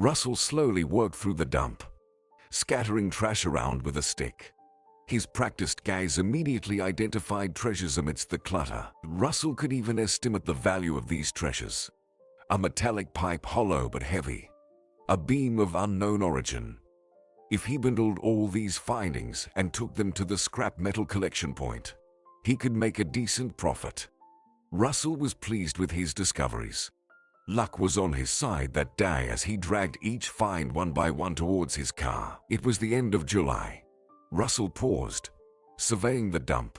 Russell slowly worked through the dump, scattering trash around with a stick. His practiced gaze immediately identified treasures amidst the clutter. Russell could even estimate the value of these treasures. A metallic pipe, hollow but heavy. A beam of unknown origin. If he bundled all these findings and took them to the scrap metal collection point, he could make a decent profit. Russell was pleased with his discoveries. Luck was on his side that day as he dragged each find one by one towards his car. It was the end of July. Russell paused, surveying the dump.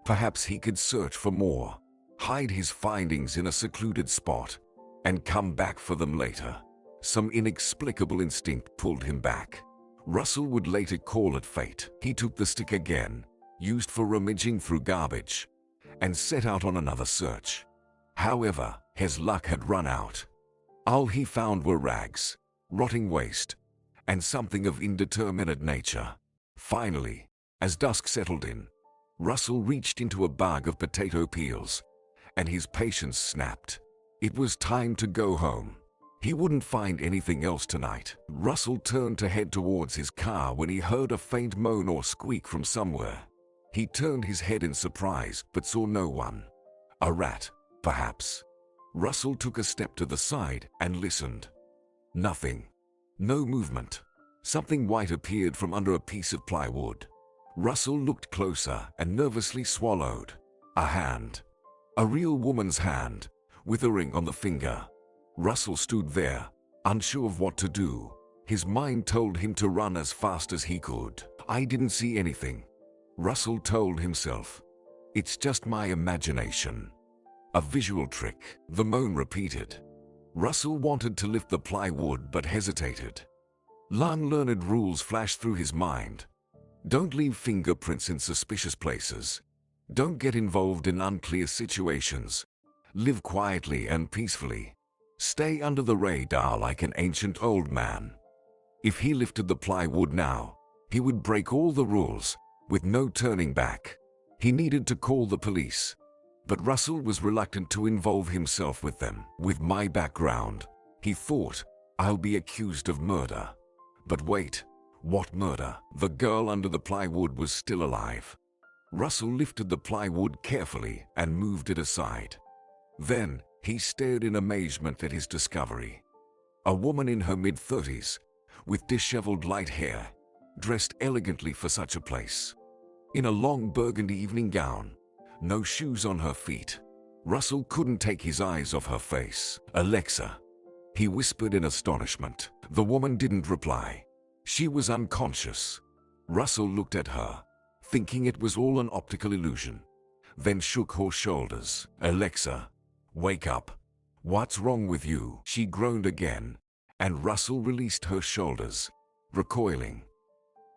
Perhaps he could search for more, hide his findings in a secluded spot, and come back for them later. Some inexplicable instinct pulled him back. Russell would later call it fate. He took the stick again, used for rummaging through garbage, and set out on another search. However, his luck had run out. All he found were rags, rotting waste, and something of indeterminate nature. Finally, as dusk settled in, Russell reached into a bag of potato peels, and his patience snapped. It was time to go home. He wouldn't find anything else tonight. Russell turned to head towards his car when he heard a faint moan or squeak from somewhere. He turned his head in surprise but saw no one. A rat, perhaps. Russell took a step to the side and listened. Nothing. No movement. Something white appeared from under a piece of plywood. Russell looked closer and nervously swallowed. A hand. A real woman's hand, with a ring on the finger. Russell stood there, unsure of what to do. His mind told him to run as fast as he could. I didn't see anything, Russell told himself. It's just my imagination. A visual trick, the moan repeated. Russell wanted to lift the plywood but hesitated. Unlearned rules flashed through his mind. Don't leave fingerprints in suspicious places. Don't get involved in unclear situations. Live quietly and peacefully. Stay under the radar like an ancient old man. If he lifted the plywood now, he would break all the rules, with no turning back. He needed to call the police. But Russell was reluctant to involve himself with them. With my background, he thought, I'll be accused of murder. But wait, what murder? The girl under the plywood was still alive. Russell lifted the plywood carefully and moved it aside. Then, he stared in amazement at his discovery. A woman in her mid-30s, with disheveled light hair, dressed elegantly for such a place. In a long burgundy evening gown, no shoes on her feet. Russell couldn't take his eyes off her face. Alexa, he whispered in astonishment. The woman didn't reply. She was unconscious. Russell looked at her, thinking it was all an optical illusion, then shook her shoulders. Alexa, wake up. What's wrong with you? She groaned again, and Russell released her shoulders, recoiling.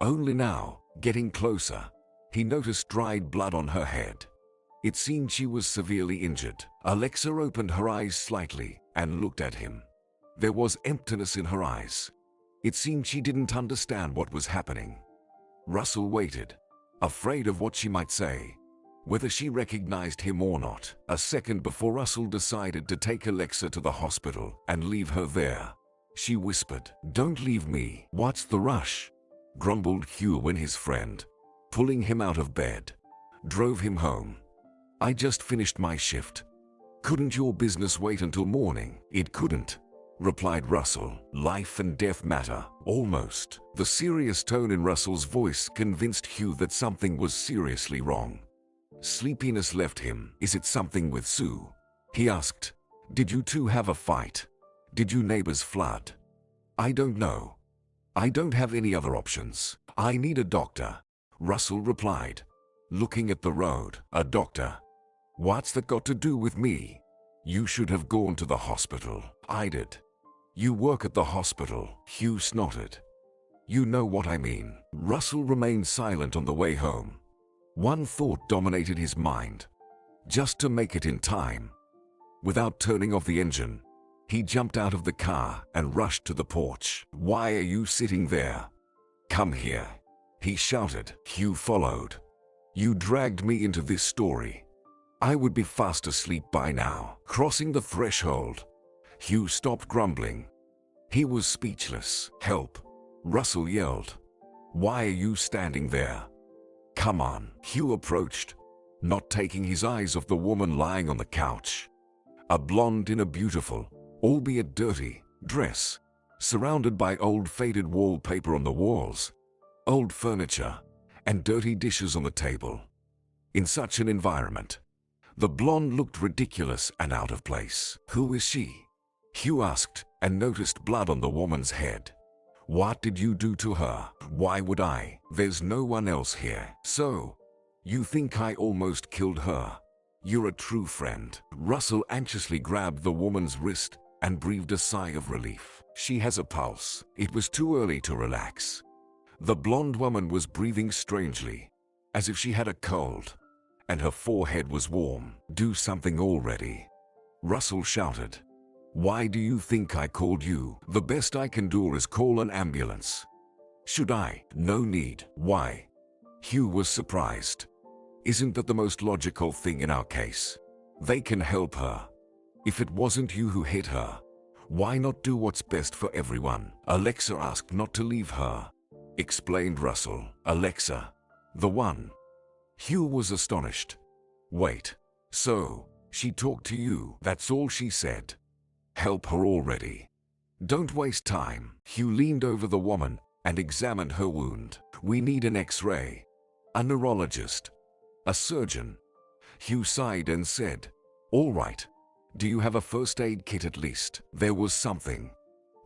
Only now, getting closer, he noticed dried blood on her head. It seemed she was severely injured. Alexa opened her eyes slightly and looked at him. There was emptiness in her eyes. It seemed she didn't understand what was happening. Russell waited, afraid of what she might say, whether she recognized him or not. A second before Russell decided to take Alexa to the hospital and leave her there. She whispered, "Don't leave me." "What's the rush?" grumbled Hugh when his friend, pulling him out of bed, drove him home. "I just finished my shift. Couldn't your business wait until morning?" "It couldn't," replied Russell. "Life and death matter, almost." The serious tone in Russell's voice convinced Hugh that something was seriously wrong. Sleepiness left him. "Is it something with Sue?" he asked. "Did you two have a fight? Did you neighbors flood?" "I don't know. I don't have any other options. I need a doctor," Russell replied, looking at the road. "A doctor? What's that got to do with me?" "You should have gone to the hospital." "I did." "You work at the hospital," Hugh snorted. "You know what I mean." Russell remained silent on the way home. One thought dominated his mind. Just to make it in time. Without turning off the engine, he jumped out of the car and rushed to the porch. "Why are you sitting there? Come here," he shouted. Hugh followed. "You dragged me into this story. I would be fast asleep by now." Crossing the threshold, Hugh stopped grumbling. He was speechless. "Help!" Russell yelled. "Why are you standing there? Come on." Hugh approached, not taking his eyes off the woman lying on the couch. A blonde in a beautiful, albeit dirty, dress, surrounded by old faded wallpaper on the walls, old furniture, and dirty dishes on the table. In such an environment, the blonde looked ridiculous and out of place. "Who is she?" Hugh asked, and noticed blood on the woman's head. "What did you do to her?" "Why would I? There's no one else here." "So, you think I almost killed her? You're a true friend." Russell anxiously grabbed the woman's wrist and breathed a sigh of relief. "She has a pulse." It was too early to relax. The blonde woman was breathing strangely, as if she had a cold, and her forehead was warm. "Do something already," Russell shouted. "Why do you think I called you?" "The best I can do is call an ambulance." "Should I?" "No need." "Why?" Hugh was surprised. "Isn't that the most logical thing in our case? They can help her. If it wasn't you who hit her, why not do what's best for everyone?" "Alexa asked not to leave her," explained Russell. "Alexa? The one?" Hugh was astonished. "Wait, so she talked to you?" "That's all she said." "Help her already. Don't waste time." Hugh leaned over the woman and examined her wound. "We need an X-ray, a neurologist, a surgeon." Hugh sighed and said, "All right. Do you have a first aid kit at least?" "There was something,"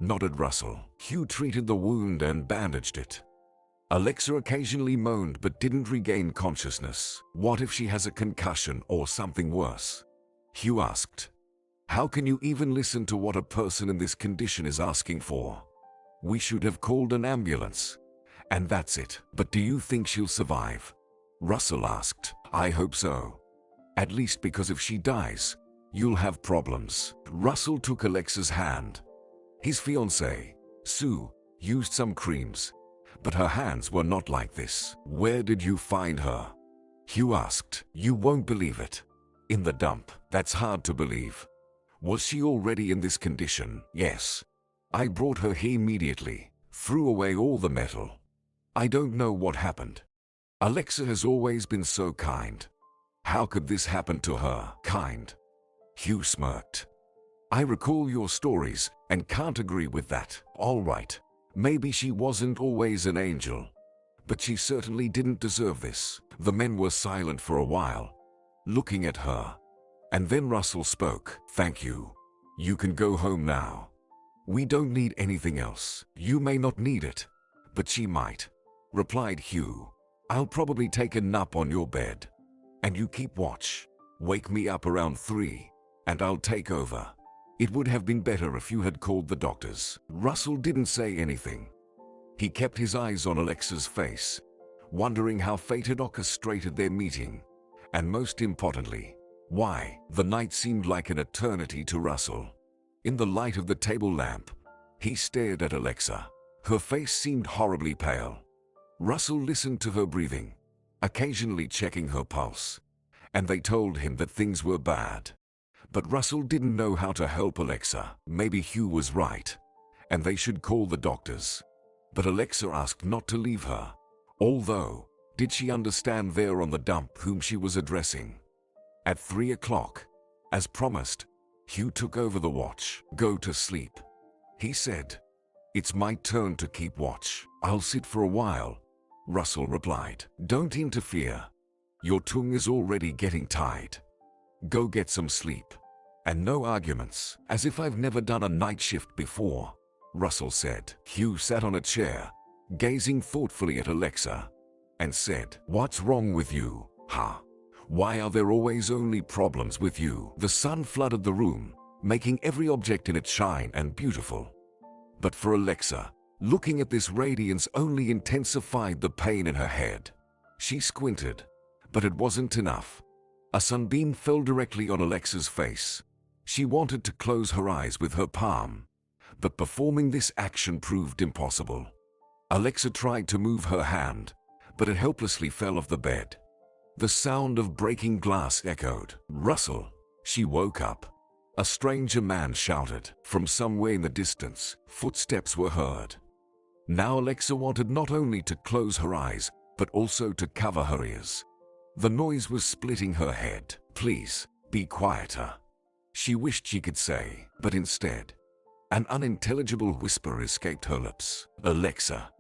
nodded Russell. Hugh treated the wound and bandaged it. Alexa occasionally moaned but didn't regain consciousness. "What if she has a concussion or something worse?" Hugh asked. "How can you even listen to what a person in this condition is asking for?" "We should have called an ambulance, and that's it." "But do you think she'll survive?" Russell asked. "I hope so. At least because if she dies, you'll have problems." Russell took Alexa's hand. His fiancée, Sue, used some creams, but her hands were not like this. "Where did you find her?" Hugh asked. "You won't believe it. In the dump." "That's hard to believe. Was she already in this condition?" "Yes. I brought her here immediately. Threw away all the metal. I don't know what happened. Alexa has always been so kind. How could this happen to her?" "Kind?" Hugh smirked. "I recall your stories and can't agree with that." "All right. Maybe she wasn't always an angel, but she certainly didn't deserve this." The men were silent for a while, looking at her. And then Russell spoke. "Thank you. You can go home now. We don't need anything else." "You may not need it, but she might," replied Hugh. "I'll probably take a nap on your bed. And you keep watch. Wake me up around 3, and I'll take over." It would have been better if you had called the doctors. Russell didn't say anything. He kept his eyes on Alexa's face, wondering how fate had orchestrated their meeting, and most importantly, why. The night seemed like an eternity to Russell. In the light of the table lamp, he stared at Alexa. Her face seemed horribly pale. Russell listened to her breathing, occasionally checking her pulse, and they told him that things were bad. But Russell didn't know how to help Alexa. Maybe Hugh was right, and they should call the doctors. But Alexa asked not to leave her. Although, did she understand there on the dump whom she was addressing? At 3 o'clock, as promised, Hugh took over the watch. "Go to sleep," he said. "It's my turn to keep watch." "I'll sit for a while," Russell replied. "Don't interfere. Your tongue is already getting tied. Go get some sleep. And no arguments." "As if I've never done a night shift before," Russell said. Hugh sat on a chair, gazing thoughtfully at Alexa, and said, "What's wrong with you, huh? Why are there always only problems with you?" The sun flooded the room, making every object in it shine and beautiful. But for Alexa, looking at this radiance only intensified the pain in her head. She squinted, but it wasn't enough. A sunbeam fell directly on Alexa's face. She wanted to close her eyes with her palm, but performing this action proved impossible. Alexa tried to move her hand, but it helplessly fell off the bed. The sound of breaking glass echoed. "Russell!" She woke up. A stranger man shouted. From somewhere in the distance, footsteps were heard. Now Alexa wanted not only to close her eyes, but also to cover her ears. The noise was splitting her head. Please, be quieter, she wished she could say, but instead, an unintelligible whisper escaped her lips. Alexa.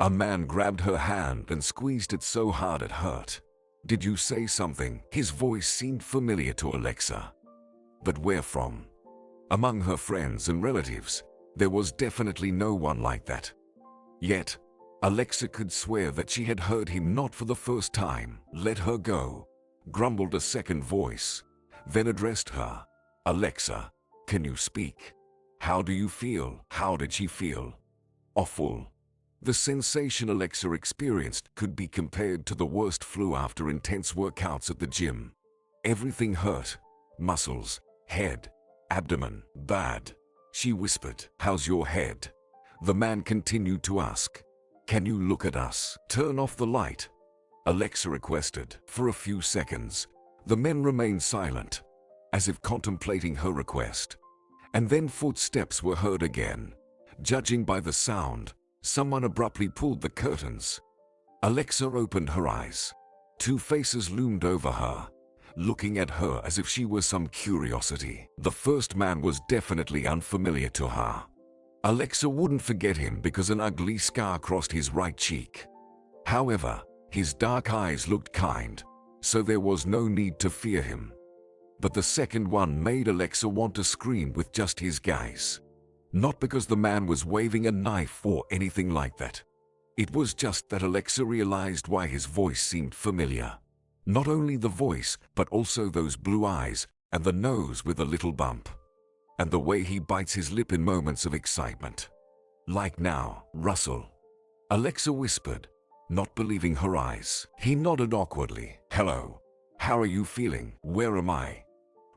A man grabbed her hand and squeezed it so hard it hurt. Did you say something? His voice seemed familiar to Alexa. But where from? Among her friends and relatives, there was definitely no one like that. Yet, Alexa could swear that she had heard him not for the first time. Let her go, grumbled a second voice, then addressed her. Alexa, can you speak? How do you feel? How did she feel? Awful. The sensation Alexa experienced could be compared to the worst flu after intense workouts at the gym. Everything hurt. Muscles, head, abdomen, bad. She whispered. How's your head? The man continued to ask. Can you look at us? Turn off the light, Alexa requested. For a few seconds, the men remained silent, as if contemplating her request. And then footsteps were heard again. Judging by the sound, someone abruptly pulled the curtains. Alexa opened her eyes. Two faces loomed over her, looking at her as if she were some curiosity. The first man was definitely unfamiliar to her. Alexa wouldn't forget him because an ugly scar crossed his right cheek. However, his dark eyes looked kind, so there was no need to fear him. But the second one made Alexa want to scream with just his gaze. Not because the man was waving a knife or anything like that. It was just that Alexa realized why his voice seemed familiar. Not only the voice, but also those blue eyes and the nose with a little bump. And the way he bites his lip in moments of excitement. Like now, Russell, Alexa whispered, not believing her eyes. He nodded awkwardly. Hello. How are you feeling? Where am I?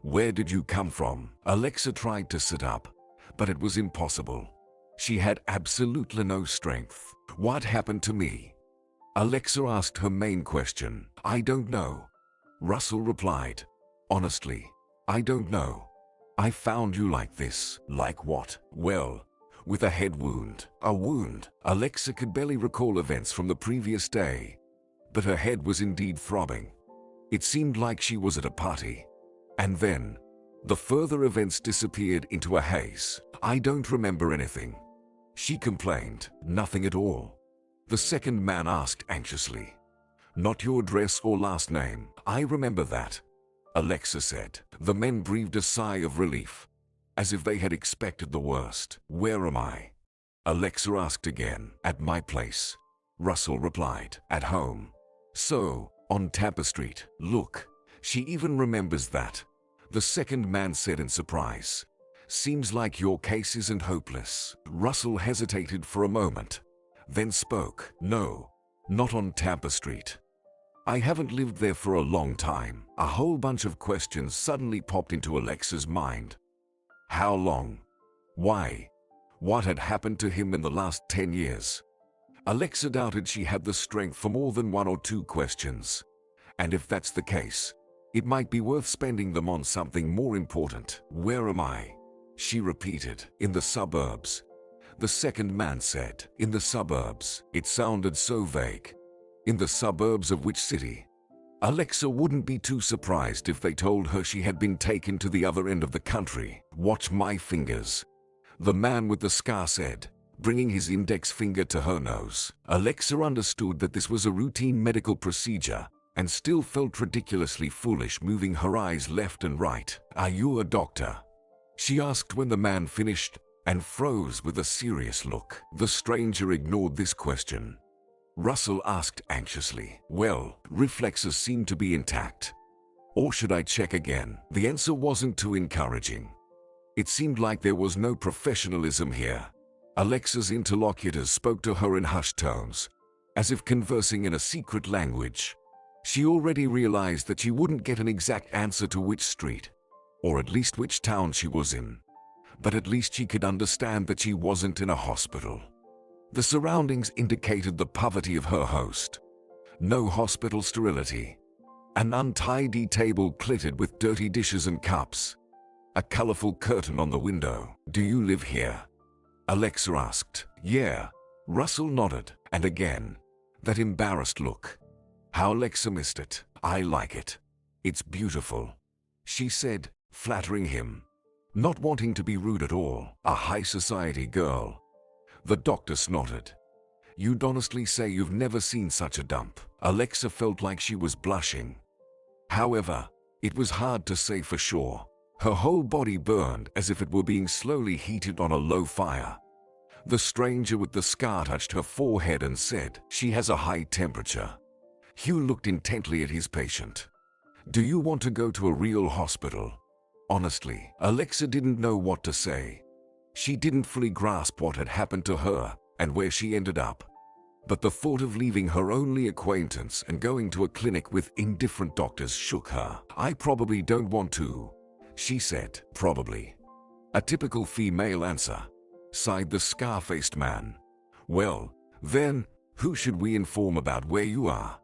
Where did you come from? Alexa tried to sit up, but it was impossible. She had absolutely no strength. What happened to me? Alexa asked her main question. I don't know. Russell replied. Honestly, I don't know. I found you like this. Like what? Well, with a head wound. A wound. Alexa could barely recall events from the previous day, but her head was indeed throbbing. It seemed like she was at a party. And then, the further events disappeared into a haze. I don't remember anything, she complained. Nothing at all? The second man asked anxiously. Not your address or last name. I remember that, Alexa said. The men breathed a sigh of relief, as if they had expected the worst. Where am I? Alexa asked again. At my place, Russell replied. At home. So, on Tampa Street. Look, she even remembers that, the second man said in surprise. Seems like your case isn't hopeless. Russell hesitated for a moment, then spoke. No, not on Tampa Street. I haven't lived there for a long time. A whole bunch of questions suddenly popped into Alexa's mind. How long? Why? What had happened to him in the last 10 years? Alexa doubted she had the strength for more than one or two questions. And if that's the case, it might be worth spending them on something more important. Where am I? She repeated. In the suburbs, the second man said. In the suburbs. It sounded so vague. In the suburbs of which city? Alexa wouldn't be too surprised if they told her she had been taken to the other end of the country. Watch my fingers, the man with the scar said, bringing his index finger to her nose. Alexa understood that this was a routine medical procedure, and still felt ridiculously foolish moving her eyes left and right. Are you a doctor? She asked when the man finished, and froze with a serious look. The stranger ignored this question. Russell asked anxiously. Well, reflexes seem to be intact. Or should I check again? The answer wasn't too encouraging. It seemed like there was no professionalism here. Alexa's interlocutors spoke to her in hushed tones, as if conversing in a secret language. She already realized that she wouldn't get an exact answer to which street, or at least which town she was in. But at least she could understand that she wasn't in a hospital. The surroundings indicated the poverty of her host. No hospital sterility. An untidy table cluttered with dirty dishes and cups. a colorful curtain on the window. "Do you live here?" Alexa asked. "Yeah." Russell nodded, and again, that embarrassed look. How Alexa missed it. "I like it. It's beautiful," she said, flattering him, not wanting to be rude at all. "A high society girl." The doctor snorted. "You'd honestly say you've never seen such a dump." Alexa felt like she was blushing. However, it was hard to say for sure. Her whole body burned as if it were being slowly heated on a low fire. The stranger with the scar touched her forehead and said, "She has a high temperature." Hugh looked intently at his patient. "Do you want to go to a real hospital?" Honestly, Alexa didn't know what to say. She didn't fully grasp what had happened to her and where she ended up. But the thought of leaving her only acquaintance and going to a clinic with indifferent doctors shook her. "I probably don't want to," she said. "Probably. A typical female answer," sighed the scar-faced man. "Well, then, who should we inform about where you are?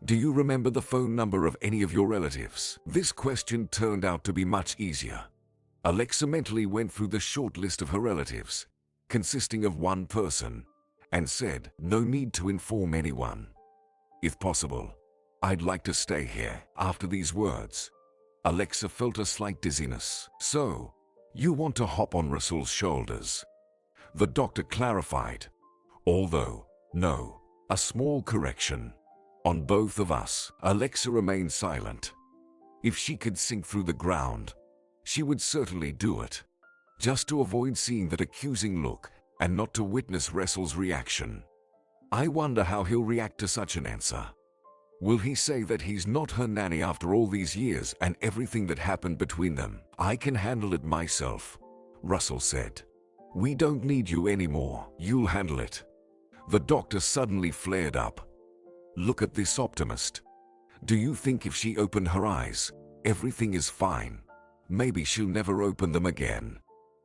Do you remember the phone number of any of your relatives?" This question turned out to be much easier. Alexa mentally went through the short list of her relatives, consisting of one person, and said, "No need to inform anyone. If possible, I'd like to stay here." After these words, Alexa felt a slight dizziness. "So, you want to hop on Russell's shoulders?" The doctor clarified. "Although, no, a small correction. On both of us." Alexa remained silent. If she could sink through the ground, she would certainly do it, just to avoid seeing that accusing look and not to witness Russell's reaction. I wonder how he'll react to such an answer. Will he say that he's not her nanny after all these years and everything that happened between them? "I can handle it myself," Russell said. "We don't need you anymore. You'll handle it." The doctor suddenly flared up. "Look at this optimist. Do you think if she opened her eyes, everything is fine? Maybe she'll never open them again.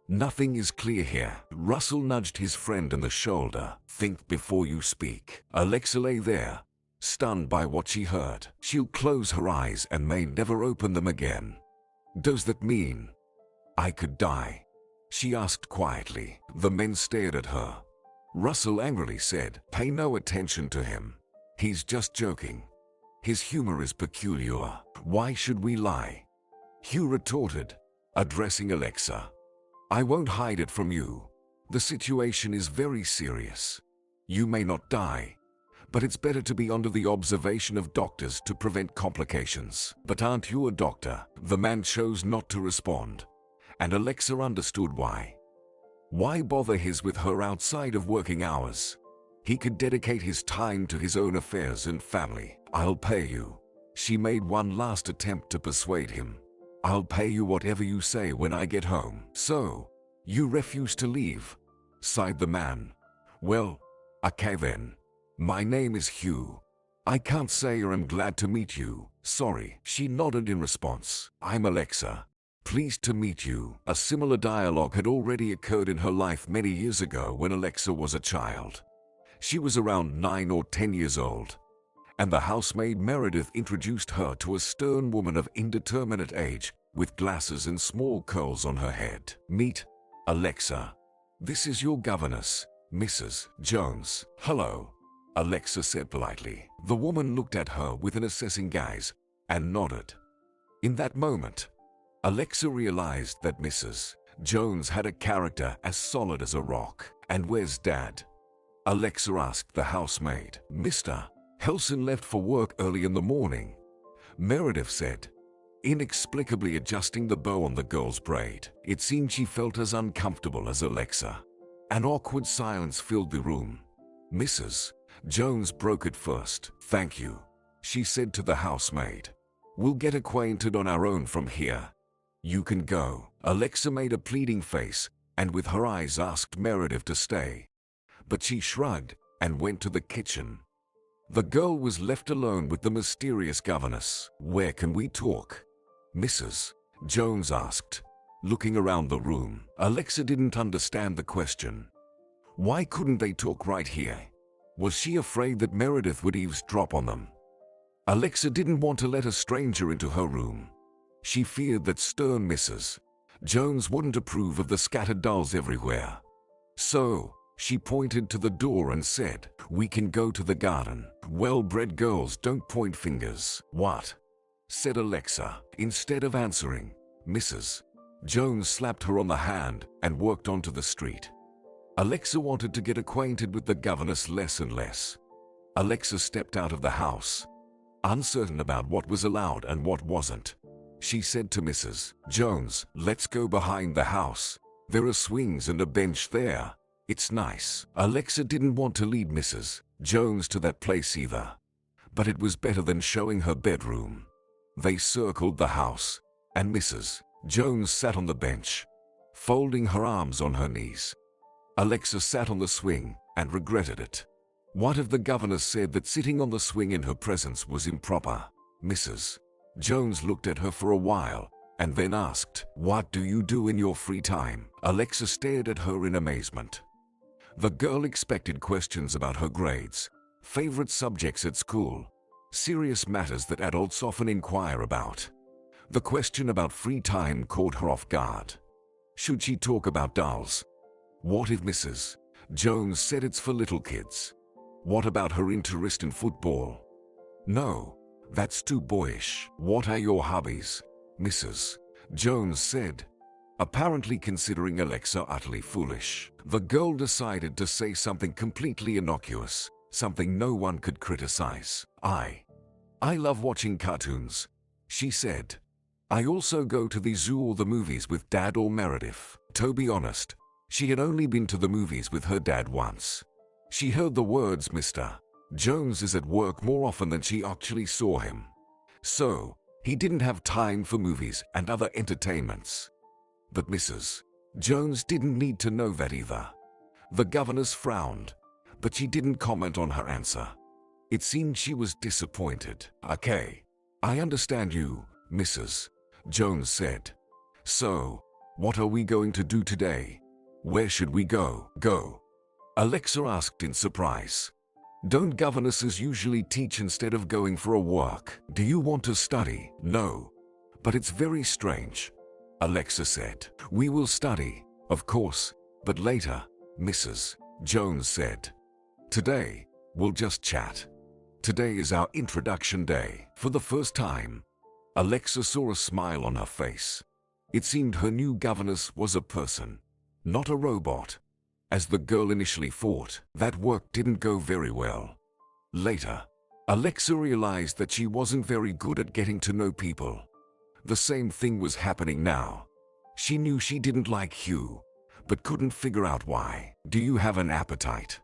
Nothing is clear here." Russell nudged his friend in the shoulder. "Think before you speak." Alexa lay there, stunned by what she heard. "She'll close her eyes and may never open them again. Does that mean I could die?" she asked quietly. The men stared at her. Russell angrily said, "Pay no attention to him. He's just joking. His humor is peculiar. Why should we lie?" Hugh retorted, addressing Alexa. "I won't hide it from you. The situation is very serious. You may not die, but it's better to be under the observation of doctors to prevent complications." "But aren't you a doctor?" The man chose not to respond, and Alexa understood why. Why bother with her outside of working hours? He could dedicate his time to his own affairs and family. "I'll pay you." She made one last attempt to persuade him. "I'll pay you whatever you say when I get home." "So, you refuse to leave?" sighed the man. "Well, okay then. My name is Hugh. I can't say I'm glad to meet you. Sorry." She nodded in response. "I'm Alexa. Pleased to meet you." A similar dialogue had already occurred in her life many years ago when Alexa was a child. She was around 9 or 10 years old, and the housemaid Meredith introduced her to a stern woman of indeterminate age with glasses and small curls on her head. "Meet Alexa. This is your governess, Mrs. Jones." "Hello," Alexa said politely. The woman looked at her with an assessing gaze and nodded. In that moment, Alexa realized that Mrs. Jones had a character as solid as a rock. "And where's Dad?" Alexa asked the housemaid. "Mr. Helson left for work early in the morning," Meredith said, inexplicably adjusting the bow on the girl's braid. It seemed she felt as uncomfortable as Alexa. An awkward silence filled the room. Mrs. Jones broke it first. "Thank you," she said to the housemaid. "We'll get acquainted on our own from here. You can go." Alexa made a pleading face and with her eyes asked Meredith to stay. But she shrugged and went to the kitchen. The girl was left alone with the mysterious governess. "Where can we talk?" Mrs. Jones asked, looking around the room. Alexa didn't understand the question. Why couldn't they talk right here? Was she afraid that Meredith would eavesdrop on them? Alexa didn't want to let a stranger into her room. She feared that stern Mrs. Jones wouldn't approve of the scattered dolls everywhere. So, she pointed to the door and said, "We can go to the garden." "Well-bred girls don't point fingers." "What?" said Alexa. Instead of answering, Mrs. Jones slapped her on the hand and walked onto the street. Alexa wanted to get acquainted with the governess less and less. Alexa stepped out of the house, uncertain about what was allowed and what wasn't. She said to Mrs. Jones, "Let's go behind the house. There are swings and a bench there. It's nice." Alexa didn't want to lead Mrs. Jones to that place either, but it was better than showing her bedroom. They circled the house, and Mrs. Jones sat on the bench, folding her arms on her knees. Alexa sat on the swing and regretted it. What if the governess said that sitting on the swing in her presence was improper? Mrs. Jones looked at her for a while and then asked, "What do you do in your free time?" Alexa stared at her in amazement. The girl expected questions about her grades, favorite subjects at school, serious matters that adults often inquire about. The question about free time caught her off guard. Should she talk about dolls? What if Mrs. Jones said it's for little kids? What about her interest in football? No, that's too boyish. "What are your hobbies?" Mrs. Jones said, apparently considering Alexa utterly foolish. The girl decided to say something completely innocuous, something no one could criticize. I love watching cartoons," she said. "I also go to the zoo or the movies with Dad or Meredith." To be honest, she had only been to the movies with her dad once. She heard the words "Mr. Jones is at work" more often than she actually saw him. So, he didn't have time for movies and other entertainments. But Mrs. Jones didn't need to know that either. The governess frowned, but she didn't comment on her answer. It seemed she was disappointed. "Okay, I understand you," Mrs. Jones said. "So, what are we going to do today? Where should we go?" "Go?" Alexa asked in surprise. "Don't governesses usually teach instead of going for a walk?" "Do you want to study?" "No, but it's very strange," Alexa said. "We will study, of course, but later," Mrs. Jones said. "Today, we'll just chat. Today is our introduction day." For the first time, Alexa saw a smile on her face. It seemed her new governess was a person, not a robot. As the girl initially thought, that work didn't go very well. Later, Alexa realized that she wasn't very good at getting to know people. The same thing was happening now. She knew she didn't like Hugh, but couldn't figure out why. "Do you have an appetite?"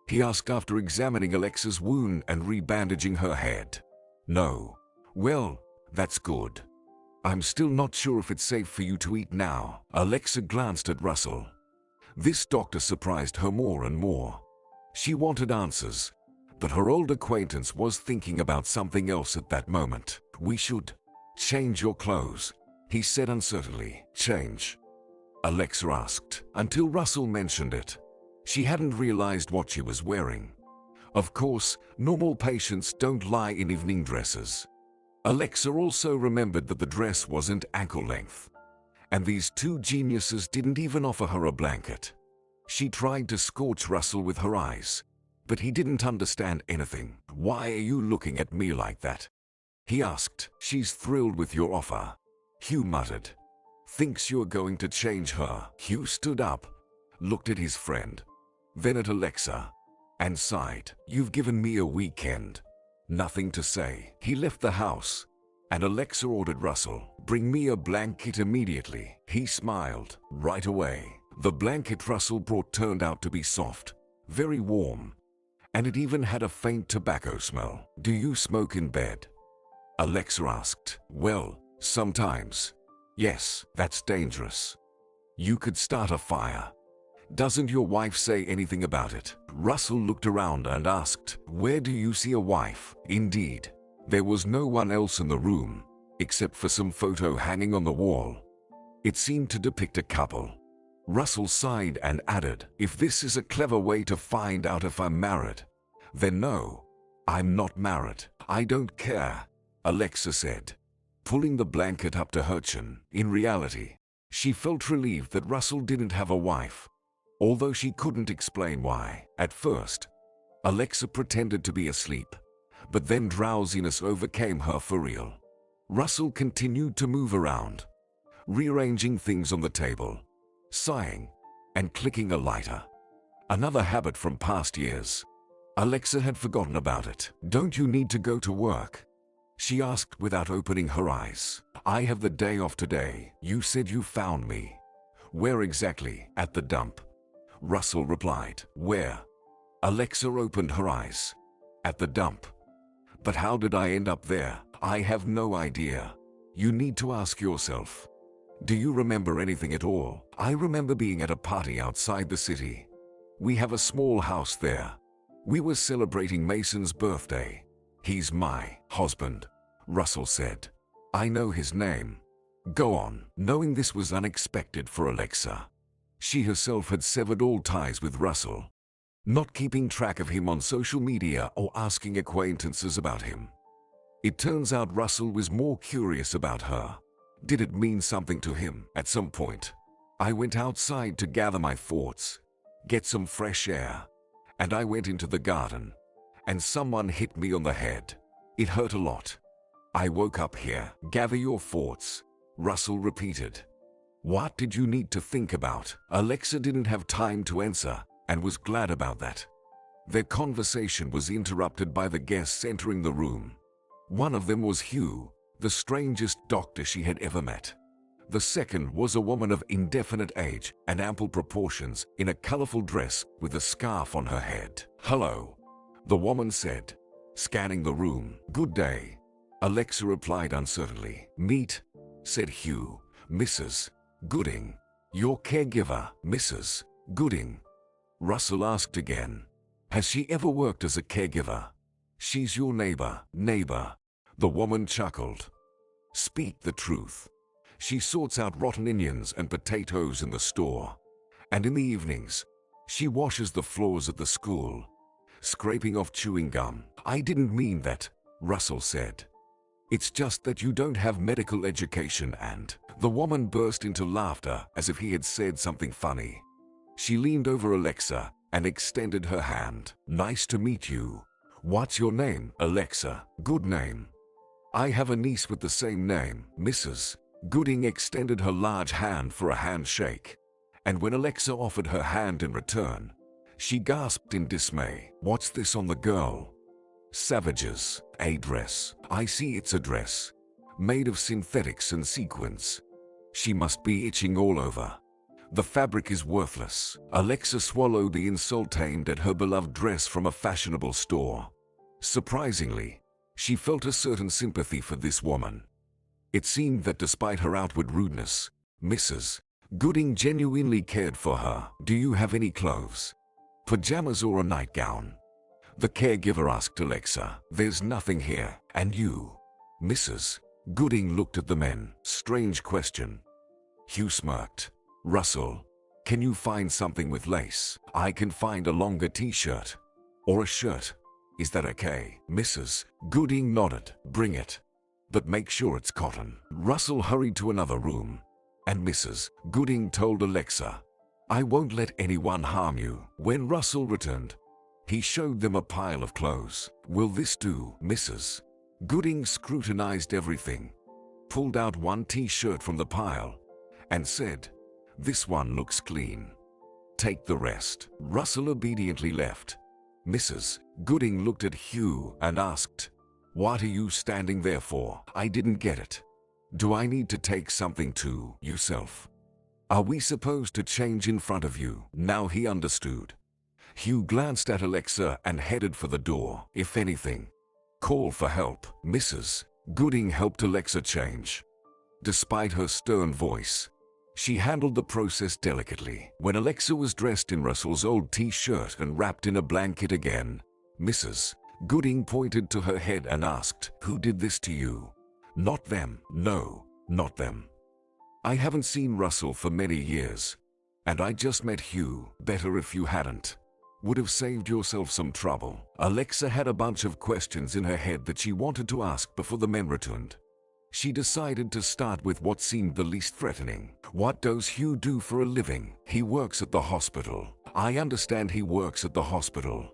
he asked after examining Alexa's wound and rebandaging her head. "No." "Well, that's good. I'm still not sure if it's safe for you to eat now." Alexa glanced at Russell. This doctor surprised her more and more. She wanted answers, but her old acquaintance was thinking about something else at that moment. "We should change your clothes," he said uncertainly. "Change?" Alexa asked. Until Russell mentioned it, she hadn't realized what she was wearing. Of course, normal patients don't lie in evening dresses. Alexa also remembered that the dress wasn't ankle length, and these two geniuses didn't even offer her a blanket. She tried to scorch Russell with her eyes, but he didn't understand anything. "Why are you looking at me like that?" he asked. "She's thrilled with your offer," Hugh muttered. "Thinks you're going to change her." Hugh stood up, looked at his friend, then at Alexa, and sighed. "You've given me a weekend. Nothing to say." He left the house, and Alexa ordered Russell, "Bring me a blanket immediately." He smiled. Right away. The blanket Russell brought turned out to be soft, very warm, and it even had a faint tobacco smell. "Do you smoke in bed?" Alexa asked. "Well, sometimes. Yes, that's dangerous. You could start a fire." "Doesn't your wife say anything about it?" Russell looked around and asked, "Where do you see a wife?" Indeed, there was no one else in the room, except for some photo hanging on the wall. It seemed to depict a couple. Russell sighed and added, "If this is a clever way to find out if I'm married, then no, I'm not married." "I don't care," Alexa said, pulling the blanket up to her chin. In reality, She felt relieved that Russell didn't have a wife, although she couldn't explain why. At first, Alexa pretended to be asleep, but then drowsiness overcame her for real. Russell continued to move around, rearranging things on the table, sighing, and clicking a lighter. Another habit from past years. Alexa had forgotten about it. "Don't you need to go to work?" she asked without opening her eyes. "I have the day off today. You said you found me." "Where exactly?" "At the dump," Russell replied. "Where?" Alexa opened her eyes. "At the dump." "But how did I end up there?" "I have no idea. You need to ask yourself." "Do you remember anything at all?" "I remember being at a party outside the city. We have a small house there. We were celebrating Mason's birthday. He's my husband," Russell said. "I know his name." "Go on." Knowing this was unexpected for Alexa, she herself had severed all ties with Russell, not keeping track of him on social media or asking acquaintances about him. It turns out Russell was more curious about her. Did it mean something to him? At some point, "I went outside to gather my thoughts, get some fresh air, and I went into the garden, and someone hit me on the head. It hurt a lot. I woke up here." "Gather your thoughts," Russell repeated. "What did you need to think about?" Alexa didn't have time to answer, and was glad about that. Their conversation was interrupted by the guests entering the room. One of them was Hugh, the strangest doctor she had ever met. The second was a woman of indefinite age and ample proportions in a colorful dress with a scarf on her head. "Hello," the woman said, scanning the room. "Good day," Alexa replied uncertainly. "Meet," said Hugh, "Mrs. Gooding, your caregiver." "Mrs. Gooding?" Russell asked again. "Has she ever worked as a caregiver?" "She's your neighbor." "Neighbor?" The woman chuckled. "Speak the truth. She sorts out rotten onions and potatoes in the store. And in the evenings, she washes the floors at the school, scraping off chewing gum." "I didn't mean that," Russell said. "It's just that you don't have medical education and..." The woman burst into laughter as if he had said something funny. She leaned over Alexa and extended her hand. "Nice to meet you. What's your name?" "Alexa." "Good name. I have a niece with the same name." Mrs. Gooding extended her large hand for a handshake, and when Alexa offered her hand in return, she gasped in dismay. "What's this on the girl?" "Savages. A dress." "I see, it's a dress, made of synthetics and sequins. She must be itching all over. The fabric is worthless." Alexa swallowed the insult aimed at her beloved dress from a fashionable store. Surprisingly, she felt a certain sympathy for this woman. It seemed that despite her outward rudeness, Mrs. Gooding genuinely cared for her. "Do you have any clothes? Pajamas or a nightgown?" the caregiver asked Alexa. "There's nothing here." "And you?" Mrs. Gooding looked at the men. "Strange question." Hugh smirked. "Russell, can you find something with lace? I can find a longer t-shirt. Or a shirt. Is that okay?" Mrs. Gooding nodded. "Bring it. But make sure it's cotton." Russell hurried to another room, and Mrs. Gooding told Alexa, "I won't let anyone harm you." When Russell returned, he showed them a pile of clothes. "Will this do?" Mrs. Gooding scrutinized everything, pulled out one t-shirt from the pile, and said, "This one looks clean. Take the rest." Russell obediently left. Mrs. Gooding looked at Hugh and asked, "What are you standing there for?" "I didn't get it. Do I need to take something to yourself? Are we supposed to change in front of you?" Now he understood. Hugh glanced at Alexa and headed for the door. "If anything, call for help." Mrs. Gooding helped Alexa change. Despite her stern voice, she handled the process delicately. When Alexa was dressed in Russell's old t-shirt and wrapped in a blanket again, Mrs. Gooding pointed to her head and asked, "Who did this to you?" "Not them." "No, not them. I haven't seen Russell for many years, and I just met Hugh. Better if you hadn't. Would have saved yourself some trouble." Alexa had a bunch of questions in her head that she wanted to ask before the men returned. She decided to start with what seemed the least threatening. What does Hugh do for a living? He works at the hospital. I understand he works at the hospital.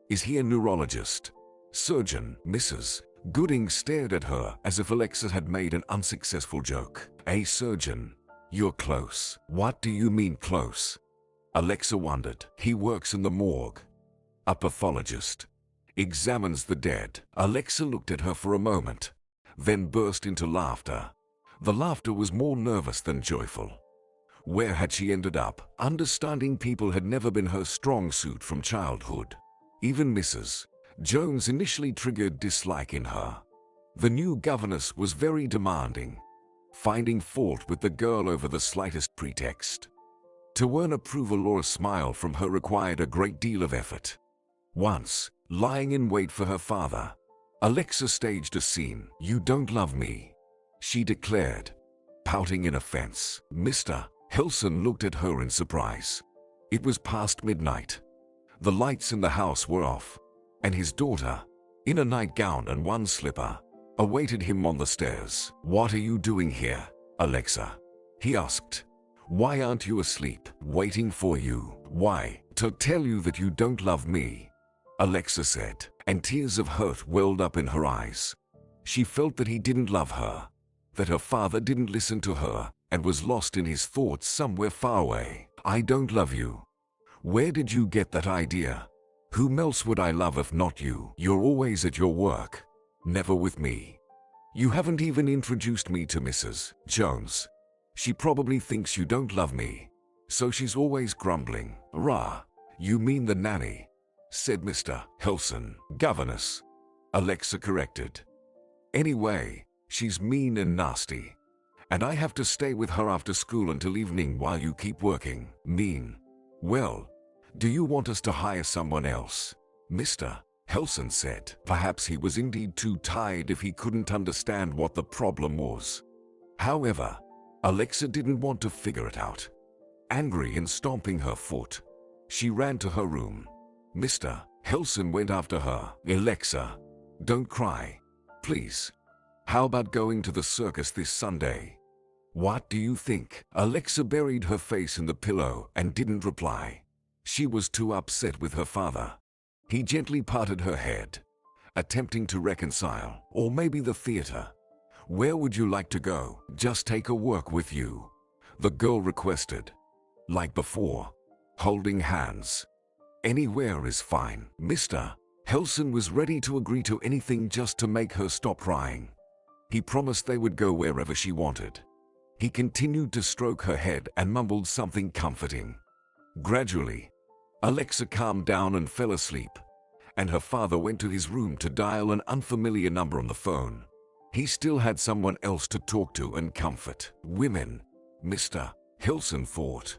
Is he a neurologist? Surgeon? Mrs. Gooding stared at her as if Alexa had made an unsuccessful joke. A surgeon? You're close. What do you mean close? Alexa wondered. He works in the morgue. A pathologist. Examines the dead. Alexa looked at her for a moment, then burst into laughter. The laughter was more nervous than joyful. Where had she ended up? Understanding people had never been her strong suit from childhood. Even Mrs. Jones initially triggered dislike in her. The new governess was very demanding, finding fault with the girl over the slightest pretext. To earn approval or a smile from her required a great deal of effort. Once, lying in wait for her father, Alexa staged a scene. You don't love me, she declared, pouting in offense. Mr. Hilson looked at her in surprise. It was past midnight. The lights in the house were off, and his daughter, in a nightgown and one slipper, awaited him on the stairs. What are you doing here, Alexa? He asked. Why aren't you asleep? Waiting for you. Why? To tell you that you don't love me, Alexa said, and tears of hurt welled up in her eyes. She felt that he didn't love her, that her father didn't listen to her, and was lost in his thoughts somewhere far away. I don't love you. Where did you get that idea? Whom else would I love if not you? You're always at your work, never with me. You haven't even introduced me to Mrs. Jones. She probably thinks you don't love me, so she's always grumbling. Rah, you mean the nanny, said Mr. Hilson. Governess, Alexa corrected. Anyway, she's mean and nasty, and I have to stay with her after school until evening while you keep working. Mean. Well, do you want us to hire someone else? Mr. Hilson said. Perhaps he was indeed too tired if he couldn't understand what the problem was. However, Alexa didn't want to figure it out. Angry and stomping her foot, she ran to her room. Mr. Hilson went after her. Alexa, don't cry, please. How about going to the circus this Sunday? What do you think? Alexa buried her face in the pillow and didn't reply. She was too upset with her father. He gently patted her head, attempting to reconcile. Or maybe the theater. Where would you like to go? Just take her work with you, the girl requested. Like before, holding hands. Anywhere is fine. Mr. Hilson was ready to agree to anything just to make her stop crying. He promised they would go wherever she wanted. He continued to stroke her head and mumbled something comforting. Gradually, Alexa calmed down and fell asleep, and her father went to his room to dial an unfamiliar number on the phone. He still had someone else to talk to and comfort. Women, Mr. Hilson thought.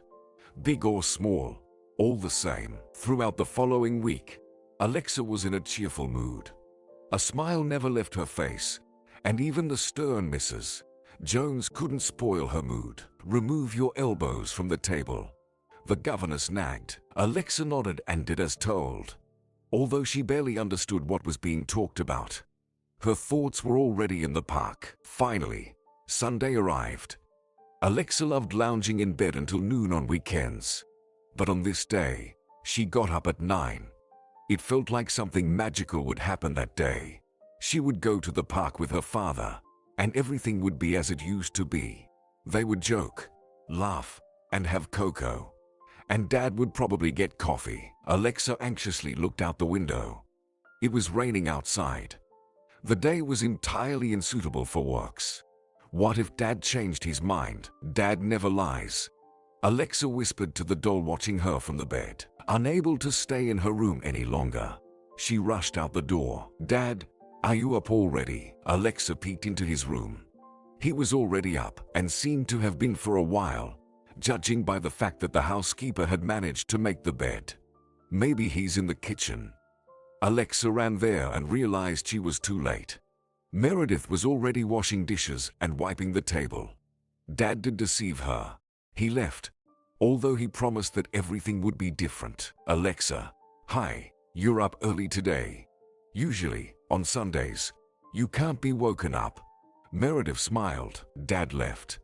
Big or small, all the same. Throughout the following week, Alexa was in a cheerful mood. A smile never left her face, and even the stern Mrs. Jones couldn't spoil her mood. Remove your elbows from the table, the governess nagged. Alexa nodded and did as told. Although she barely understood what was being talked about, her thoughts were already in the park. Finally, Sunday arrived. Alexa loved lounging in bed until noon on weekends. But on this day, she got up at 9. It felt like something magical would happen that day. She would go to the park with her father, and everything would be as it used to be. They would joke, laugh, and have cocoa. And Dad would probably get coffee. Alexa anxiously looked out the window. It was raining outside. The day was entirely unsuitable for walks. What if Dad changed his mind? Dad never lies. Alexa whispered to the doll watching her from the bed. Unable to stay in her room any longer, she rushed out the door. Dad, are you up already? Alexa peeked into his room. He was already up and seemed to have been for a while, judging by the fact that the housekeeper had managed to make the bed. Maybe he's in the kitchen. Alexa ran there and realized she was too late. Meredith was already washing dishes and wiping the table. Dad did deceive her. He left, although he promised that everything would be different. Alexa, hi, you're up early today. Usually, on Sundays, you can't be woken up. Meredith smiled. Dad left.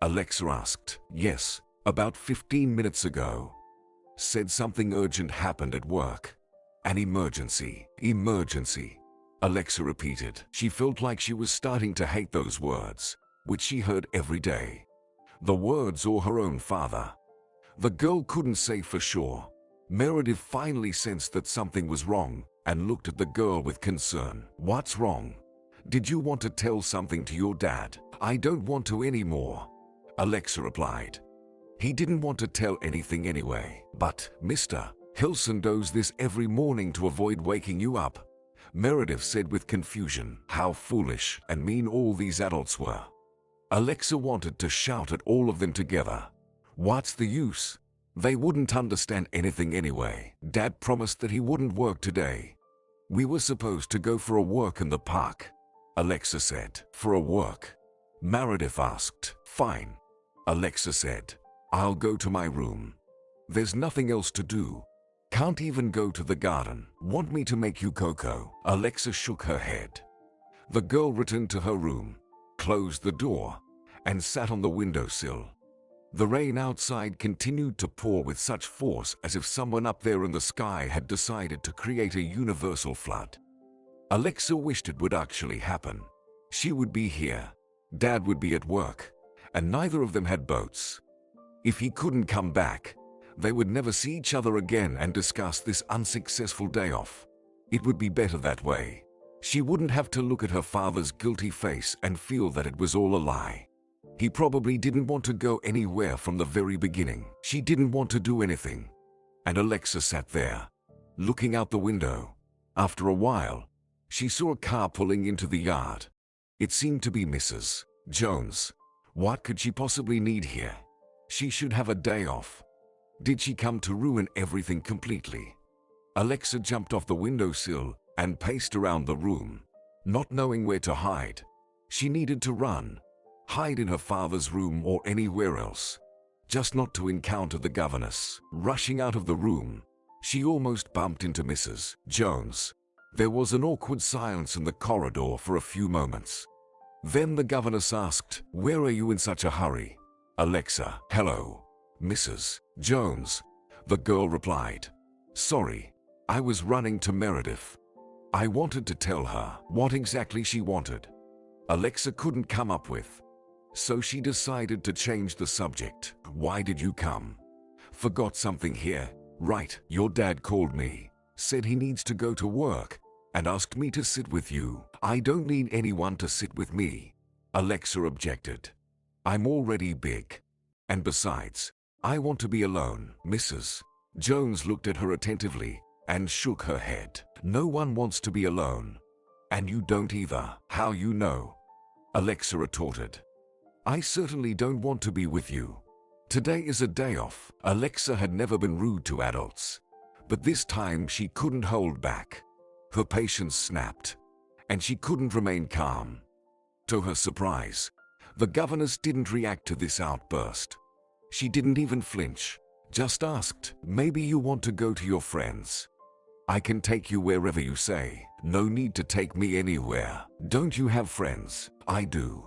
Alexa asked. Yes, about 15 minutes ago. Said something urgent happened at work. An emergency. Emergency. Alexa repeated. She felt like she was starting to hate those words, which she heard every day. The words or her own father. The girl couldn't say for sure. Meredith finally sensed that something was wrong and looked at the girl with concern. What's wrong? Did you want to tell something to your dad? I don't want to anymore, Alexa replied. He didn't want to tell anything anyway. But, Mr. Hilson does this every morning to avoid waking you up, Meredith said with confusion. How foolish and mean all these adults were. Alexa wanted to shout at all of them together. What's the use? They wouldn't understand anything anyway. Dad promised that he wouldn't work today. We were supposed to go for a walk in the park, Alexa said. For a walk? Meredith asked. Fine, Alexa said. I'll go to my room. There's nothing else to do. Can't even go to the garden. Want me to make you cocoa? Alexa shook her head. The girl returned to her room, closed the door, and sat on the windowsill. The rain outside continued to pour with such force as if someone up there in the sky had decided to create a universal flood. Alexa wished it would actually happen. She would be here, Dad would be at work, and neither of them had boats. If he couldn't come back, they would never see each other again and discuss this unsuccessful day off. It would be better that way. She wouldn't have to look at her father's guilty face and feel that it was all a lie. He probably didn't want to go anywhere from the very beginning. She didn't want to do anything. And Alexa sat there, looking out the window. After a while, she saw a car pulling into the yard. It seemed to be Mrs. Jones. What could she possibly need here? She should have a day off. Did she come to ruin everything completely? Alexa jumped off the windowsill and paced around the room, not knowing where to hide. She needed to run. Hide in her father's room or anywhere else, just not to encounter the governess. Rushing out of the room, she almost bumped into Mrs. Jones. There was an awkward silence in the corridor for a few moments. Then the governess asked, "Where are you in such a hurry?" Alexa, "Hello, Mrs. Jones," the girl replied. "Sorry, I was running to Meredith. I wanted to tell her what exactly she wanted." Alexa couldn't come up with. So she decided to change the subject. "Why did you come? Forgot something here, right? Your dad called me, said he needs to go to work, and asked me to sit with you." "I don't need anyone to sit with me," Alexa objected. "I'm already big. And besides, I want to be alone." Mrs. Jones looked at her attentively and shook her head. "No one wants to be alone. And you don't either." "How you know?" Alexa retorted. "I certainly don't want to be with you. Today is a day off." Alexa had never been rude to adults, but this time she couldn't hold back. Her patience snapped, and she couldn't remain calm. To her surprise, the governess didn't react to this outburst. She didn't even flinch, just asked, "Maybe you want to go to your friends. I can take you wherever you say." "No need to take me anywhere. Don't you have friends?" "I do.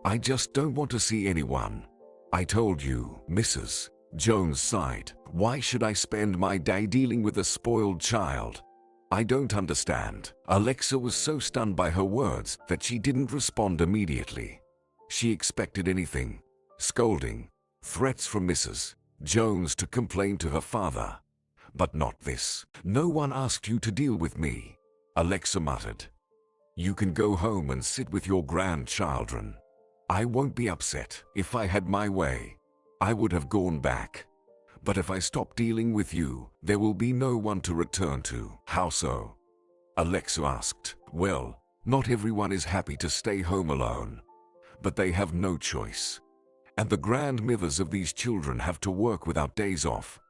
I just don't want to see anyone." "I told you." Mrs. Jones sighed. "Why should I spend my day dealing with a spoiled child? I don't understand." Alexa was so stunned by her words that she didn't respond immediately. She expected anything: scolding, threats from Mrs. Jones to complain to her father. But not this. "No one asked you to deal with me," Alexa muttered. "You can go home and sit with your grandchildren. I won't be upset. If I had my way, I would have gone back. But if I stop dealing with you, there will be no one to return to." "How so?" Alexa asked. "Well, not everyone is happy to stay home alone. But they have no choice. And the grandmothers of these children have to work without days off,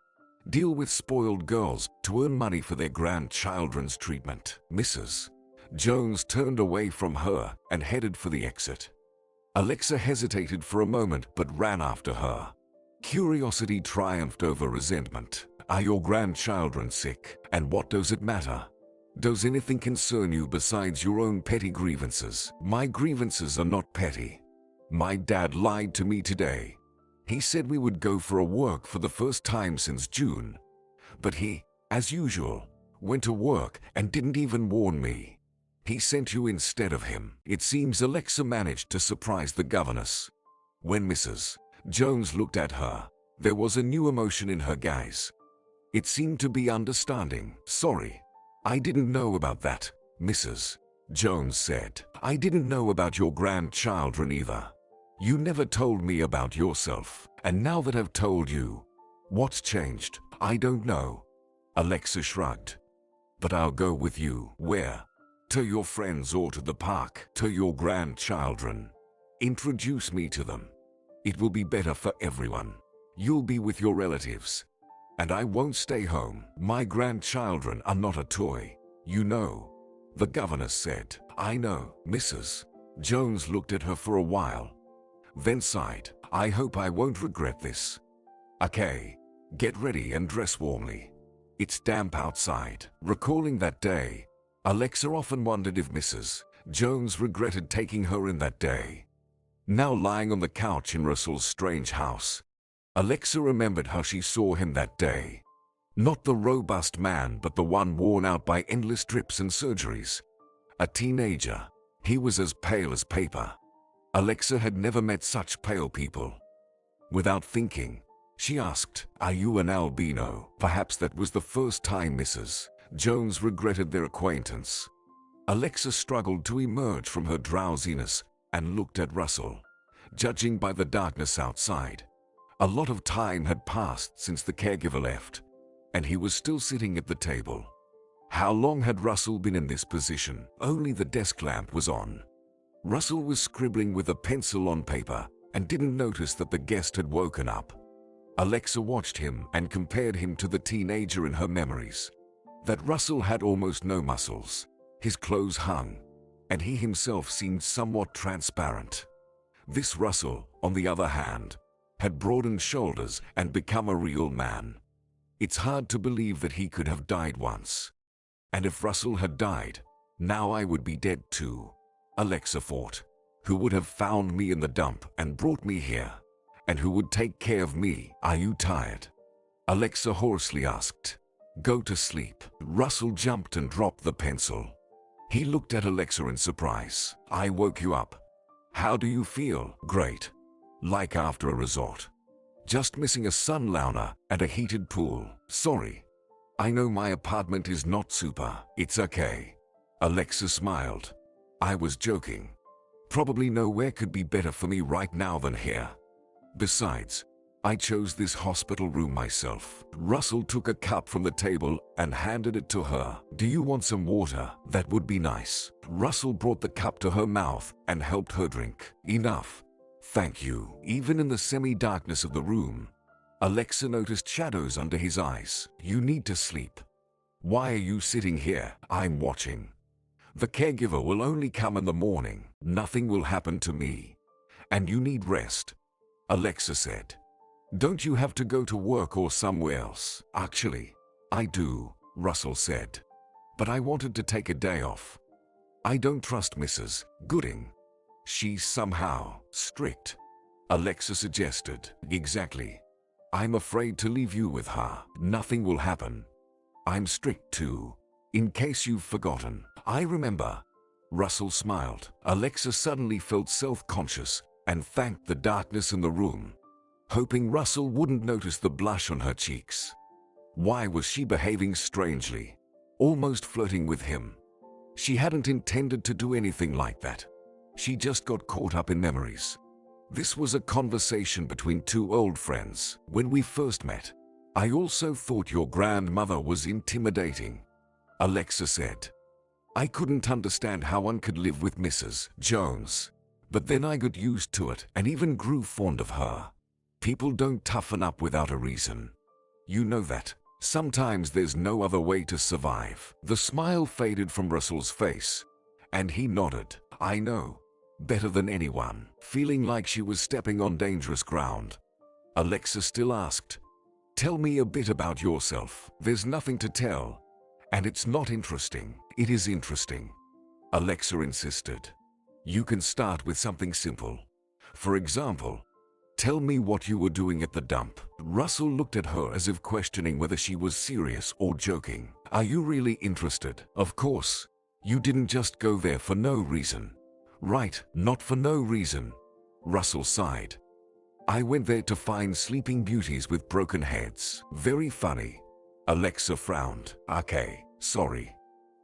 deal with spoiled girls to earn money for their grandchildren's treatment." Mrs. Jones turned away from her and headed for the exit. Alexa hesitated for a moment but ran after her. Curiosity triumphed over resentment. "Are your grandchildren sick? And what does it matter? Does anything concern you besides your own petty grievances? My grievances are not petty. My dad lied to me today. He said we would go for a walk for the first time since June. But he, as usual, went to work and didn't even warn me. He sent you instead of him. It seems Alexa managed to surprise the governess. When Mrs. Jones looked at her, there was a new emotion in her gaze. It seemed to be understanding. Sorry, I didn't know about that, Mrs. Jones said. I didn't know about your grandchildren either. You never told me about yourself, and now that I've told you, what's changed? I don't know. Alexa shrugged. But I'll go with you. Where? To your friends or to the park? To your grandchildren. Introduce me to them. It will be better for everyone. You'll be with your relatives. And I won't stay home. My grandchildren are not a toy. You know, the governess said. I know. Mrs. Jones looked at her for a while, then sighed. I hope I won't regret this. Okay, get ready and dress warmly. It's damp outside. Recalling that day, Alexa often wondered if Mrs. Jones regretted taking her in that day. Now lying on the couch in Russell's strange house, Alexa remembered how she saw him that day. Not the robust man, but the one worn out by endless trips and surgeries. A teenager, he was as pale as paper. Alexa had never met such pale people. Without thinking, she asked, "Are you an albino?" Perhaps that was the first time Mrs. Jones regretted their acquaintance. Alexa struggled to emerge from her drowsiness and looked at Russell. Judging by the darkness outside, a lot of time had passed since the caregiver left, and he was still sitting at the table. How long had Russell been in this position? Only the desk lamp was on. Russell was scribbling with a pencil on paper and didn't notice that the guest had woken up. Alexa watched him and compared him to the teenager in her memories. That Russell had almost no muscles. His clothes hung, and he himself seemed somewhat transparent. This Russell, on the other hand, had broadened shoulders and become a real man. It's hard to believe that he could have died once. And if Russell had died, now I would be dead too. Alexa thought. Who would have found me in the dump and brought me here? And who would take care of me? Are you tired? Alexa hoarsely asked. Go to sleep. Russell jumped and dropped the pencil. He looked at Alexa in surprise. I woke you up. How do you feel? Great. Like after a resort. Just missing a sunlounger and a heated pool. Sorry. I know my apartment is not super. It's okay. Alexa smiled. I was joking. Probably nowhere could be better for me right now than here. Besides, I chose this hospital room myself. Russell took a cup from the table and handed it to her. Do you want some water? That would be nice. Russell brought the cup to her mouth and helped her drink. Enough. Thank you. Even in the semi-darkness of the room, Alexa noticed shadows under his eyes. You need to sleep. Why are you sitting here? I'm watching. The caregiver will only come in the morning. Nothing will happen to me. And you need rest, Alexa said. Don't you have to go to work or somewhere else? Actually, I do, Russell said. But I wanted to take a day off. I don't trust Mrs. Gooding. She's somehow strict, Alexa suggested. Exactly. I'm afraid to leave you with her. Nothing will happen. I'm strict too. In case you've forgotten. I remember. Russell smiled. Alexa suddenly felt self-conscious and thanked the darkness in the room, hoping Russell wouldn't notice the blush on her cheeks. Why was she behaving strangely, almost flirting with him? She hadn't intended to do anything like that. She just got caught up in memories. This was a conversation between two old friends. When we first met, I also thought your grandmother was intimidating, Alexa said. I couldn't understand how one could live with Mrs. Jones. But then I got used to it and even grew fond of her. People don't toughen up without a reason. You know that. Sometimes there's no other way to survive. The smile faded from Russell's face, and he nodded. I know. Better than anyone. Feeling like she was stepping on dangerous ground, Alexa still asked, Tell me a bit about yourself. There's nothing to tell. And it's not interesting. It is interesting, Alexa insisted. You can start with something simple. For example, tell me what you were doing at the dump. Russell looked at her as if questioning whether she was serious or joking. Are you really interested? Of course. You didn't just go there for no reason. Right, not for no reason. Russell sighed. I went there to find sleeping beauties with broken heads. Very funny. Alexa frowned. Okay, sorry.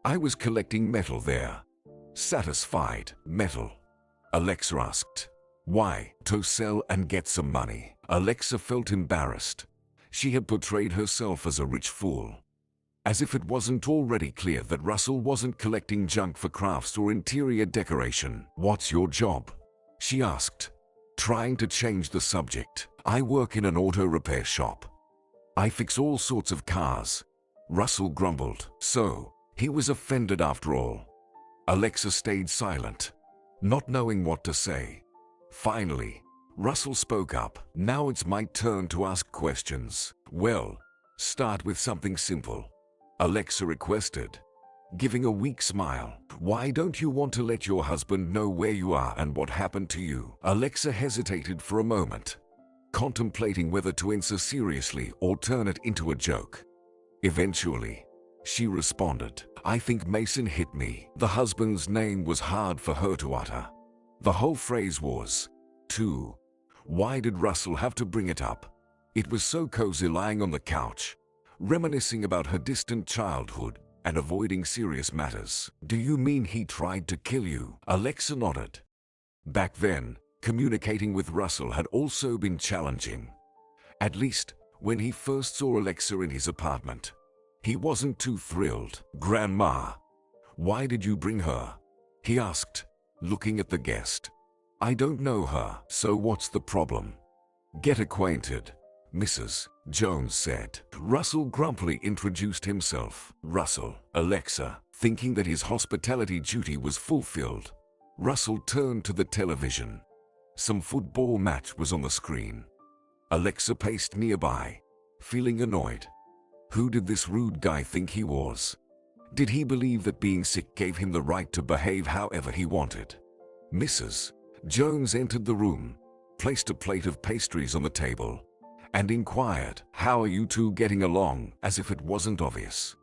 I was collecting metal there. Satisfied. Metal? Alexa asked. Why? To sell and get some money. Alexa felt embarrassed. She had portrayed herself as a rich fool. As if it wasn't already clear that Russell wasn't collecting junk for crafts or interior decoration. What's your job? She asked, trying to change the subject. I work in an auto repair shop. I fix all sorts of cars. Russell grumbled. So, he was offended after all. Alexa stayed silent, not knowing what to say. Finally, Russell spoke up. Now it's my turn to ask questions. Well, start with something simple, Alexa requested, giving a weak smile. Why don't you want to let your husband know where you are and what happened to you? Alexa hesitated for a moment, contemplating whether to answer seriously or turn it into a joke. Eventually, she responded, I think Mason hit me. The husband's name was hard for her to utter. The whole phrase was, too. Why did Russell have to bring it up? It was so cozy lying on the couch, reminiscing about her distant childhood and avoiding serious matters. Do you mean he tried to kill you? Alexa nodded. Back then, communicating with Russell had also been challenging. At least, when he first saw Alexa in his apartment. He wasn't too thrilled. Grandma, why did you bring her? He asked, looking at the guest. I don't know her. So what's the problem? Get acquainted, Mrs. Jones said. Russell grumpily introduced himself. Russell. Alexa, thinking that his hospitality duty was fulfilled, Russell turned to the television. Some football match was on the screen. Alexa paced nearby, feeling annoyed. Who did this rude guy think he was? Did he believe that being sick gave him the right to behave however he wanted? Mrs. Jones entered the room, placed a plate of pastries on the table, and inquired, how are you two getting along, as if it wasn't obvious.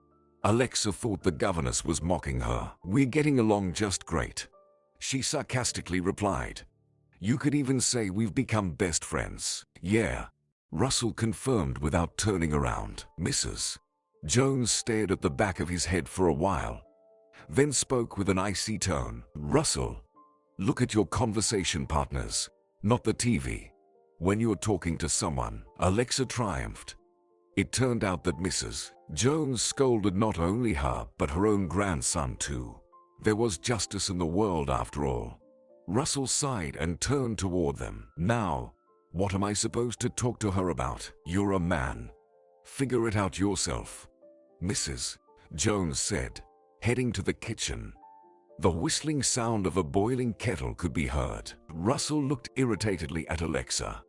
Alexa thought the governess was mocking her. We're getting along just great, she sarcastically replied. You could even say we've become best friends. Yeah, Russell confirmed without turning around. Mrs. Jones stared at the back of his head for a while, then spoke with an icy tone. Russell, look at your conversation partners, not the TV. When you're talking to someone, Alexa triumphed. It turned out that Mrs. Jones scolded not only her, but her own grandson too. There was justice in the world after all. Russell sighed and turned toward them. Now, what am I supposed to talk to her about? You're a man. Figure it out yourself, Mrs. Jones said, heading to the kitchen. The whistling sound of a boiling kettle could be heard. Russell looked irritatedly at Alexa.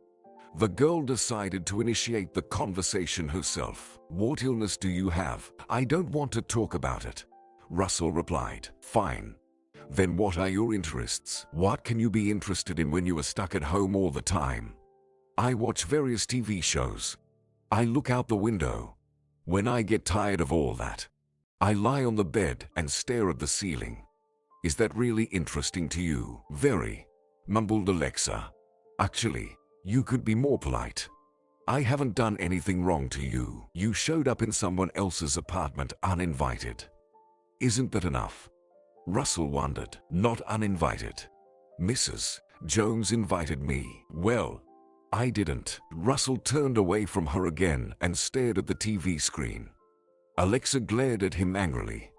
The girl decided to initiate the conversation herself. What illness do you have? I don't want to talk about it, Russell replied. Fine. Then what are your interests? What can you be interested in when you are stuck at home all the time? I watch various TV shows. I look out the window. When I get tired of all that, I lie on the bed and stare at the ceiling. Is that really interesting to you? Very, mumbled Alexa. Actually, you could be more polite. I haven't done anything wrong to you. You showed up in someone else's apartment uninvited. Isn't that enough? Russell wondered. Not uninvited. Mrs. Jones invited me. Well, I didn't. Russell turned away from her again and stared at the TV screen. Alexa glared at him angrily.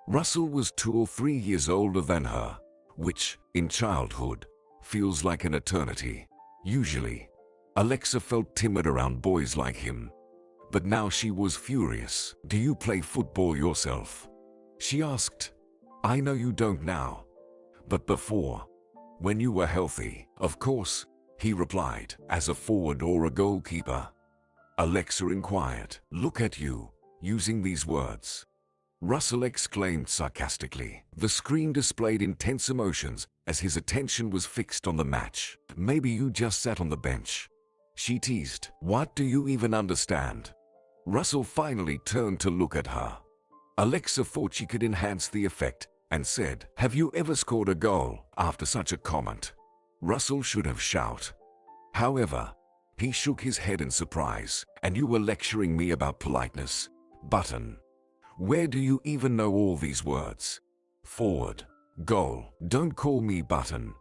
Russell was 2 or 3 years older than her, which, in childhood, feels like an eternity. Usually, Alexa felt timid around boys like him. But now she was furious. Do you play football yourself? She asked. I know you don't now. But before, when you were healthy, of course, he replied. As a forward or a goalkeeper? Alexa inquired. Look at you, using these words. Russell exclaimed sarcastically. The screen displayed intense emotions as his attention was fixed on the match. Maybe you just sat on the bench, she teased. What do you even understand? Russell finally turned to look at her. Alexa thought she could enhance the effect and said, have you ever scored a goal? After such a comment, Russell should have shouted. However, he shook his head in surprise. And you were lecturing me about politeness? Button. Where do you even know all these words? Forward. Goal. Don't call me Button.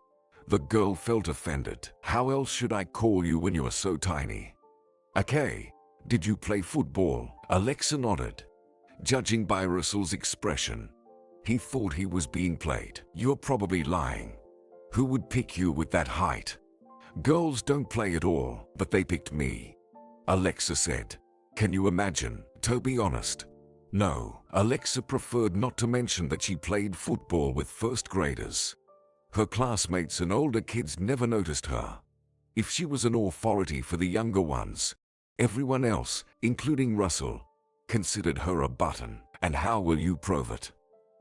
The girl felt offended. How else should I call you when you are so tiny? Okay. Did you play football? Alexa nodded. Judging by Russell's expression, he thought he was being played. You're probably lying. Who would pick you with that height? Girls don't play at all, but they picked me, Alexa said. Can you imagine? To be honest, no. Alexa preferred not to mention that she played football with first graders. Her classmates and older kids never noticed her. If she was an authority for the younger ones, everyone else, including Russell, considered her a button. And how will you prove it?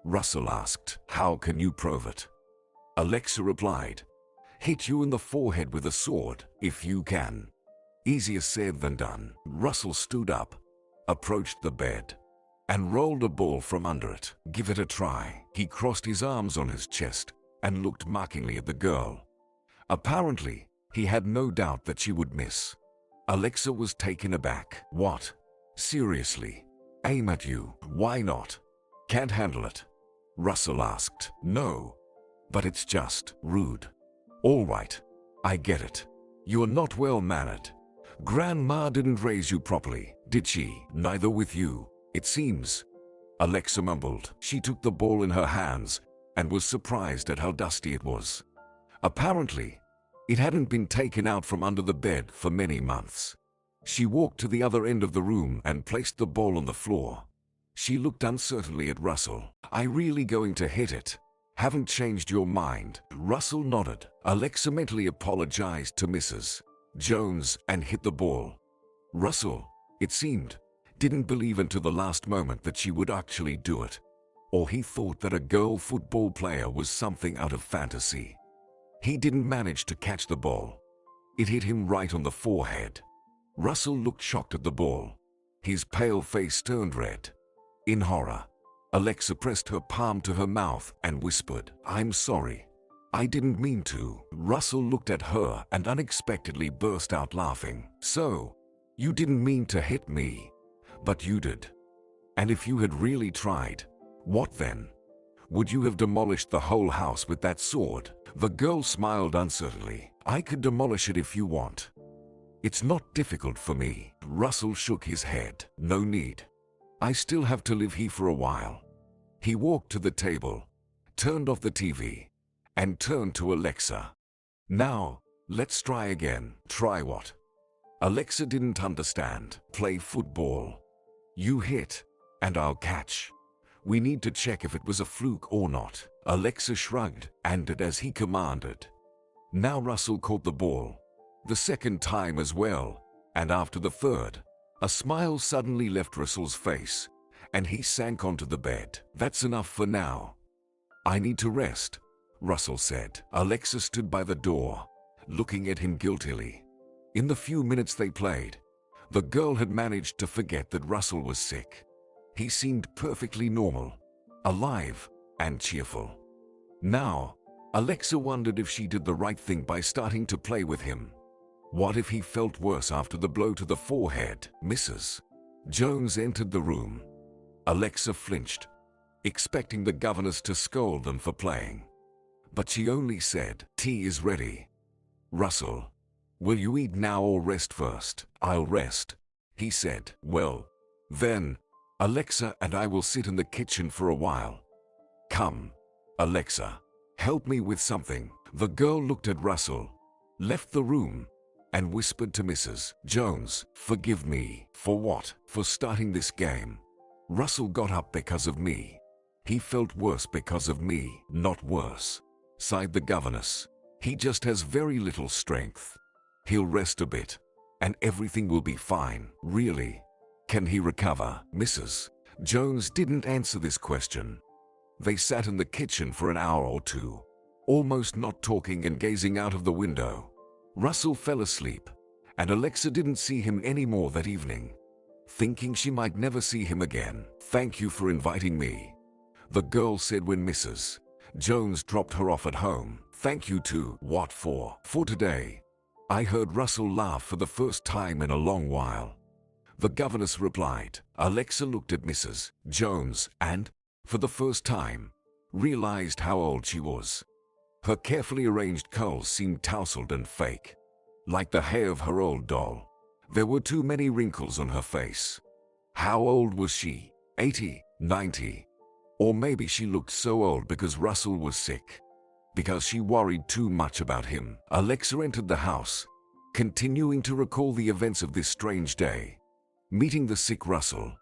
Russell asked. How can you prove it? Alexa replied. Hit you in the forehead with a sword, if you can. Easier said than done. Russell stood up, approached the bed, and rolled a ball from under it. Give it a try. He crossed his arms on his chest and looked mockingly at the girl. Apparently, he had no doubt that she would miss. Alexa was taken aback. What? Seriously? Aim at you? Why not? Can't handle it? Russell asked. No, but it's just rude. All right, I get it. You're not well-mannered. Grandma didn't raise you properly, did she? Neither with you, it seems. Alexa mumbled. She took the ball in her hands and was surprised at how dusty it was. Apparently, it hadn't been taken out from under the bed for many months. She walked to the other end of the room and placed the ball on the floor. She looked uncertainly at Russell. Are you really going to hit it? Haven't changed your mind? Russell nodded. Alexa mentally apologized to Mrs. Jones and hit the ball. Russell, it seemed, didn't believe until the last moment that she would actually do it. Or he thought that a girl football player was something out of fantasy. He didn't manage to catch the ball. It hit him right on the forehead. Russell looked shocked at the ball. His pale face turned red. In horror, Alexa pressed her palm to her mouth and whispered, I'm sorry. I didn't mean to. Russell looked at her and unexpectedly burst out laughing. So, you didn't mean to hit me, but you did. And if you had really tried, what then? Would you have demolished the whole house with that sword? The girl smiled uncertainly. I could demolish it if you want. It's not difficult for me. Russell shook his head. No need. I still have to live here for a while. He walked to the table, turned off the TV, and turned to Alexa. Now, let's try again. Try what? Alexa didn't understand. Play football. You hit, and I'll catch. We need to check if it was a fluke or not. Alexa shrugged and did as he commanded. Now Russell caught the ball. The second time as well, and after the third, a smile suddenly left Russell's face, and he sank onto the bed. That's enough for now. I need to rest, Russell said. Alexa stood by the door, looking at him guiltily. In the few minutes they played, the girl had managed to forget that Russell was sick. He seemed perfectly normal, alive, and cheerful. Now, Alexa wondered if she did the right thing by starting to play with him. What if he felt worse after the blow to the forehead? Mrs. Jones entered the room. Alexa flinched, expecting the governess to scold them for playing. But she only said, "Tea is ready." "Russell, will you eat now or rest first?" "I'll rest," he said. "Well, then, Alexa and I will sit in the kitchen for a while. Come, Alexa, help me with something." The girl looked at Russell, left the room, and whispered to Mrs. Jones, "Forgive me." "For what?" "For starting this game. Russell got up because of me. He felt worse because of me." "Not worse," sighed the governess. "He just has very little strength. He'll rest a bit, and everything will be fine." "Really? Can he recover?" Mrs. Jones didn't answer this question. They sat in the kitchen for an hour or two, almost not talking and gazing out of the window. Russell fell asleep, and Alexa didn't see him anymore that evening, thinking she might never see him again. "Thank you for inviting me," the girl said when Mrs. Jones dropped her off at home. "Thank you too." "What for?" "For today." I heard Russell laugh for the first time in a long while, the governess replied. Alexa looked at Mrs. Jones and, for the first time, realized how old she was. Her carefully arranged curls seemed tousled and fake, like the hair of her old doll. There were too many wrinkles on her face. How old was she? 80, 90? Or maybe she looked so old because Russell was sick, because she worried too much about him. Alexa entered the house, continuing to recall the events of this strange day. Meeting the sick Russell,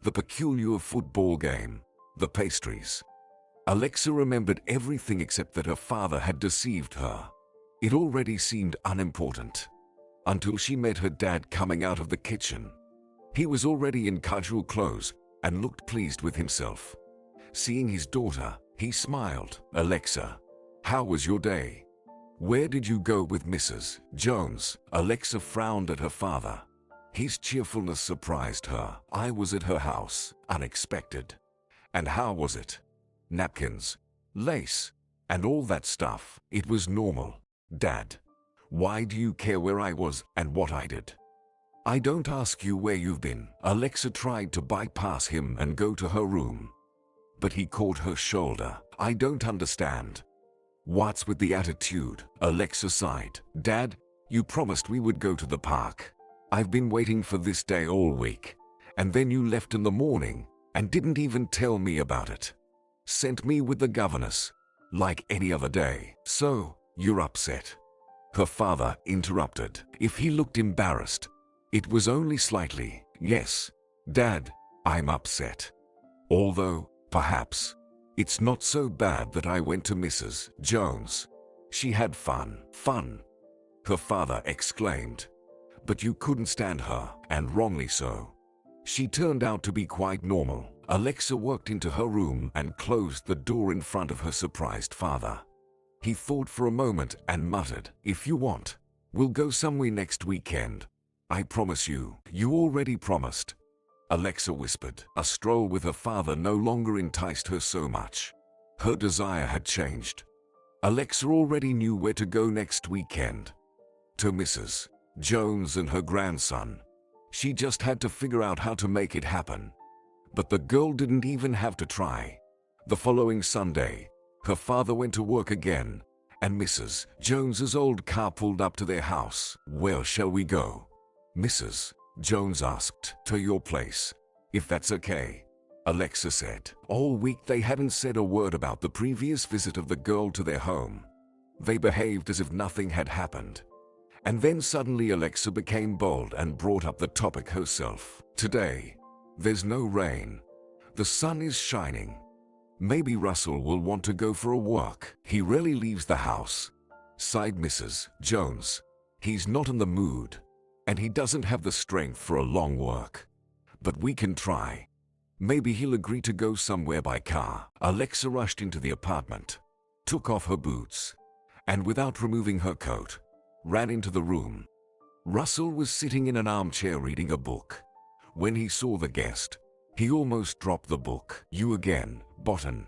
the peculiar football game, the pastries. Alexa remembered everything except that her father had deceived her. It already seemed unimportant, until she met her dad coming out of the kitchen. He was already in casual clothes and looked pleased with himself. Seeing his daughter, he smiled. "Alexa, how was your day? Where did you go with Mrs. Jones?" Alexa frowned at her father. His cheerfulness surprised her. "I was at her house, unexpected." "And how was it?" "Napkins, lace, and all that stuff." "It was normal, Dad. Why do you care where I was and what I did?" "I don't ask you where you've been." Alexa tried to bypass him and go to her room, but he caught her shoulder. "I don't understand. What's with the attitude?" Alexa sighed. "Dad, you promised we would go to the park. I've been waiting for this day all week, and then you left in the morning and didn't even tell me about it. Sent me with the governess, like any other day. So, you're upset?" Her father interrupted. If he looked embarrassed, it was only slightly. "Yes, Dad, I'm upset. Although, perhaps, it's not so bad that I went to Mrs. Jones. She had fun." "Fun?" her father exclaimed. "But you couldn't stand her, and wrongly so. She turned out to be quite normal." Alexa walked into her room and closed the door in front of her surprised father. He thought for a moment and muttered, "If you want, we'll go somewhere next weekend. I promise you." "You already promised," Alexa whispered. A stroll with her father no longer enticed her so much. Her desire had changed. Alexa already knew where to go next weekend. To Mrs. Jones and her grandson. She just had to figure out how to make it happen. But the girl didn't even have to try. The following Sunday, her father went to work again, and Mrs. Jones's old car pulled up to their house. "Where shall we go?" Mrs. Jones asked. "To your place, if that's okay," Alexa said. All week they hadn't said a word about the previous visit of the girl to their home. They behaved as if nothing had happened. And then suddenly Alexa became bold and brought up the topic herself. "Today, there's no rain. The sun is shining. Maybe Russell will want to go for a walk." "He rarely leaves the house," sighed Mrs. Jones. "He's not in the mood, and he doesn't have the strength for a long walk. But we can try. Maybe he'll agree to go somewhere by car." Alexa rushed into the apartment, took off her boots, and without removing her coat, ran into the room. Russell was sitting in an armchair reading a book. When he saw the guest, he almost dropped the book. "You again, Botan.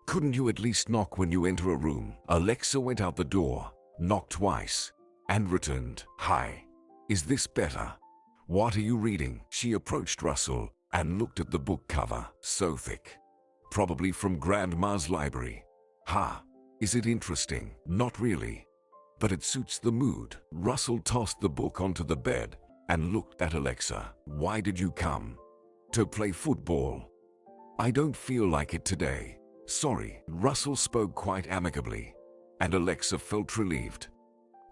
Couldn't you at least knock when you enter a room?" Alexa went out the door, knocked twice, and returned. "Hi. Is this better? What are you reading?" She approached Russell and looked at the book cover. "So thick. Probably from Grandma's library." "Ha. Is it interesting?" "Not really. But it suits the mood." Russell tossed the book onto the bed and looked at Alexa. "Why did you come? To play football?" "I don't feel like it today. Sorry." Russell spoke quite amicably, and Alexa felt relieved.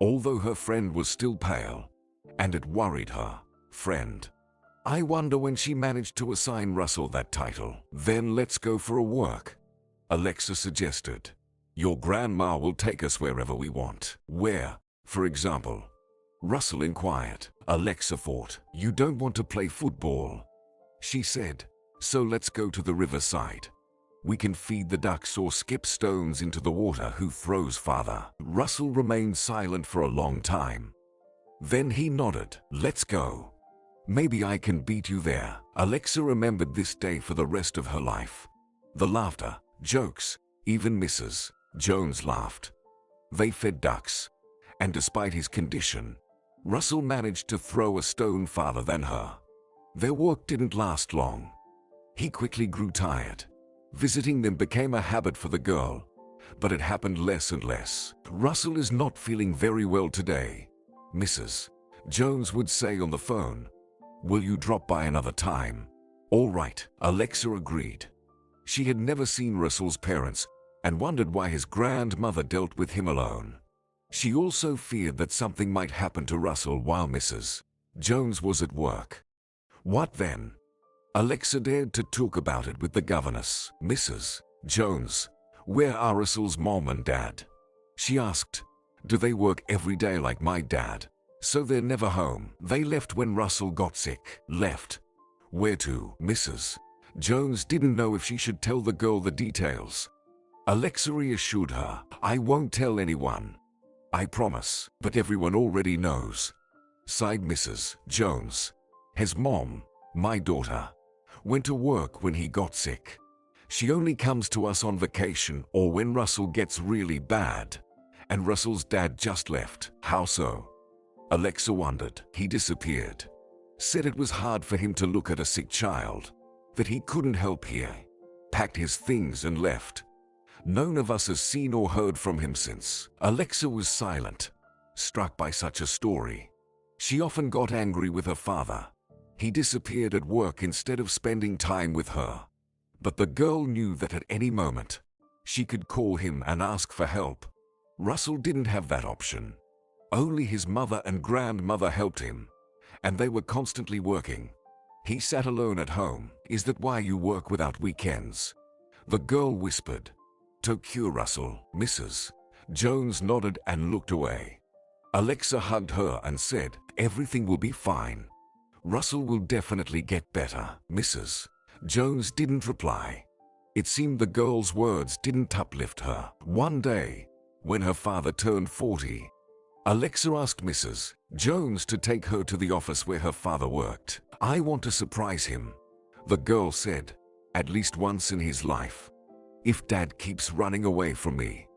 Although her friend was still pale, and it worried her. Friend. I wonder when she managed to assign Russell that title. "Then let's go for a walk," Alexa suggested. "Your grandma will take us wherever we want." "Where, for example?" Russell inquired. Alexa thought. "You don't want to play football," she said, So let's go to the riverside. We can feed the ducks or skip stones into the water. Who throws, father? Russell remained silent for a long time. Then he nodded. Let's go. Maybe I can beat you there. Alexa remembered this day for the rest of her life. The laughter, jokes, even Mrs. Jones laughed. They fed ducks, and despite his condition, Russell managed to throw a stone farther than her. Their work didn't last long. He quickly grew tired. Visiting them became a habit for the girl, but it happened less and less. Russell is not feeling very well today, Mrs. Jones would say on the phone. Will you drop by another time? All right, Alexa agreed. She had never seen Russell's parents and wondered why his grandmother dealt with him alone. She also feared that something might happen to Russell while Mrs. Jones was at work. What then? Alexa dared to talk about it with the governess. Mrs. Jones, where are Russell's mom and dad? She asked. Do they work every day like my dad? So they're never home. They left when Russell got sick. Left? Where to? Mrs. Jones didn't know if she should tell the girl the details. Alexa reassured her. I won't tell anyone. I promise. But everyone already knows. Sighed Mrs. Jones. His mom, my daughter, went to work when he got sick. She only comes to us on vacation or when Russell gets really bad. And Russell's dad just left. How so? Alexa wondered. He disappeared. Said it was hard for him to look at a sick child. That he couldn't help here. Packed his things and left. None of us has seen or heard from him since. Alexa was silent, struck by such a story. She often got angry with her father. He disappeared at work instead of spending time with her. But the girl knew that at any moment, she could call him and ask for help. Russell didn't have that option. Only his mother and grandmother helped him, and they were constantly working. He sat alone at home. Is that why you work without weekends? The girl whispered. To cure Russell. Mrs. Jones nodded and looked away. Alexa hugged her and said, everything will be fine. Russell will definitely get better. Mrs. Jones didn't reply. It seemed the girl's words didn't uplift her. One day, when her father turned 40, Alexa asked Mrs. Jones to take her to the office where her father worked. I want to surprise him, the girl said, at least once in his life. If Dad keeps running away from me,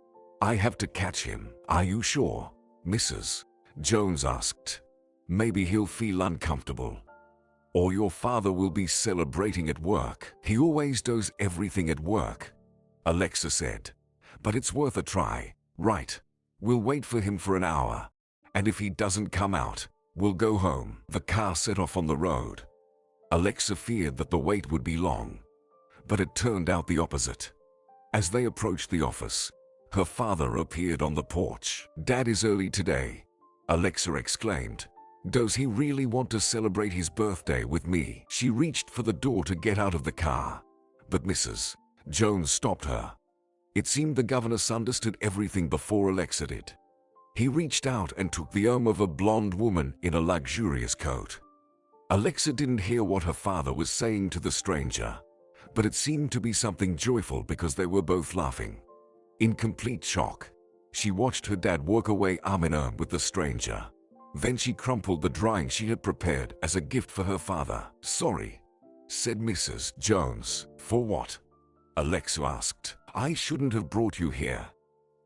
I have to catch him. Are you sure? Mrs. Jones asked. Maybe he'll feel uncomfortable. Or your father will be celebrating at work. He always does everything at work, Alexa said. But it's worth a try, right? We'll wait for him for an hour, and if he doesn't come out, we'll go home. The car set off on the road. Alexa feared that the wait would be long, but it turned out the opposite. As they approached the office, her father appeared on the porch. Dad is early today, Alexa exclaimed. Does he really want to celebrate his birthday with me? She reached for the door to get out of the car, but Mrs. Jones stopped her. It seemed the governess understood everything before Alexa did. He reached out and took the arm of a blonde woman in a luxurious coat. Alexa didn't hear what her father was saying to the stranger, but it seemed to be something joyful because they were both laughing. In complete shock, she watched her dad walk away arm in arm with the stranger. Then she crumpled the drawing she had prepared as a gift for her father. Sorry, said Mrs. Jones. For what? Alexa asked. I shouldn't have brought you here.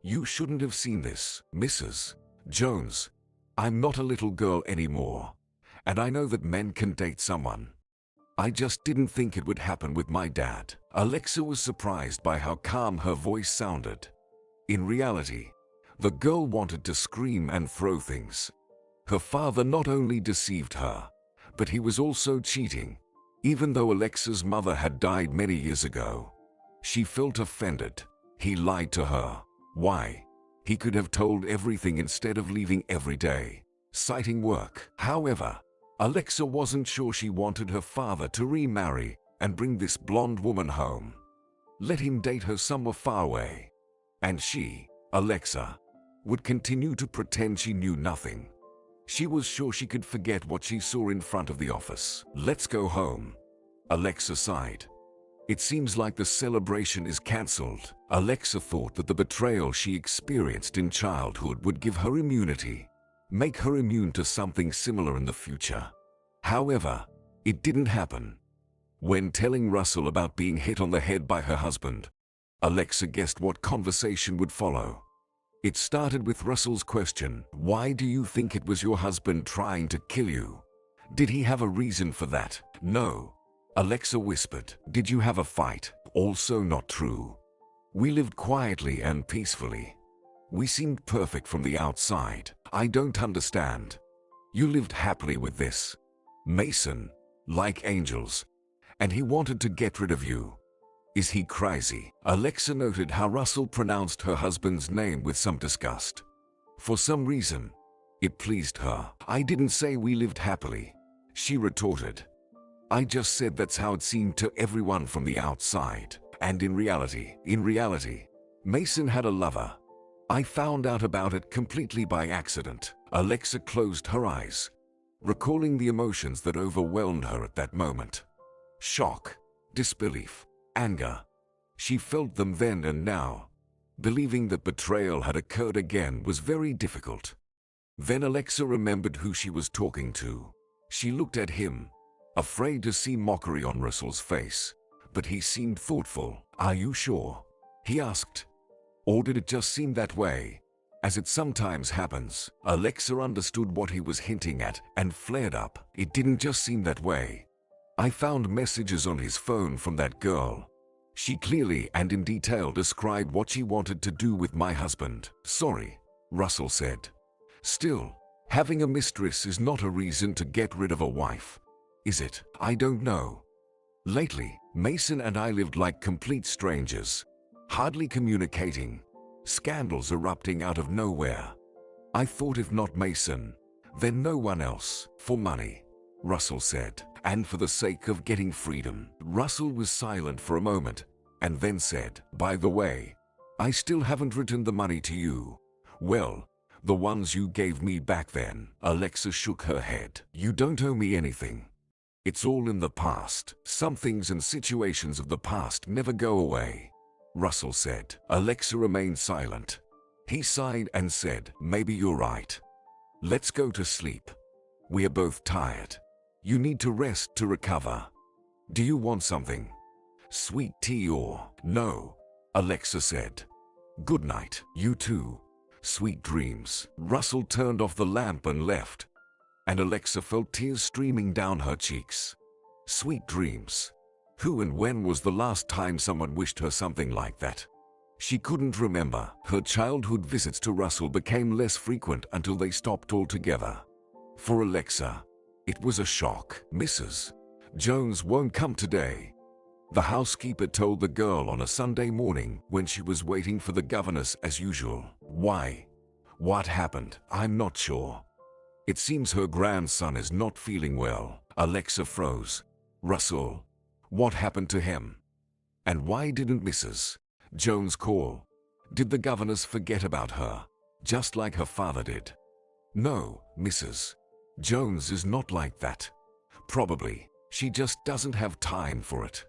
You shouldn't have seen this, Mrs. Jones. I'm not a little girl anymore, and I know that men can date someone. I just didn't think it would happen with my dad. Alexa was surprised by how calm her voice sounded. In reality, the girl wanted to scream and throw things. Her father not only deceived her, but he was also cheating. Even though Alexa's mother had died many years ago, she felt offended. He lied to her. Why? He could have told everything instead of leaving every day, citing work. However, Alexa wasn't sure she wanted her father to remarry and bring this blonde woman home. Let him date her somewhere far away. And she, Alexa, would continue to pretend she knew nothing. She was sure she could forget what she saw in front of the office. Let's go home, Alexa sighed. It seems like the celebration is cancelled. Alexa thought that the betrayal she experienced in childhood would give her immunity, make her immune to something similar in the future. However, it didn't happen. When telling Russell about being hit on the head by her husband, Alexa guessed what conversation would follow. It started with Russell's question, "Why do you think it was your husband trying to kill you? Did he have a reason for that?" "No," Alexa whispered. "Did you have a fight?" "Also not true. We lived quietly and peacefully. We seemed perfect from the outside." "I don't understand. You lived happily with this Mason, like angels, and he wanted to get rid of you. Is he crazy?" Alexa noted how Russell pronounced her husband's name with some disgust. For some reason, it pleased her. "I didn't say we lived happily," she retorted. "I just said that's how it seemed to everyone from the outside. And in reality, Mason had a lover. I found out about it completely by accident." Alexa closed her eyes, recalling the emotions that overwhelmed her at that moment. Shock, disbelief, anger. She felt them then and now. Believing that betrayal had occurred again was very difficult. Then Alexa remembered who she was talking to. She looked at him, afraid to see mockery on Russell's face, but he seemed thoughtful. "Are you sure?" he asked. "Or did it just seem that way, as it sometimes happens?" Alexa understood what he was hinting at and flared up. "It didn't just seem that way. I found messages on his phone from that girl. She clearly and in detail described what she wanted to do with my husband." "Sorry," Russell said. "Still, having a mistress is not a reason to get rid of a wife, is it?" "I don't know. Lately, Mason and I lived like complete strangers, hardly communicating, scandals erupting out of nowhere. I thought if not Mason, then no one else. For money," Russell said, "and for the sake of getting freedom." Russell was silent for a moment, and then said, "By the way, I still haven't returned the money to you." "Well, the ones you gave me back then." Alexa shook her head. "You don't owe me anything. It's all in the past. Some things and situations of the past never go away," Russell said. Alexa remained silent. He sighed and said, "Maybe you're right. Let's go to sleep. We are both tired. You need to rest to recover. Do you want something? Sweet tea or—" "No," Alexa said. "Good night." "You too. Sweet dreams." Russell turned off the lamp and left, and Alexa felt tears streaming down her cheeks. Sweet dreams. Who and when was the last time someone wished her something like that? She couldn't remember. Her childhood visits to Russell became less frequent until they stopped altogether. For Alexa, it was a shock. "Mrs. Jones won't come today," the housekeeper told the girl on a Sunday morning when she was waiting for the governess as usual. "Why? What happened?" "I'm not sure. It seems her grandson is not feeling well." Alexa froze. "Russell, what happened to him? And why didn't Mrs. Jones call? Did the governess forget about her, just like her father did?" "No, Mrs. Jones is not like that. Probably, she just doesn't have time for it.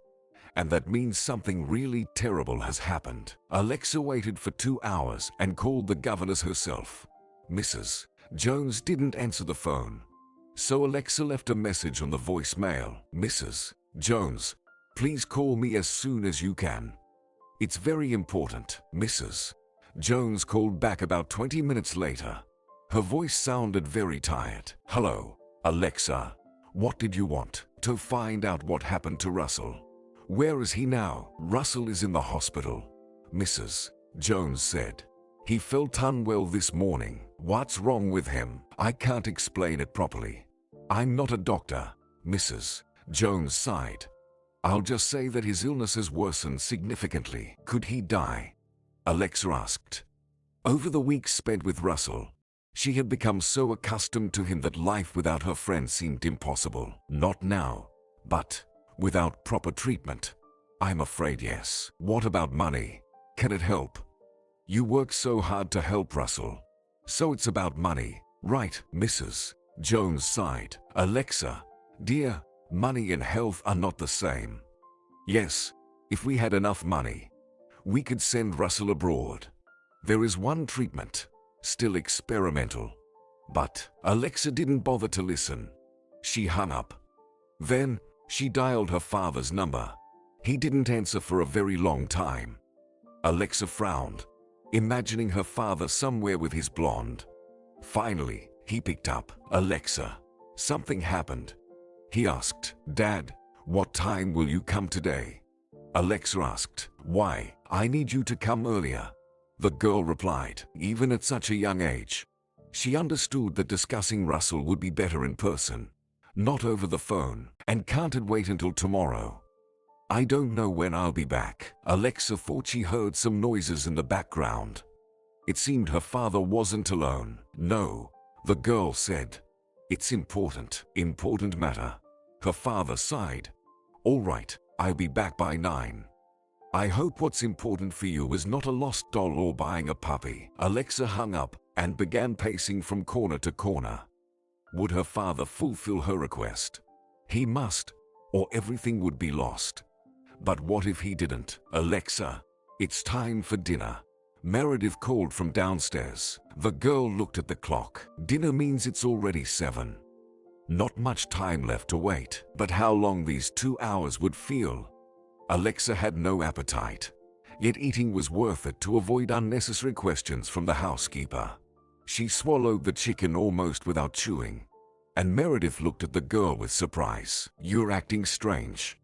And that means something really terrible has happened." Alexa waited for 2 hours and called the governess herself. Mrs. Jones didn't answer the phone, so Alexa left a message on the voicemail. "Mrs. Jones, please call me as soon as you can. It's very important." Mrs. Jones called back about 20 minutes later. Her voice sounded very tired. "Hello, Alexa. What did you want?" "To find out what happened to Russell." "Where is he now?" "Russell is in the hospital," Mrs. Jones said. "He felt unwell this morning." "What's wrong with him?" "I can't explain it properly. I'm not a doctor," Mrs. Jones sighed. "I'll just say that his illness has worsened significantly." "Could he die?" Alexa asked. Over the weeks spent with Russell, she had become so accustomed to him that life without her friend seemed impossible. "Not now, but without proper treatment, I'm afraid yes." "What about money? Can it help? You work so hard to help Russell. So it's about money, right?" Mrs. Jones sighed. "Alexa, dear, Money and health are not the same. Yes, if we had enough money, we could send Russell abroad. There is one treatment, still experimental. But Alexa didn't bother to listen. She hung up. Then, she dialed her father's number. He didn't answer for a very long time. Alexa frowned, imagining her father somewhere with his blonde. Finally, he picked up. Alexa, something happened. He asked, Dad, what time will you come today? Alexa asked, Why? I need you to come earlier. The girl replied, even at such a young age. She understood that discussing Russell would be better in person, not over the phone, and can't wait until tomorrow. I don't know when I'll be back. Alexa thought she heard some noises in the background. It seemed her father wasn't alone. No, the girl said. It's important matter. Her father sighed. All right, I'll be back by 9. I hope what's important for you is not a lost doll or buying a puppy. Alexa hung up and began pacing from corner to corner. Would her father fulfill her request? He must, or everything would be lost. But what if he didn't? Alexa, it's time for dinner. Meredith called from downstairs. The girl looked at the clock. Dinner means it's already 7. Not much time left to wait, but how long these 2 hours would feel. Alexa had no appetite, yet eating was worth it to avoid unnecessary questions from the housekeeper. She swallowed the chicken almost without chewing, and Meredith looked at the girl with surprise. You're acting strange.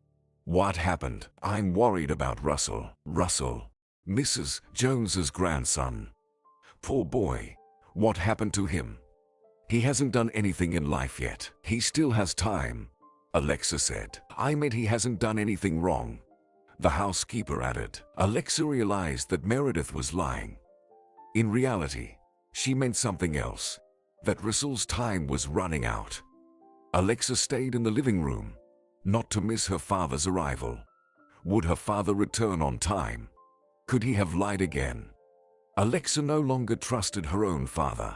What happened? I'm worried about Russell. Russell, Mrs. Jones's grandson. Poor boy. What happened to him? He hasn't done anything in life yet. He still has time, Alexa said. I meant he hasn't done anything wrong, the housekeeper added. Alexa realized that Meredith was lying. In reality, she meant something else, that Russell's time was running out. Alexa stayed in the living room, not to miss her father's arrival. Would her father return on time? Could he have lied again? Alexa no longer trusted her own father.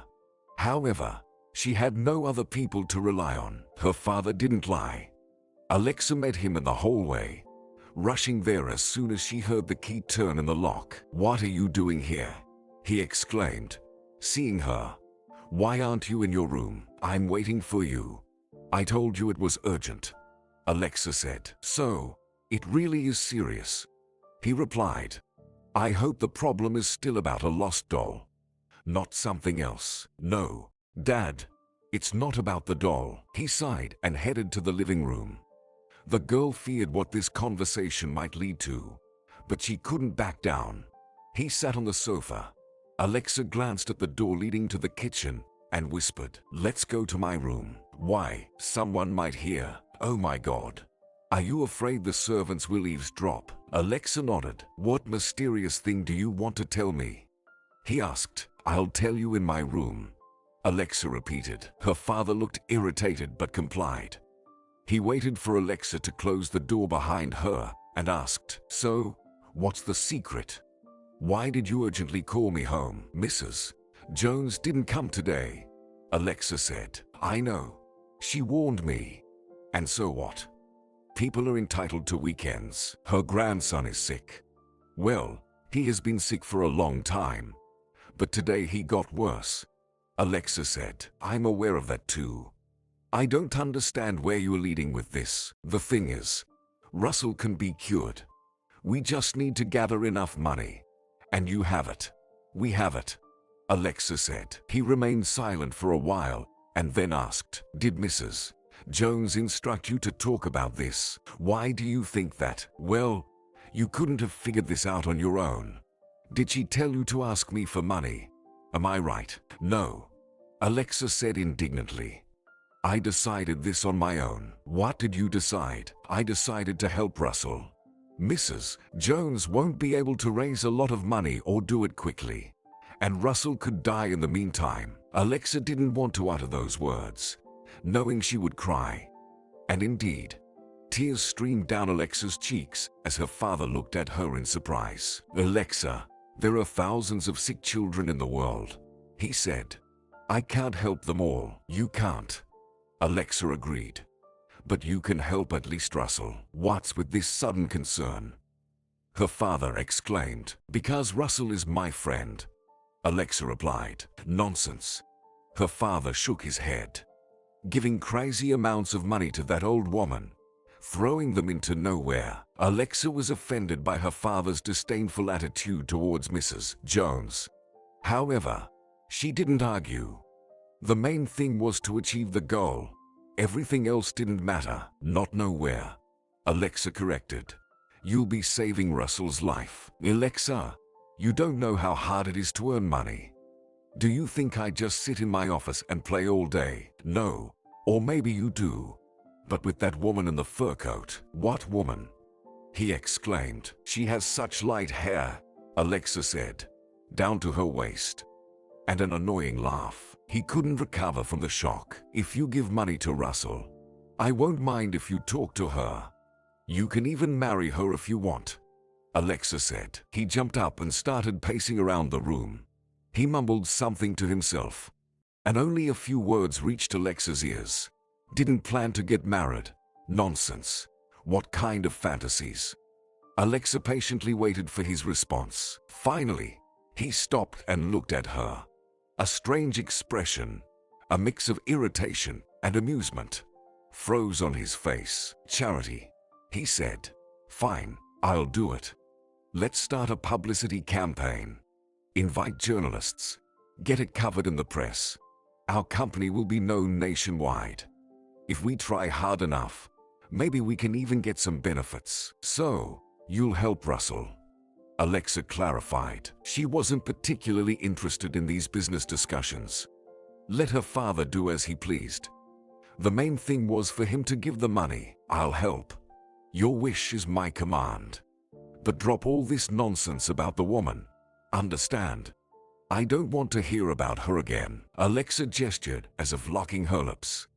However, she had no other people to rely on. Her father didn't lie. Alexa met him in the hallway, rushing there as soon as she heard the key turn in the lock. What are you doing here? He exclaimed, seeing her. Why aren't you in your room? I'm waiting for you. I told you it was urgent, Alexa said. So, it really is serious, he replied. I hope the problem is still about a lost doll, not something else. No, Dad, it's not about the doll. He sighed and headed to the living room. The girl feared what this conversation might lead to, but she couldn't back down. He sat on the sofa. Alexa glanced at the door leading to the kitchen and whispered, Let's go to my room. Why? Someone might hear. Oh my God. Are you afraid the servants will eavesdrop? Alexa nodded. What mysterious thing do you want to tell me? He asked. I'll tell you in my room, Alexa repeated. Her father looked irritated but complied. He waited for Alexa to close the door behind her and asked, So, what's the secret? Why did you urgently call me home? Mrs. Jones didn't come today, Alexa said. I know. She warned me. And so what? People are entitled to weekends. Her grandson is sick. Well, he has been sick for a long time. But today he got worse, Alexa said. I'm aware of that too. I don't understand where you're leading with this. The thing is, Russell can be cured. We just need to gather enough money. And you have it. We have it, Alexa said. He remained silent for a while and then asked, Did Mrs. Jones instruct you to talk about this? Why do you think that? Well, you couldn't have figured this out on your own. Did she tell you to ask me for money? Am I right? No, Alexa said indignantly. I decided this on my own. What did you decide? I decided to help Russell. Mrs. Jones won't be able to raise a lot of money or do it quickly, and Russell could die in the meantime. Alexa didn't want to utter those words, knowing she would cry. And indeed, tears streamed down Alexa's cheeks as her father looked at her in surprise. Alexa, there are thousands of sick children in the world, he said. I can't help them all. You can't, Alexa agreed. But you can help at least, Russell. What's with this sudden concern? Her father exclaimed. Because Russell is my friend. Alexa replied. Nonsense. Her father shook his head. Giving crazy amounts of money to that old woman, throwing them into nowhere. Alexa was offended by her father's disdainful attitude towards Mrs. Jones. However, she didn't argue. The main thing was to achieve the goal. Everything else didn't matter. Not nowhere. Alexa corrected. You'll be saving Russell's life. Alexa, you don't know how hard it is to earn money. Do you think I just sit in my office and play all day? No. Or maybe you do. But with that woman in the fur coat. What woman? He exclaimed. She has such light hair, Alexa said, down to her waist. And an annoying laugh. He couldn't recover from the shock. If you give money to Russell, I won't mind if you talk to her. You can even marry her if you want, Alexa said. He jumped up and started pacing around the room. He mumbled something to himself, and only a few words reached Alexa's ears. Didn't plan to get married. Nonsense. What kind of fantasies? Alexa patiently waited for his response. Finally, he stopped and looked at her. A strange expression, a mix of irritation and amusement, froze on his face. Charity, he said. Fine, I'll do it. Let's start a publicity campaign. Invite journalists. Get it covered in the press. Our company will be known nationwide. If we try hard enough, maybe we can even get some benefits. So, you'll help Russell? Alexa clarified. She wasn't particularly interested in these business discussions. Let her father do as he pleased. The main thing was for him to give the money. I'll help. Your wish is my command. But drop all this nonsense about the woman. Understand? I don't want to hear about her again. Alexa gestured as if locking her lips.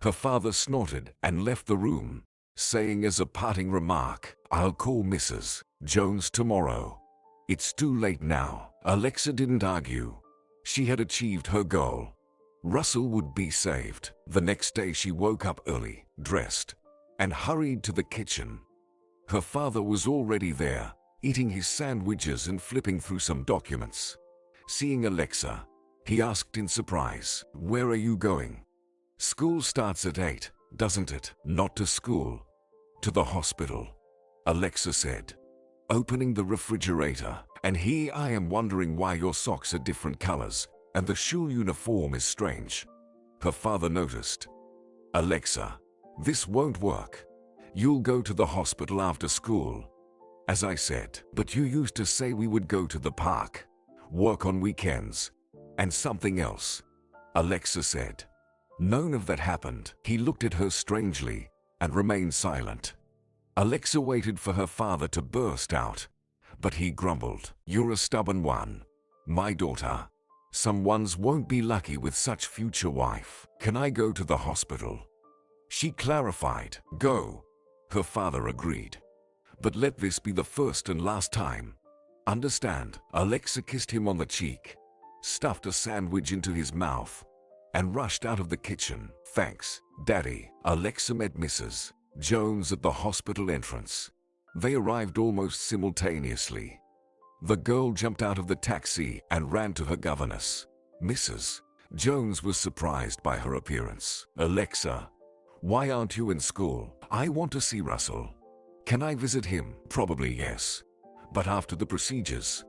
Her father snorted and left the room, saying as a parting remark, I'll call Mrs. Jones tomorrow. It's too late now. Alexa didn't argue. She had achieved her goal. Russell would be saved. The next day she woke up early, dressed, and hurried to the kitchen. Her father was already there, eating his sandwiches and flipping through some documents. Seeing Alexa, he asked in surprise, Where are you going? School starts at 8, doesn't it? Not to school. To the hospital, Alexa said, opening the refrigerator. And here I am wondering why your socks are different colors, and the school uniform is strange. Her father noticed. Alexa, this won't work. You'll go to the hospital after school. As I said, but you used to say we would go to the park, work on weekends, and something else, Alexa said. None of that happened. He looked at her strangely and remained silent. Alexa waited for her father to burst out, but he grumbled, You're a stubborn one, my daughter. Some ones won't be lucky with such future wife. Can I go to the hospital? She clarified, Go. Her father agreed. But let this be the first and last time. Understand? Alexa kissed him on the cheek, stuffed a sandwich into his mouth, and rushed out of the kitchen. Thanks, Daddy. Alexa met Mrs. Jones at the hospital entrance. They arrived almost simultaneously. The girl jumped out of the taxi and ran to her governess. Mrs. Jones was surprised by her appearance. Alexa, why aren't you in school? I want to see Russell. Can I visit him? Probably yes. But after the procedures.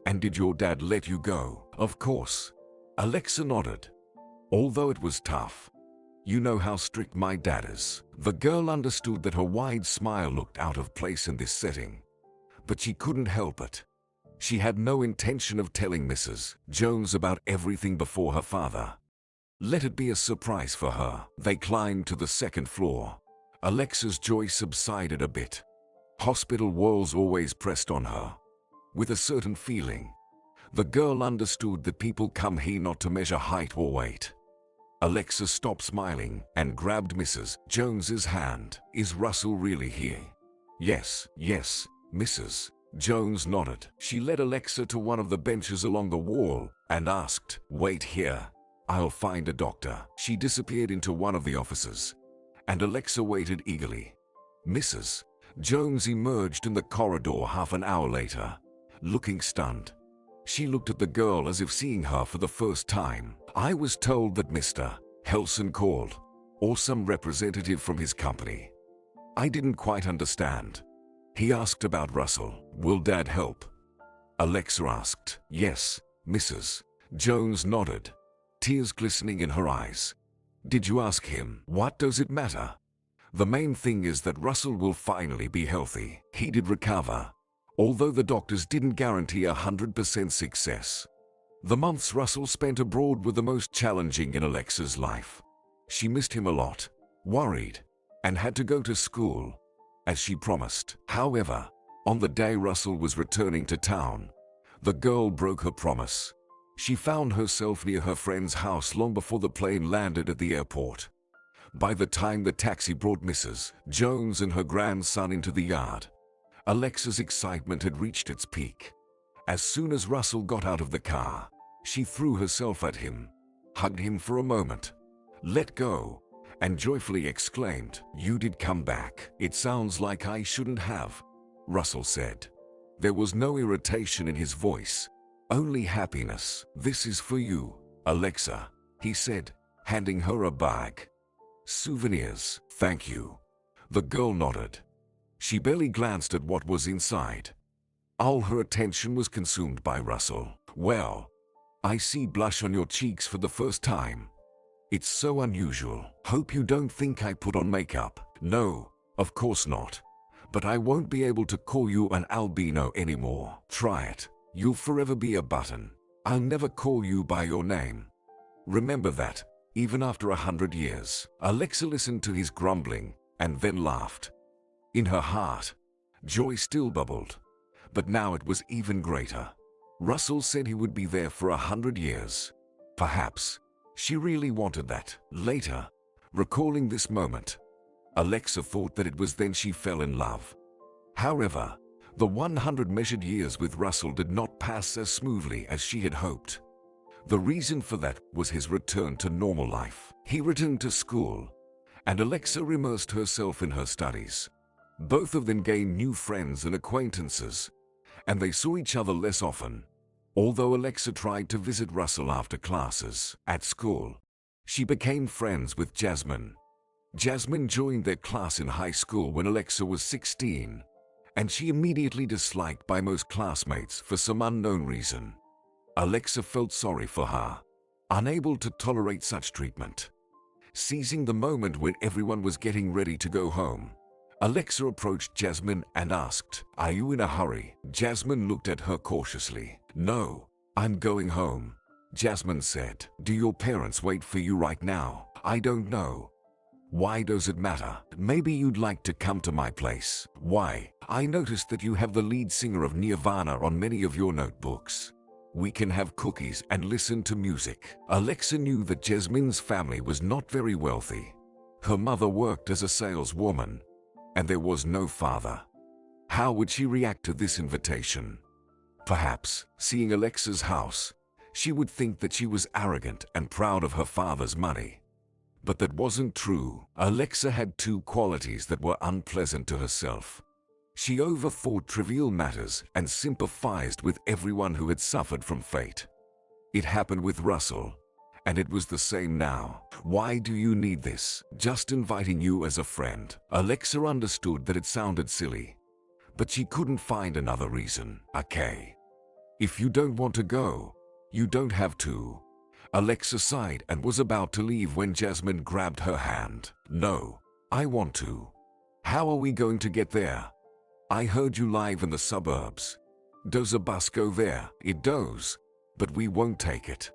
And did your dad let you go? Of course. Alexa nodded. Although it was tough. You know how strict my dad is. The girl understood that her wide smile looked out of place in this setting. But she couldn't help it. She had no intention of telling Mrs. Jones about everything before her father. Let it be a surprise for her. They climbed to the second floor. Alexa's joy subsided a bit. Hospital walls always pressed on her. With a certain feeling, the girl understood that people come here not to measure height or weight. Alexa stopped smiling and grabbed Mrs. Jones's hand. Is Russell really here? Yes, Mrs. Jones nodded. She led Alexa to one of the benches along the wall and asked, Wait here. I'll find a doctor. She disappeared into one of the offices and Alexa waited eagerly. Mrs. Jones emerged in the corridor half an hour later, looking stunned. She looked at the girl as if seeing her for the first time. "I was told that Mr. Helson called, or some representative from his company. I didn't quite understand. He asked about Russell. Will Dad help?" Alexa asked. "Yes." Mrs. Jones nodded, tears glistening in her eyes. "Did you ask him? What does it matter? The main thing is that Russell will finally be healthy. He did recover, although the doctors didn't guarantee 100% success. The months Russell spent abroad were the most challenging in Alexa's life. She missed him a lot, worried, and had to go to school, as she promised. However, on the day Russell was returning to town, the girl broke her promise. She found herself near her friend's house long before the plane landed at the airport. By the time the taxi brought Mrs. Jones and her grandson into the yard, Alexa's excitement had reached its peak. As soon as Russell got out of the car, she threw herself at him, hugged him for a moment, let go, and joyfully exclaimed, "You did come back. It sounds like I shouldn't have," Russell said. There was no irritation in his voice, only happiness. "This is for you, Alexa," he said, handing her a bag. "Souvenirs, thank you." The girl nodded. She barely glanced at what was inside. All her attention was consumed by Russell. "Well, I see blush on your cheeks for the first time. It's so unusual. Hope you don't think I put on makeup." "No, of course not. But I won't be able to call you an albino anymore." "Try it. You'll forever be a button. I'll never call you by your name. Remember that, even after 100 years. Alexa listened to his grumbling and then laughed. In her heart, joy still bubbled, but now it was even greater. Russell said he would be there for 100 years. Perhaps she really wanted that. Later, recalling this moment, Alexa thought that it was then she fell in love. However, the 100 measured years with Russell did not pass as smoothly as she had hoped. The reason for that was his return to normal life. He returned to school, and Alexa immersed herself in her studies. Both of them gained new friends and acquaintances, and they saw each other less often. Although Alexa tried to visit Russell after classes at school, she became friends with Jasmine. Jasmine joined their class in high school when Alexa was 16, and she immediately disliked by most classmates for some unknown reason. Alexa felt sorry for her, unable to tolerate such treatment. Seizing the moment when everyone was getting ready to go home, Alexa approached Jasmine and asked, "Are you in a hurry?" Jasmine looked at her cautiously. "No, I'm going home," Jasmine said. "Do your parents wait for you right now?" "I don't know." "Why does it matter? Maybe you'd like to come to my place." "Why?" "I noticed that you have the lead singer of Nirvana on many of your notebooks. We can have cookies and listen to music." Alexa knew that Jasmine's family was not very wealthy. Her mother worked as a saleswoman, and there was no father. How would she react to this invitation? Perhaps, seeing Alexa's house, she would think that she was arrogant and proud of her father's money. But that wasn't true. Alexa had two qualities that were unpleasant to herself. She overthought trivial matters and sympathized with everyone who had suffered from fate. It happened with Russell, and it was the same now. "Why do you need this?" "Just inviting you as a friend." Alexa understood that it sounded silly, but she couldn't find another reason. "Okay. If you don't want to go, you don't have to." Alexa sighed and was about to leave when Jasmine grabbed her hand. "No, I want to." "How are we going to get there?" "I heard you live in the suburbs. Does a bus go there?" "It does, but we won't take it.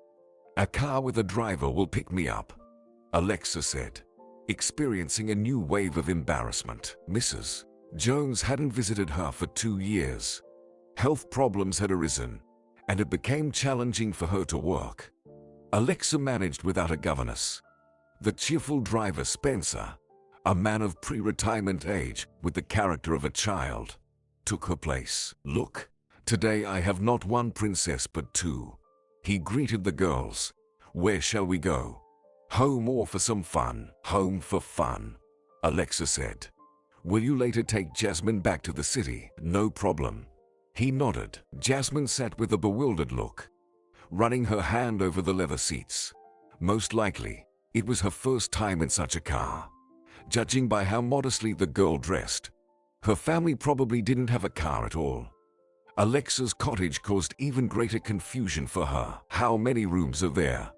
A car with a driver will pick me up," Alexa said, experiencing a new wave of embarrassment. Mrs. Jones hadn't visited her for 2 years. Health problems had arisen, and it became challenging for her to work. Alexa managed without a governess. The cheerful driver Spencer, a man of pre-retirement age with the character of a child, took her place. "Look, today I have not one princess but two," he greeted the girls. "Where shall we go? Home or for some fun?" "Home for fun." Alexa said. Will you later take Jasmine back to the city? No problem. He nodded. Jasmine sat with a bewildered look, running her hand over the leather seats. Most likely, it was her first time in such a car. Judging by how modestly the girl dressed, her family probably didn't have a car at all. Alexa's cottage caused even greater confusion for her. How many rooms are there?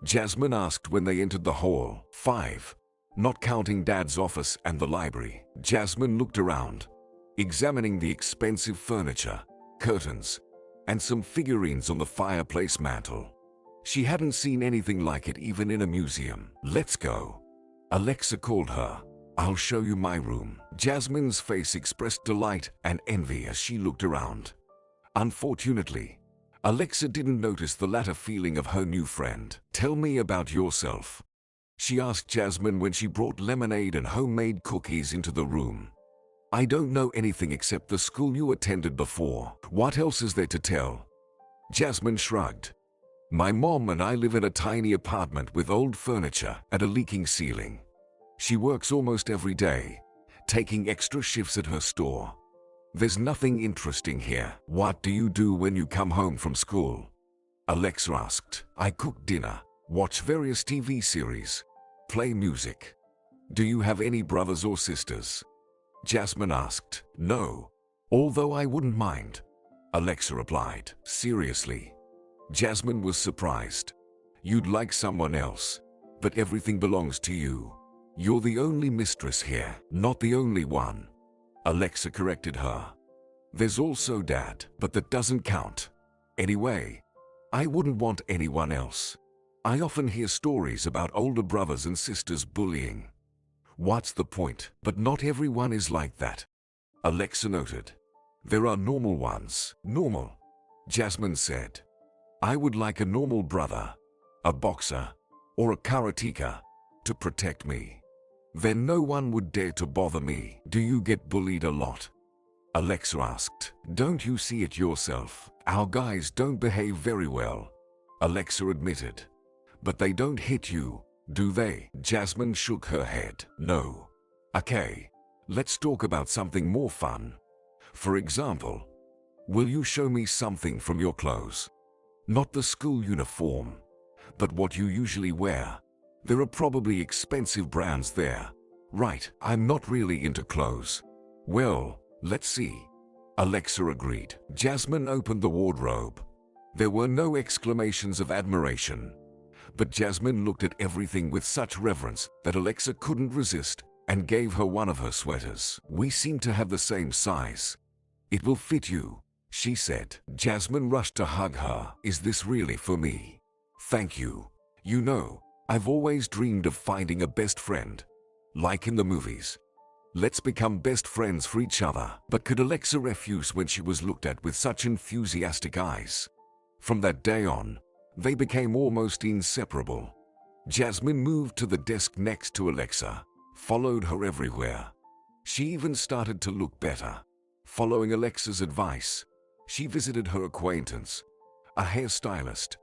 Jasmine asked when they entered the hall. 5. Not counting Dad's office and the library. Jasmine looked around, examining the expensive furniture, curtains, and some figurines on the fireplace mantel. She hadn't seen anything like it even in a museum. Let's go. Alexa called her. I'll show you my room. Jasmine's face expressed delight and envy as she looked around. Unfortunately, Alexa didn't notice the latter feeling of her new friend. Tell me about yourself, she asked Jasmine when she brought lemonade and homemade cookies into the room. I don't know anything except the school you attended before. What else is there to tell? Jasmine shrugged. My mom and I live in a tiny apartment with old furniture and a leaking ceiling. She works almost every day, taking extra shifts at her store. There's nothing interesting here. What do you do when you come home from school? Alexa asked. I cook dinner, watch various TV series, play music. Do you have any brothers or sisters? Jasmine asked. No, although I wouldn't mind, Alexa replied. Seriously? Jasmine was surprised. You'd like someone else, but everything belongs to you. You're the only mistress here, not the only one. Alexa corrected her. There's also Dad, but that doesn't count. Anyway, I wouldn't want anyone else. I often hear stories about older brothers and sisters bullying. What's the point? But not everyone is like that, Alexa noted. There are normal ones. Normal, Jasmine said. I would like a normal brother, a boxer, or a karateka, to protect me. Then no one would dare to bother me. Do you get bullied a lot? Alexa asked. Don't you see it yourself? Our guys don't behave very well, Alexa admitted. But they don't hit you, do they? Jasmine shook her head. No. Okay, let's talk about something more fun. For example, will you show me something from your clothes? Not the school uniform, but what you usually wear. There are probably expensive brands there. Right, I'm not really into clothes. Well, let's see. Alexa agreed. Jasmine opened the wardrobe. There were no exclamations of admiration, but Jasmine looked at everything with such reverence that Alexa couldn't resist and gave her one of her sweaters. We seem to have the same size. It will fit you, she said. Jasmine rushed to hug her. Is this really for me? Thank you. You know, I've always dreamed of finding a best friend, like in the movies. Let's become best friends for each other. But could Alexa refuse when she was looked at with such enthusiastic eyes? From that day on, they became almost inseparable. Jasmine moved to the desk next to Alexa, followed her everywhere. She even started to look better. Following Alexa's advice, she visited her acquaintance, a hairstylist,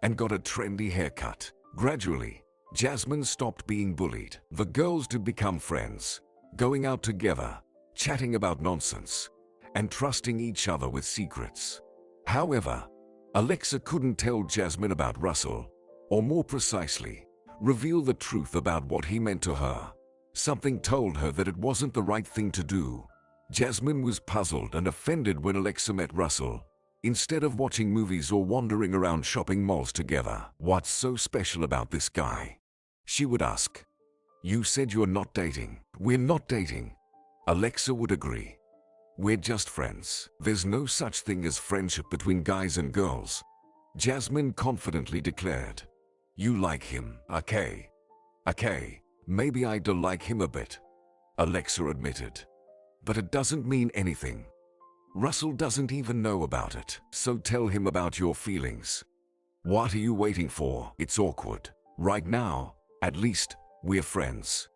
and got a trendy haircut. Gradually, Jasmine stopped being bullied. The girls did become friends, going out together, chatting about nonsense, and trusting each other with secrets. However, Alexa couldn't tell Jasmine about Russell, or more precisely, reveal the truth about what he meant to her. Something told her that it wasn't the right thing to do. Jasmine was puzzled and offended when Alexa met Russell, instead of watching movies or wandering around shopping malls together. What's so special about this guy? She would ask. You said you're not dating. We're not dating, Alexa would agree. We're just friends. There's no such thing as friendship between guys and girls, Jasmine confidently declared. You like him, okay. Okay, maybe I do like him a bit, Alexa admitted. But it doesn't mean anything. Russell doesn't even know about it, so tell him about your feelings. What are you waiting for? It's awkward. Right now, at least, we're friends.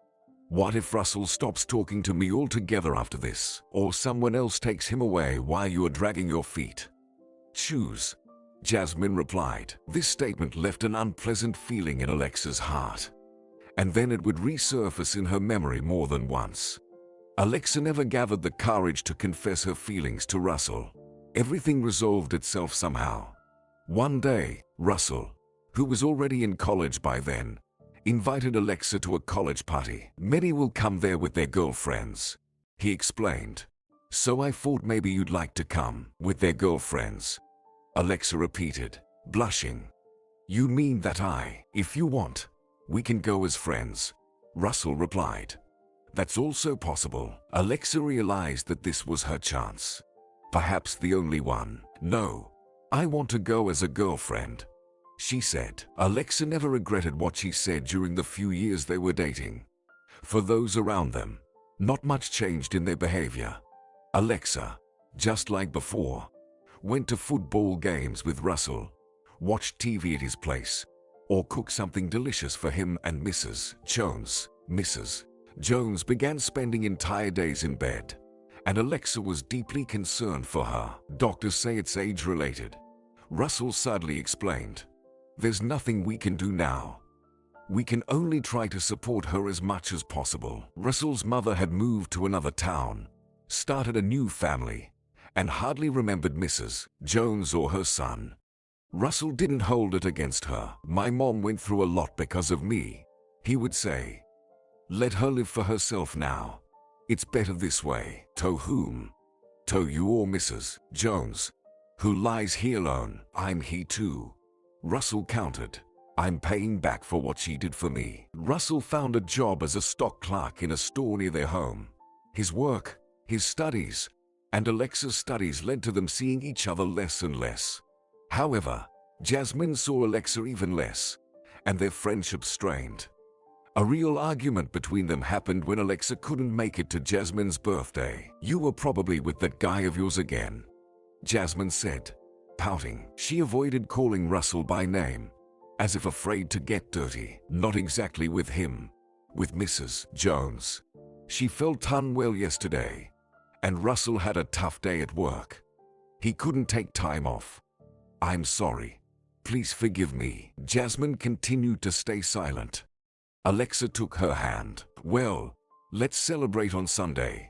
What if Russell stops talking to me altogether after this, or someone else takes him away while you are dragging your feet? Choose, Jasmine replied. This statement left an unpleasant feeling in Alexa's heart, and then it would resurface in her memory more than once. Alexa never gathered the courage to confess her feelings to Russell. Everything resolved itself somehow. One day, Russell, who was already in college by then, invited Alexa to a college party. Many will come there with their girlfriends, he explained. So I thought maybe you'd like to come with their girlfriends, Alexa repeated, blushing. You mean that if you want, we can go as friends, Russell replied. That's also possible. Alexa realized that this was her chance. Perhaps the only one. No, I want to go as a girlfriend, she said. Alexa never regretted what she said during the few years they were dating. For those around them, not much changed in their behavior. Alexa, just like before, went to football games with Russell, watched TV at his place, or cooked something delicious for him and Mrs. Jones. Mrs. Jones began spending entire days in bed, and Alexa was deeply concerned for her. Doctors say it's age-related, Russell sadly explained. There's nothing we can do now. We can only try to support her as much as possible. Russell's mother had moved to another town, started a new family, and hardly remembered Mrs. Jones or her son. Russell didn't hold it against her. My mom went through a lot because of me, he would say. Let her live for herself now. It's better this way. To whom? To you or Mrs. Jones, who lies here alone. I'm here too, Russell countered. I'm paying back for what she did for me. Russell found a job as a stock clerk in a store near their home. His work, his studies, and Alexa's studies led to them seeing each other less and less. However, Jasmine saw Alexa even less, and their friendship strained. A real argument between them happened when Alexa couldn't make it to Jasmine's birthday. You were probably with that guy of yours again, Jasmine said, pouting. She avoided calling Russell by name, as if afraid to get dirty. Not exactly with him, with Mrs. Jones. She felt unwell yesterday, and Russell had a tough day at work. He couldn't take time off. I'm sorry. Please forgive me. Jasmine continued to stay silent. Alexa took her hand. Well, let's celebrate on Sunday.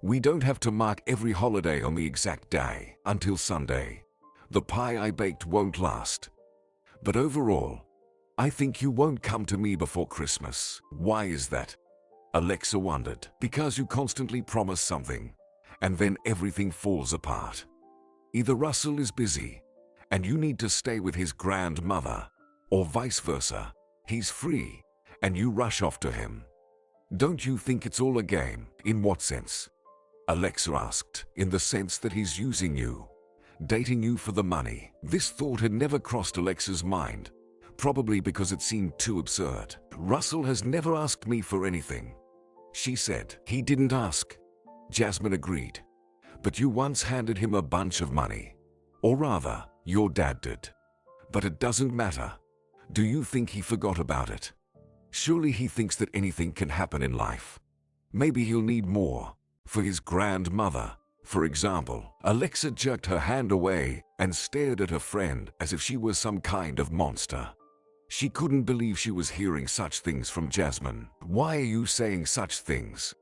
We don't have to mark every holiday on the exact day. Until Sunday, the pie I baked won't last. But overall, I think you won't come to me before Christmas. Why is that? Alexa wondered. Because you constantly promise something, and then everything falls apart. Either Russell is busy, and you need to stay with his grandmother, or vice versa. He's free, and you rush off to him. Don't you think it's all a game? In what sense? Alexa asked. In the sense that he's using you, dating you for the money. This thought had never crossed Alexa's mind, probably because it seemed too absurd. Russell has never asked me for anything, she said. He didn't ask, Jasmine agreed. But you once handed him a bunch of money. Or rather, your dad did. But it doesn't matter. Do you think he forgot about it? Surely he thinks that anything can happen in life. Maybe he'll need more. For his grandmother, for example. Alexa jerked her hand away and stared at her friend as if she was some kind of monster. She couldn't believe she was hearing such things from Jasmine. Why are you saying such things?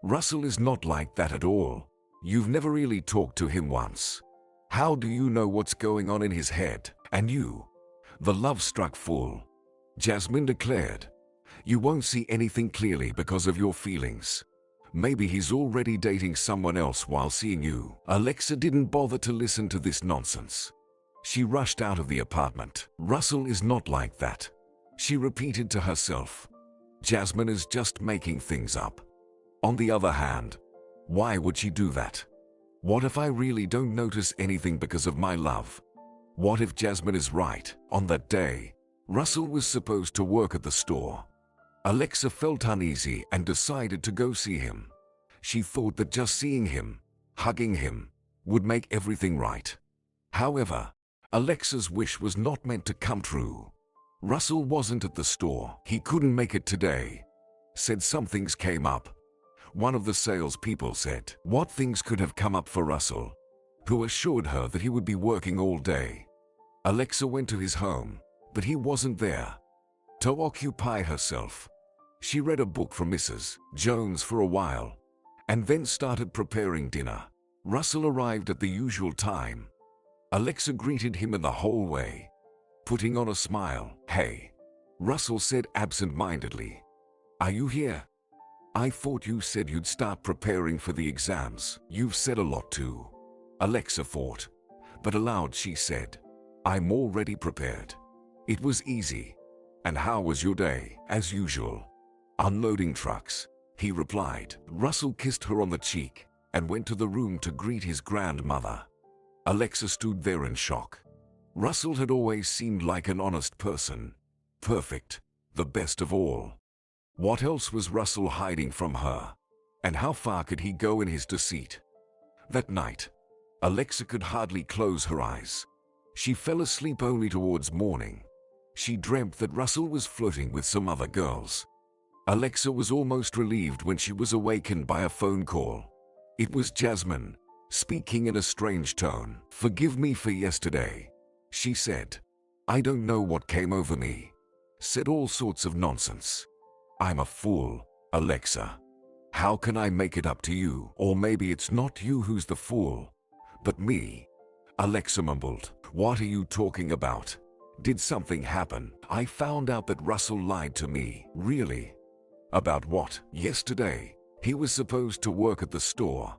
Russell is not like that at all. You've never really talked to him once. How do you know what's going on in his head? And you, the love-struck fool, Jasmine declared. You won't see anything clearly because of your feelings. Maybe he's already dating someone else while seeing you. Alexa didn't bother to listen to this nonsense. She rushed out of the apartment. Russell is not like that, she repeated to herself. Jasmine is just making things up. On the other hand, why would she do that? What if I really don't notice anything because of my love? What if Jasmine is right? On that day, Russell was supposed to work at the store. Alexa felt uneasy and decided to go see him. She thought that just seeing him, hugging him, would make everything right. However, Alexa's wish was not meant to come true. Russell wasn't at the store. He couldn't make it today. Said some things came up. One of the salespeople said. What things could have come up for Russell, who assured her that he would be working all day? Alexa went to his home, but he wasn't there. To occupy herself, She read a book from Mrs. Jones for a while, and then started preparing dinner. Russell arrived at the usual time. Alexa greeted him in the hallway, putting on a smile. "Hey," Russell said absent-mindedly. "Are you here? I thought you said you'd start preparing for the exams." "You've said a lot too," Alexa thought, but aloud she said, "I'm already prepared." It was easy. "And how was your day?" "As usual. Unloading trucks," he replied. Russell kissed her on the cheek and went to the room to greet his grandmother. Alexa stood there in shock. Russell had always seemed like an honest person. Perfect, the best of all. What else was Russell hiding from her? And how far could he go in his deceit? That night, Alexa could hardly close her eyes. She fell asleep only towards morning. She dreamt that Russell was flirting with some other girls. Alexa was almost relieved when she was awakened by a phone call. It was Jasmine, speaking in a strange tone. "Forgive me for yesterday," she said. "I don't know what came over me. Said all sorts of nonsense. I'm a fool, Alexa. How can I make it up to you? Or maybe it's not you who's the fool, but me," Alexa mumbled. "What are you talking about? Did something happen?" "I found out that Russell lied to me." "Really? About what?" "Yesterday, he was supposed to work at the store,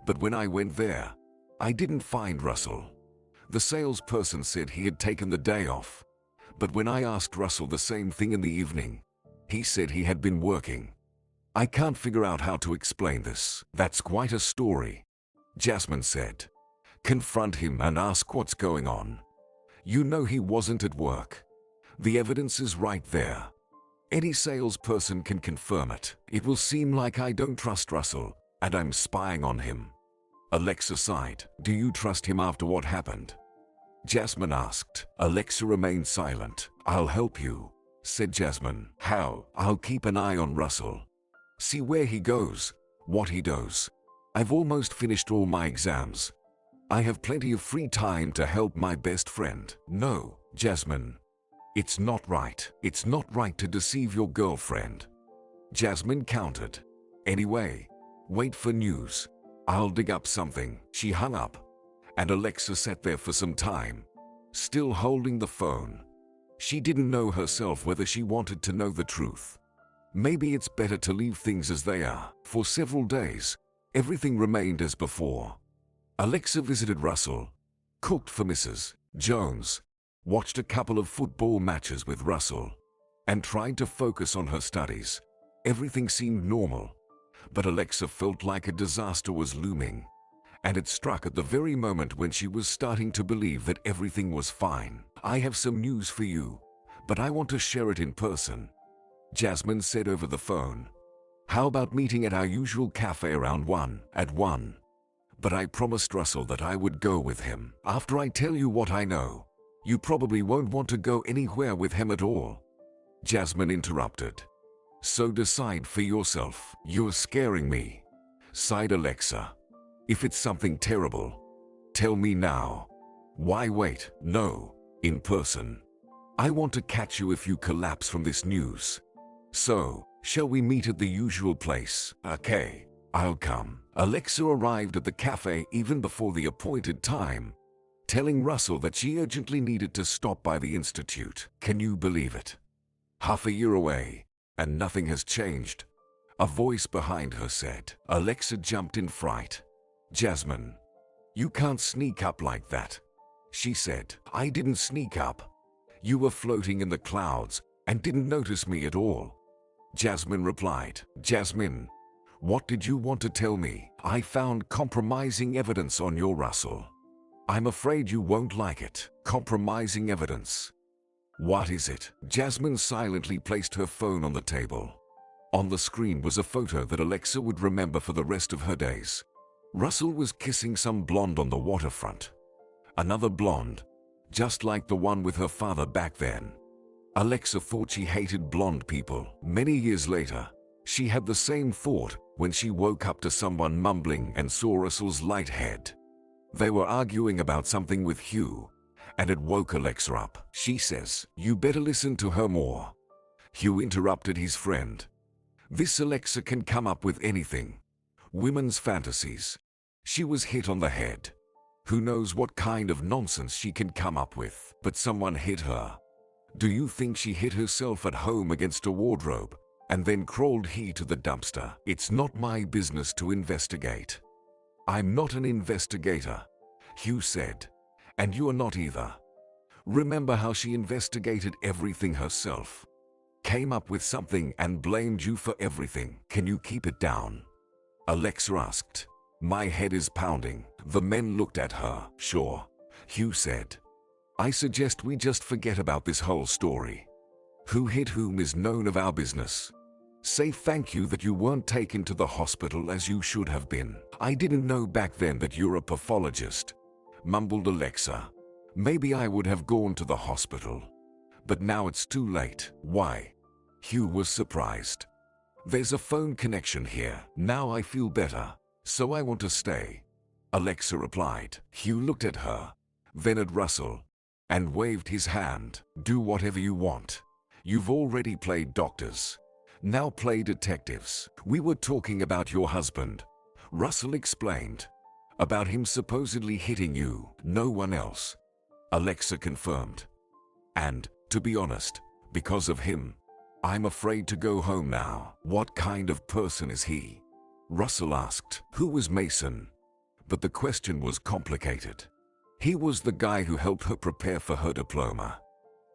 but when I went there, I didn't find Russell. The salesperson said he had taken the day off, but when I asked Russell the same thing in the evening, he said he had been working. I can't figure out how to explain this." "That's quite a story," Jasmine said. "Confront him and ask what's going on. You know he wasn't at work. The evidence is right there. Any salesperson can confirm it. It will seem like I don't trust Russell, and I'm spying on him." Alexa sighed. "Do you trust him after what happened?" Jasmine asked. Alexa remained silent. "I'll help you," said Jasmine. "How?" "I'll keep an eye on Russell. See where he goes, what he does. I've almost finished all my exams. I have plenty of free time to help my best friend." "No, Jasmine. It's not right. It's not right to deceive your girlfriend," Jasmine countered. "Anyway, wait for news. I'll dig up something." She hung up, and Alexa sat there for some time, still holding the phone. She didn't know herself whether she wanted to know the truth. Maybe it's better to leave things as they are. For several days, everything remained as before. Alexa visited Russell, cooked for Mrs. Jones, watched a couple of football matches with Russell, and tried to focus on her studies. Everything seemed normal, but Alexa felt like a disaster was looming, and it struck at the very moment when she was starting to believe that everything was fine. "I have some news for you, but I want to share it in person," Jasmine said over the phone. "How about meeting at our usual cafe around 1 at 1? But I promised Russell that I would go with him. After I tell you what I know, you probably won't want to go anywhere with him at all," Jasmine interrupted. "So decide for yourself." "You're scaring me," sighed Alexa. "If it's something terrible, tell me now." "Why wait?" "No, in person. I want to catch you if you collapse from this news. So, shall we meet at the usual place?" "Okay, I'll come." Alexa arrived at the cafe even before the appointed time, telling Russell that she urgently needed to stop by the institute. Can you believe it? Half a year away, and nothing has changed, a voice behind her said. Alexa jumped in fright. "Jasmine, you can't sneak up like that," she said. "I didn't sneak up. You were floating in the clouds and didn't notice me at all," Jasmine replied. "Jasmine, what did you want to tell me?" "I found compromising evidence on your Russell. I'm afraid you won't like it." "Compromising evidence? What is it?" Jasmine silently placed her phone on the table. On the screen was a photo that Alexa would remember for the rest of her days. Russell was kissing some blonde on the waterfront. Another blonde, just like the one with her father back then. Alexa thought she hated blonde people. Many years later, she had the same thought when she woke up to someone mumbling and saw Russell's light head. They were arguing about something with Hugh, and it woke Alexa up. She says, "You better listen to her more." Hugh interrupted his friend. This Alexa can come up with anything. Women's fantasies. She was hit on the head. Who knows what kind of nonsense she can come up with, but someone hit her. Do you think she hit herself at home against a wardrobe and then crawled he to the dumpster? It's not my business to investigate. I'm not an investigator, Hugh said. And you are not either. Remember how she investigated everything herself? Came up with something and blamed you for everything. Can you keep it down? Alexa asked. My head is pounding. The men looked at her. Sure, Hugh said. I suggest we just forget about this whole story. Who hit whom is none of our business. Say thank you that you weren't taken to the hospital as you should have been. I didn't know back then that you're a pathologist, mumbled Alexa. Maybe I would have gone to the hospital. But now it's too late. Why? Hugh was surprised. There's a phone connection here. Now I feel better, so I want to stay. Alexa replied. Hugh looked at her, then at Russell, and waved his hand. Do whatever you want. You've already played doctors. Now play detectives. We were talking about your husband, Russell explained. About him supposedly hitting you, no one else. Alexa confirmed. And, to be honest, because of him, I'm afraid to go home now. What kind of person is he? Russell asked. Who was Mason? But the question was complicated. He was the guy who helped her prepare for her diploma.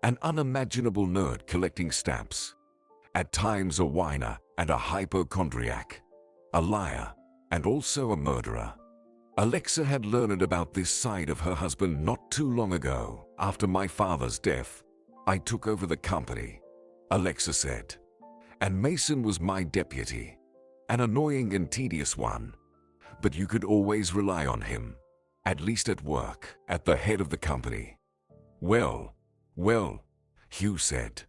An unimaginable nerd collecting stamps. At times a whiner and a hypochondriac. A liar, and also a murderer. Alexa had learned about this side of her husband not too long ago. After my father's death, I took over the company, Alexa said. And Mason was my deputy. An annoying and tedious one. But you could always rely on him. At least at work, at the head of the company. Well, Hugh said.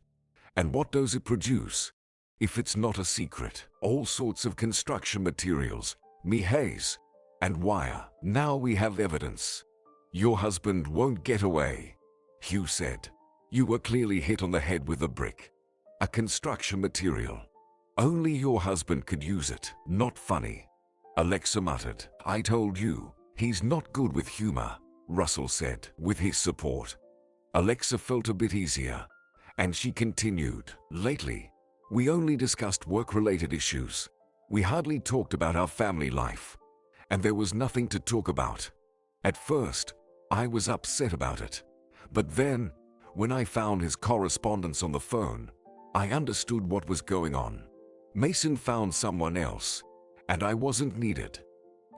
And what does it produce? If it's not a secret, all sorts of construction materials, haze, and wire. Now we have evidence. Your husband won't get away, Hugh said. You were clearly hit on the head with a brick. A construction material. Only your husband could use it. Not funny. Alexa muttered. I told you, he's not good with humor, Russell said, with his support. Alexa felt a bit easier, and she continued. Lately, we only discussed work-related issues. We hardly talked about our family life. And there was nothing to talk about. At first, I was upset about it. But then, when I found his correspondence on the phone, I understood what was going on. Mason found someone else, and I wasn't needed.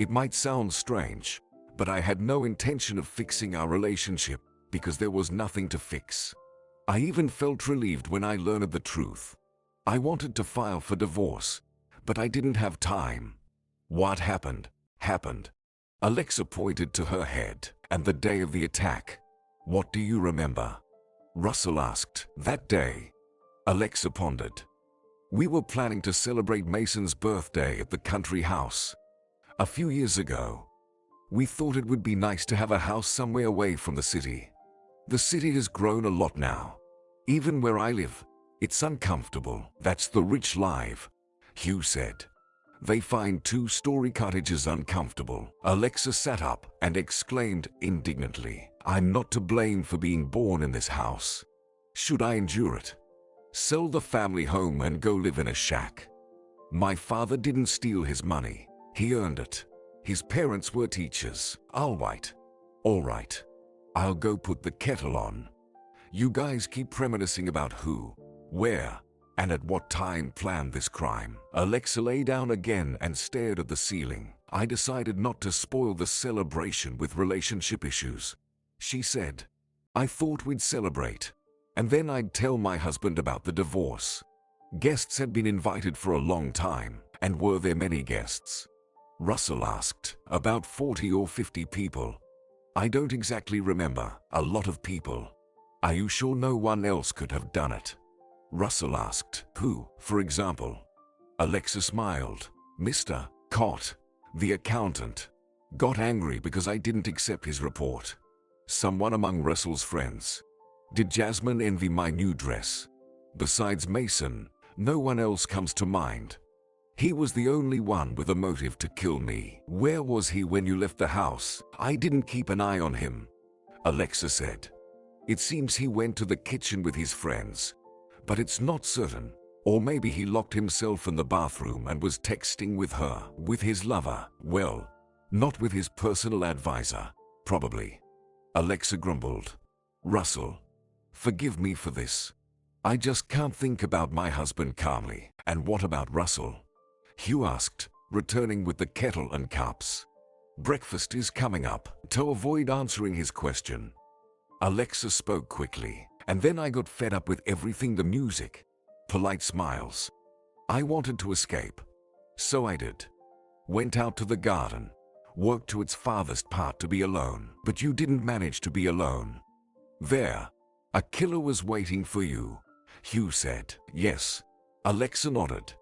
It might sound strange, but I had no intention of fixing our relationship because there was nothing to fix. I even felt relieved when I learned the truth. I wanted to file for divorce, but I didn't have time. What happened. Alexa pointed to her head. And the day of the attack. What do you remember? Russell asked. That day. Alexa pondered. We were planning to celebrate Mason's birthday at the country house. A few years ago. We thought it would be nice to have a house somewhere away from the city. The city has grown a lot now. Even where I live, it's uncomfortable. That's the rich life, Hugh said. They find two-story cottages uncomfortable. Alexa sat up and exclaimed indignantly. I'm not to blame for being born in this house. Should I endure it? Sell the family home and go live in a shack. My father didn't steal his money. He earned it. His parents were teachers. All right. I'll go put the kettle on. You guys keep reminiscing about who, where, and at what time planned this crime. Alexa lay down again and stared at the ceiling. I decided not to spoil the celebration with relationship issues, she said. I thought we'd celebrate, and then I'd tell my husband about the divorce. Guests had been invited for a long time, and were there many guests? Russell asked. About 40 or 50 people. I don't exactly remember. A lot of people. Are you sure no one else could have done it? Russell asked. Who, for example? Alexa smiled. Mr. Cott, the accountant, got angry because I didn't accept his report. Someone among Russell's friends. Did Jasmine envy my new dress? Besides Mason, No one else comes to mind. He was the only one with a motive to kill me. Where was he when you left the house? I didn't keep an eye on him, Alexa said. It seems he went to the kitchen with his friends, but it's not certain. Or maybe he locked himself in the bathroom and was texting with her, with his lover. Well, not with his personal advisor, probably. Alexa grumbled. Russell, forgive me for this. I just can't think about my husband calmly. And what about Russell? Hugh asked, returning with the kettle and cups. Breakfast is coming up. To avoid answering his question, Alexa spoke quickly, and then I got fed up with everything, the music. Polite smiles. I wanted to escape. So I did. Went out to the garden. Worked to its farthest part to be alone. But you didn't manage to be alone. There. A killer was waiting for you, Hugh said. Yes. Alexa nodded.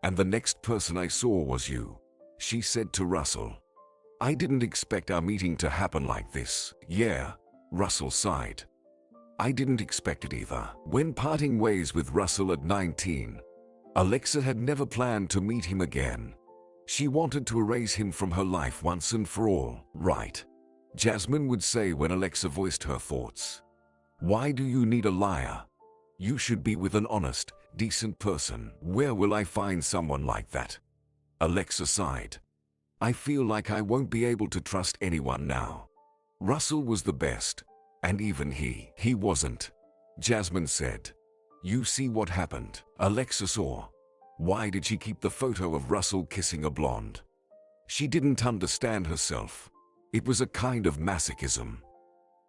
And the next person I saw was you, she said to Russell. I didn't expect our meeting to happen like this. Yeah, Russell sighed. I didn't expect it either. When parting ways with Russell at 19, Alexa had never planned to meet him again. She wanted to erase him from her life once and for all. Right, Jasmine would say when Alexa voiced her thoughts. Why do you need a liar? You should be with an honest, decent person. Where will I find someone like that? Alexa sighed. I feel like I won't be able to trust anyone now. Russell was the best. And even he wasn't, Jasmine said. You see what happened? Alexa saw. Why did she keep the photo of Russell kissing a blonde? She didn't understand herself. It was a kind of masochism.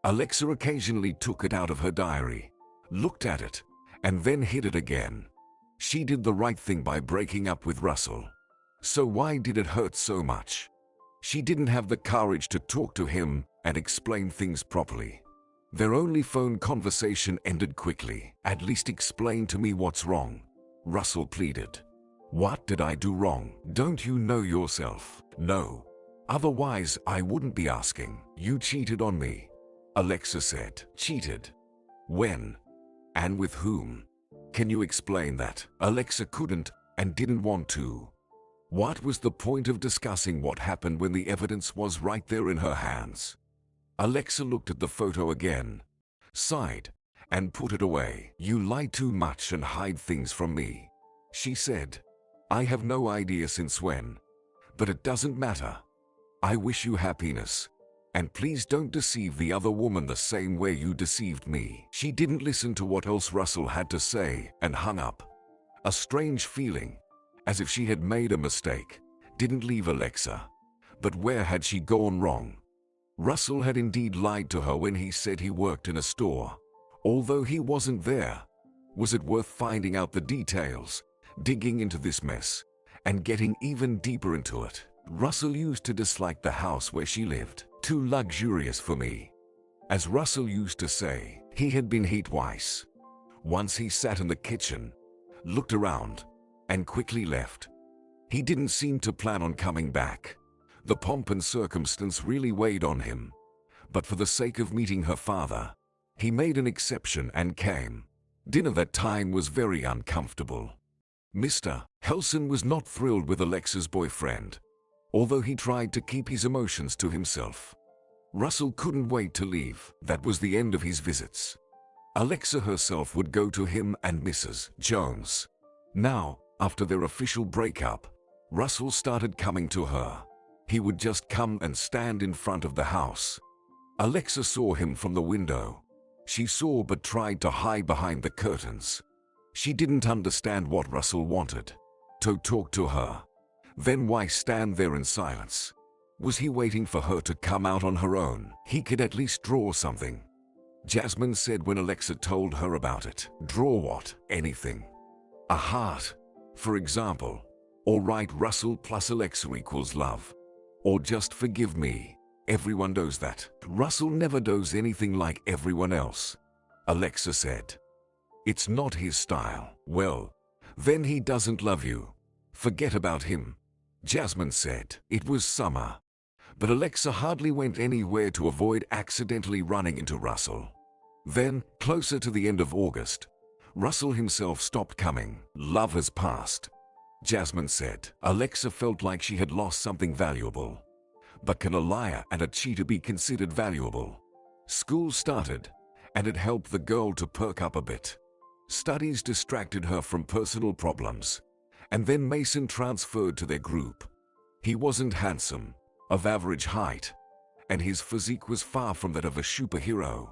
Alexa occasionally took it out of her diary, looked at it, and then hid it again. She did the right thing by breaking up with Russell. So why did it hurt so much? She didn't have the courage to talk to him and explain things properly. Their only phone conversation ended quickly. At least explain to me what's wrong, Russell pleaded. What did I do wrong? Don't you know yourself? No. Otherwise, I wouldn't be asking. You cheated on me, Alexa said. Cheated? When? And with whom? Can you explain that? Alexa couldn't and didn't want to. What was the point of discussing what happened when the evidence was right there in her hands? Alexa looked at the photo again, sighed, and put it away. You lie too much and hide things from me, she said. I have no idea since when, but it doesn't matter. I wish you happiness, and please don't deceive the other woman the same way you deceived me. She didn't listen to what else Russell had to say and hung up. A strange feeling, as if she had made a mistake, didn't leave Alexa. But where had she gone wrong? Russell had indeed lied to her when he said he worked in a store, although he wasn't there. Was it worth finding out the details, digging into this mess, and getting even deeper into it? Russell used to dislike the house where she lived. Too luxurious for me. As Russell used to say, he had been hit twice. Once he sat in the kitchen, looked around, and quickly left. He didn't seem to plan on coming back. The pomp and circumstance really weighed on him, but for the sake of meeting her father, he made an exception and came. Dinner that time was very uncomfortable. Mr. Helson was not thrilled with Alexa's boyfriend, although he tried to keep his emotions to himself. Russell couldn't wait to leave. That was the end of his visits. Alexa herself would go to him and Mrs. Jones. Now, after their official breakup, Russell started coming to her. He would just come and stand in front of the house. Alexa saw him from the window. She saw but tried to hide behind the curtains. She didn't understand what Russell wanted. To talk to her. Then why stand there in silence? Was he waiting for her to come out on her own? He could at least draw something, Jasmine said when Alexa told her about it. Draw what? Anything. A heart, for example. Or write Russell plus Alexa equals love. Or just forgive me. Everyone does that. Russell never does anything like everyone else, Alexa said. It's not his style. Well, then he doesn't love you. Forget about him, Jasmine said. It was summer, but Alexa hardly went anywhere to avoid accidentally running into Russell. Then, closer to the end of August, Russell himself stopped coming. Love has passed, Jasmine said. Alexa felt like she had lost something valuable. But can a liar and a cheater be considered valuable? School started, and it helped the girl to perk up a bit. Studies distracted her from personal problems, and then Mason transferred to their group. He wasn't handsome, of average height, and his physique was far from that of a superhero.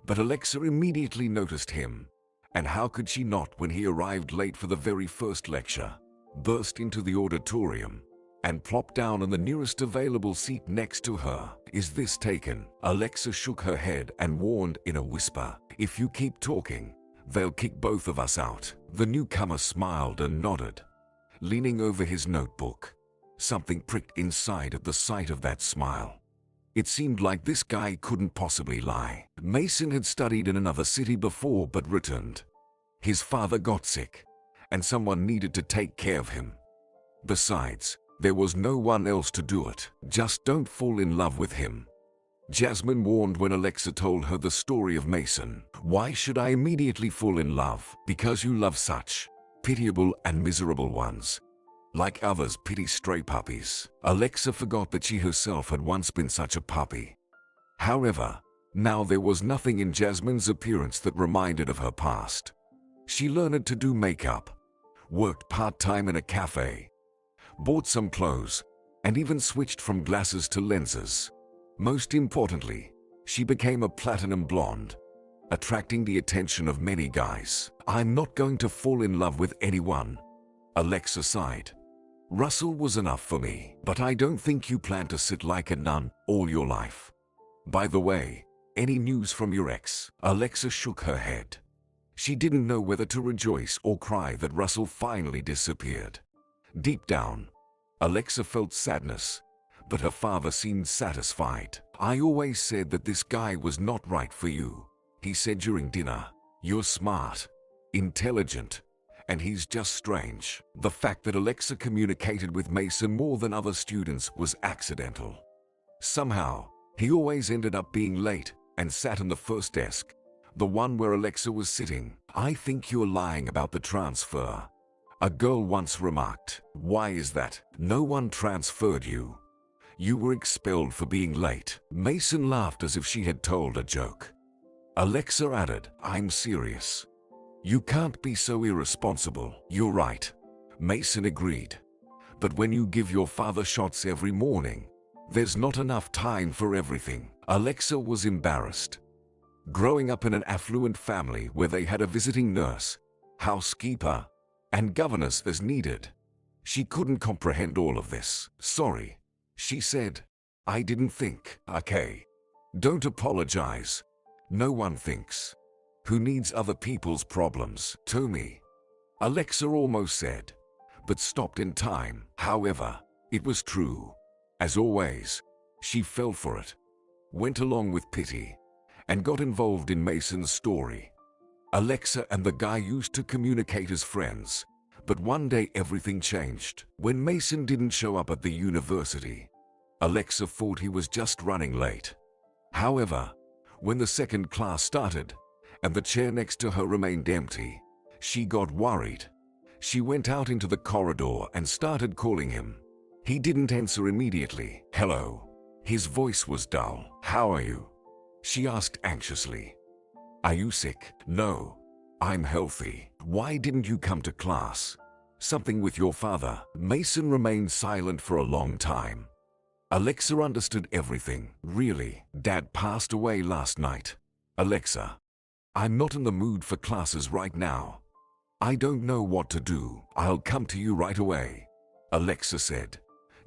But Alexa immediately noticed him, and how could she not when he arrived late for the very first lecture, burst into the auditorium, and plopped down on the nearest available seat next to her. Is this taken? Alexa shook her head and warned in a whisper, if you keep talking, they'll kick both of us out. The newcomer smiled and nodded, leaning over his notebook. Something pricked inside at the sight of that smile. It seemed like this guy couldn't possibly lie. Mason had studied in another city before but returned. His father got sick, and someone needed to take care of him. Besides, there was no one else to do it. Just don't fall in love with him, Jasmine warned when Alexa told her the story of Mason. Why should I immediately fall in love? Because you love such pitiable and miserable ones. Like others pity stray puppies. Alexa forgot that she herself had once been such a puppy. However, now there was nothing in Jasmine's appearance that reminded of her past. She learned to do makeup, worked part-time in a cafe, bought some clothes, and even switched from glasses to lenses. Most importantly, she became a platinum blonde, attracting the attention of many guys. I'm not going to fall in love with anyone, Alexa sighed. Russell was enough for me, but I don't think you plan to sit like a nun all your life. By the way, any news from your ex? Alexa shook her head. She didn't know whether to rejoice or cry that Russell finally disappeared. Deep down, Alexa felt sadness, but her father seemed satisfied. I always said that this guy was not right for you, he said during dinner. You're smart, intelligent, and he's just strange. The fact that Alexa communicated with Mason more than other students was accidental. Somehow, he always ended up being late and sat on the first desk, the one where Alexa was sitting. I think you're lying about the transfer, a girl once remarked. Why is that? No one transferred you. You were expelled for being late. Mason laughed as if she had told a joke. Alexa added, I'm serious. You can't be so irresponsible. You're right, Mason agreed. But when you give your father shots every morning, there's not enough time for everything. Alexa was embarrassed. Growing up in an affluent family where they had a visiting nurse, housekeeper, and governess as needed, she couldn't comprehend all of this. Sorry, she said. I didn't think. Okay. Don't apologize. No one thinks. Who needs other people's problems? To me, Alexa almost said, but stopped in time. However, it was true. As always, she fell for it, went along with pity, and got involved in Mason's story. Alexa and the guy used to communicate as friends, but one day everything changed. When Mason didn't show up at the university, Alexa thought he was just running late. However, when the second class started, and the chair next to her remained empty, she got worried. She went out into the corridor and started calling him. He didn't answer immediately. Hello. His voice was dull. How are you? She asked anxiously. Are you sick? No. I'm healthy. Why didn't you come to class? Something with your father? Mason remained silent for a long time. Alexa understood everything. Really? Dad passed away last night. Alexa, I'm not in the mood for classes right now. I don't know what to do. I'll come to you right away, Alexa said.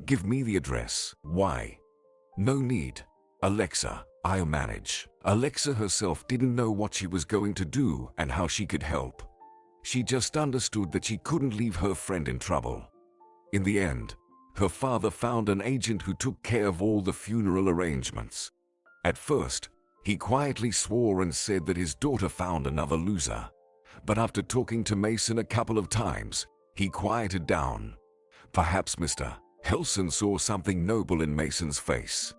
Give me the address. Why? No need, Alexa. I'll manage. Alexa herself didn't know what she was going to do and how she could help. She just understood that she couldn't leave her friend in trouble. In the end, her father found an agent who took care of all the funeral arrangements. At first, he quietly swore and said that his daughter found another loser. But after talking to Mason a couple of times, he quieted down. Perhaps Mr. Helson saw something noble in Mason's face.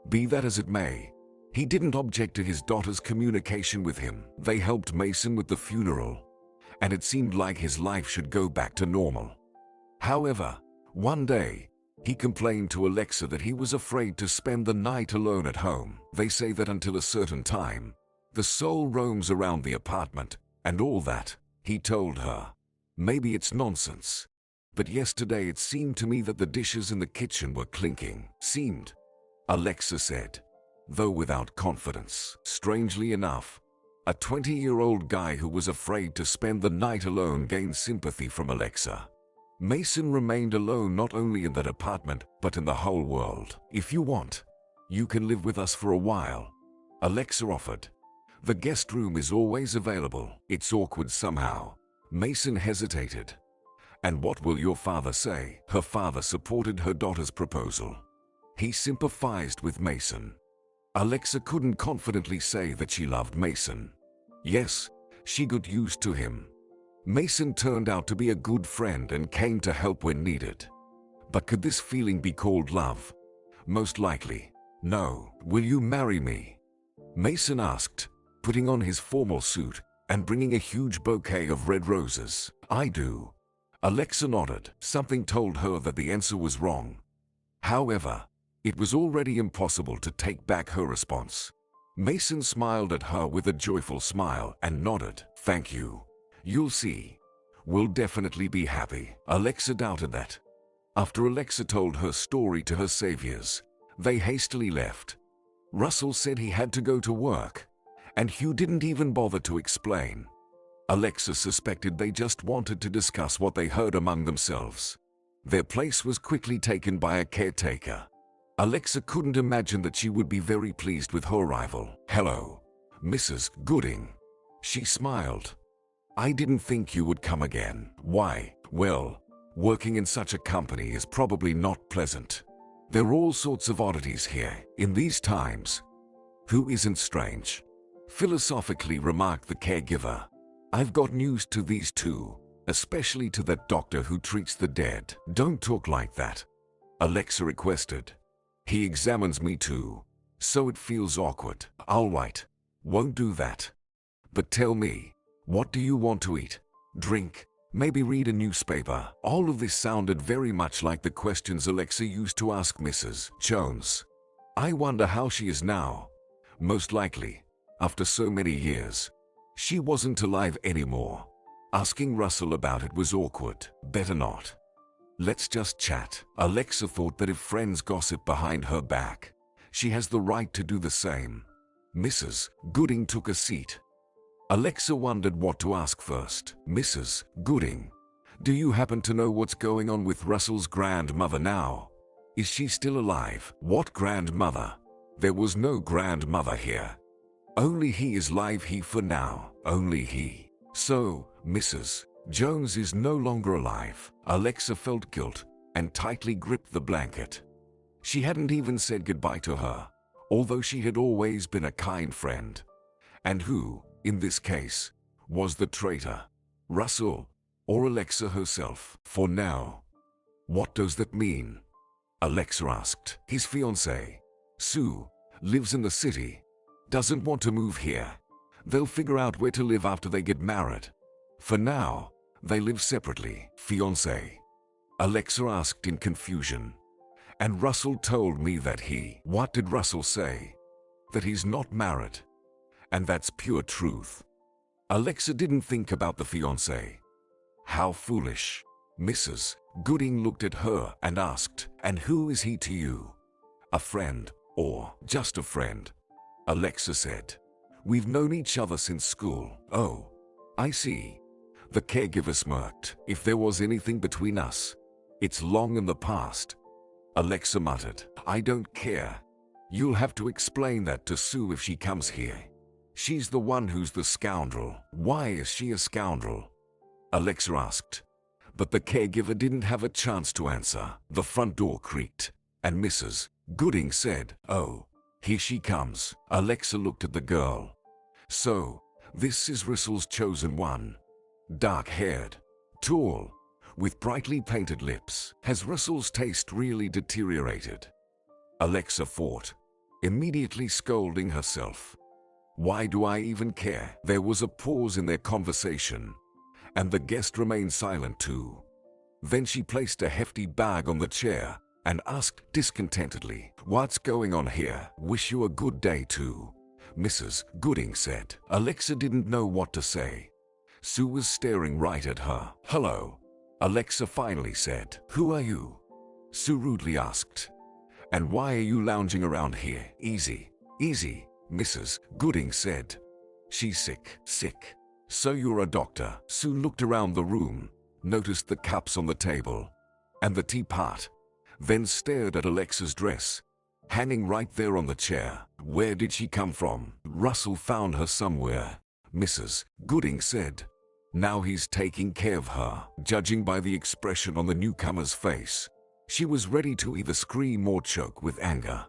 Be that as it may, he didn't object to his daughter's communication with him. They helped Mason with the funeral, and it seemed like his life should go back to normal. However, one day, he complained to Alexa that he was afraid to spend the night alone at home. They say that until a certain time, the soul roams around the apartment, and all that, he told her. Maybe it's nonsense, but yesterday it seemed to me that the dishes in the kitchen were clinking. Seemed, Alexa said, though without confidence. Strangely enough, a 20-year-old guy who was afraid to spend the night alone gained sympathy from Alexa. Mason remained alone not only in that apartment, but in the whole world. If you want, you can live with us for a while, Alexa offered. The guest room is always available. It's awkward somehow. Mason hesitated. And what will your father say? Her father supported her daughter's proposal. He sympathized with Mason. Alexa couldn't confidently say that she loved Mason. Yes, she got used to him. Mason turned out to be a good friend and came to help when needed. But could this feeling be called love? Most likely, no. Will you marry me? Mason asked, putting on his formal suit and bringing a huge bouquet of red roses. I do. Alexa nodded. Something told her that the answer was wrong. However, it was already impossible to take back her response. Mason smiled at her with a joyful smile and nodded. Thank you. You'll see. We'll definitely be happy. Alexa doubted that. After Alexa told her story to her saviors, they hastily left. Russell said he had to go to work, and Hugh didn't even bother to explain. Alexa suspected they just wanted to discuss what they heard among themselves. Their place was quickly taken by a caretaker. Alexa couldn't imagine that she would be very pleased with her arrival. Hello, Mrs. Gooding. She smiled. I didn't think you would come again. Why? Well, working in such a company is probably not pleasant. There are all sorts of oddities here in these times. Who isn't strange? Philosophically remarked the caregiver. I've got news to these two, especially to that doctor who treats the dead. Don't talk like that, Alexa requested. He examines me too, so it feels awkward. All right, won't do that. But tell me, what do you want to eat? Drink? Maybe read a newspaper? All of this sounded very much like the questions Alexa used to ask Mrs. Jones. I wonder how she is now. Most likely, after so many years, she wasn't alive anymore. Asking Russell about it was awkward. Better not. Let's just chat. Alexa thought that if friends gossip behind her back, she has the right to do the same. Mrs. Gooding took a seat. Alexa wondered what to ask first. Mrs. Gooding, do you happen to know what's going on with Russell's grandmother now? Is she still alive? What grandmother? There was no grandmother here. Only he is live here for now. Only he. So, Mrs. Jones is no longer alive. Alexa felt guilt and tightly gripped the blanket. She hadn't even said goodbye to her, although she had always been a kind friend. And who, in this case, was the traitor? Russell or Alexa herself? For now. What does that mean? Alexa asked. His fiancée, Sue, lives in the city. Doesn't want to move here. They'll figure out where to live after they get married. For now, they live separately. Fiancé? Alexa asked in confusion. And Russell told me that he... What did Russell say? That he's not married. And that's pure truth. Alexa didn't think about the fiancé. How foolish. Mrs. Gooding looked at her and asked, and who is he to you? A friend, or just a friend? Alexa said. We've known each other since school. Oh, I see. The caregiver smirked. If there was anything between us, it's long in the past. Alexa muttered. I don't care. You'll have to explain that to Sue if she comes here. She's the one who's the scoundrel. Why is she a scoundrel? Alexa asked. But the caregiver didn't have a chance to answer. The front door creaked, and Mrs. Gooding said, Oh, here she comes. Alexa looked at the girl. So, this is Russell's chosen one. Dark-haired, tall, with brightly painted lips. Has Russell's taste really deteriorated? Alexa thought, immediately scolding herself. Why do I even care? There was a pause in their conversation, and the guest remained silent too. Then she placed a hefty bag on the chair and asked discontentedly, "What's going on here? Wish you a good day too," Mrs. Gooding said. Alexa didn't know what to say. Sue was staring right at her. "Hello," Alexa finally said. "Who are you?" Sue rudely asked. "And why are you lounging around here?" "Easy, easy," Mrs. Gooding said. "She's sick." "Sick? So you're a doctor?" Sue looked around the room, noticed the cups on the table and the teapot, then stared at Alexa's dress, hanging right there on the chair. "Where did she come from?" "Russell found her somewhere," Mrs. Gooding said. "Now he's taking care of her." Judging by the expression on the newcomer's face, she was ready to either scream or choke with anger.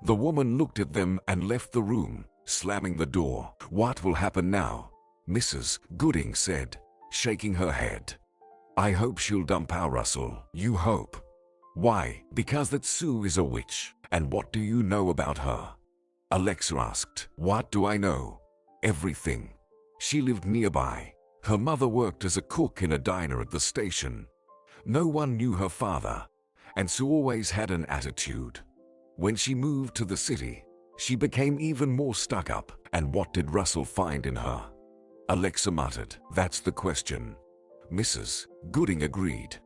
The woman looked at them and left the room, slamming the door. "What will happen now?" Mrs. Gooding said, shaking her head. "I hope she'll dump our Russell." "You hope? Why?" "Because that Sue is a witch." "And what do you know about her?" Alexa asked. "What do I know? Everything. She lived nearby. Her mother worked as a cook in a diner at the station. No one knew her father, and Sue always had an attitude. When she moved to the city, she became even more stuck up." "And what did Russell find in her?" Alexa muttered. "That's the question." Mrs. Gooding agreed.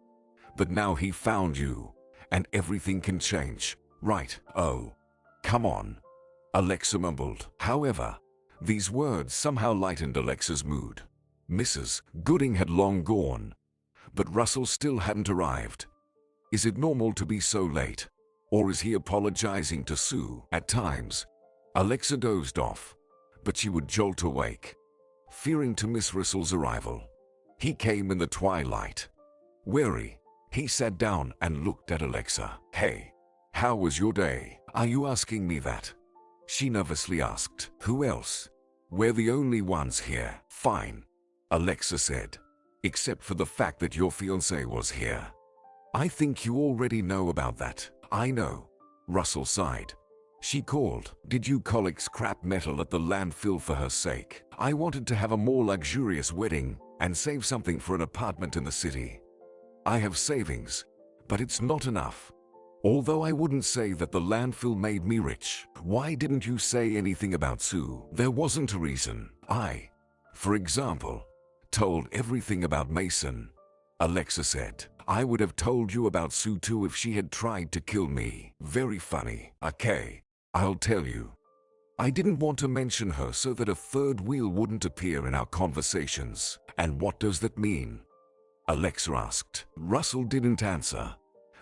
"But now he found you, and everything can change, right?" "Oh, come on," Alexa mumbled. However, these words somehow lightened Alexa's mood. Mrs. Gooding had long gone, but Russell still hadn't arrived. Is it normal to be so late? Or is he apologizing to Sue? At times, Alexa dozed off, but she would jolt awake, fearing to miss Russell's arrival. He came in the twilight. Weary, he sat down and looked at Alexa. "Hey, how was your day?" "Are you asking me that?" she nervously asked. "Who else? We're the only ones here." "Fine," Alexa said, "except for the fact that your fiancé was here." "I think you already know about that." "I know," Russell sighed. "She called. Did you collect scrap metal at the landfill for her sake?" "I wanted to have a more luxurious wedding and save something for an apartment in the city. I have savings, but it's not enough. Although I wouldn't say that the landfill made me rich." "Why didn't you say anything about Sue?" "There wasn't a reason. I, for example, told everything about Mason," Alexa said. "I would have told you about Sue too if she had tried to kill me." "Very funny." "Okay, I'll tell you. I didn't want to mention her so that a third wheel wouldn't appear in our conversations." "And what does that mean?" Alexa asked. Russell didn't answer,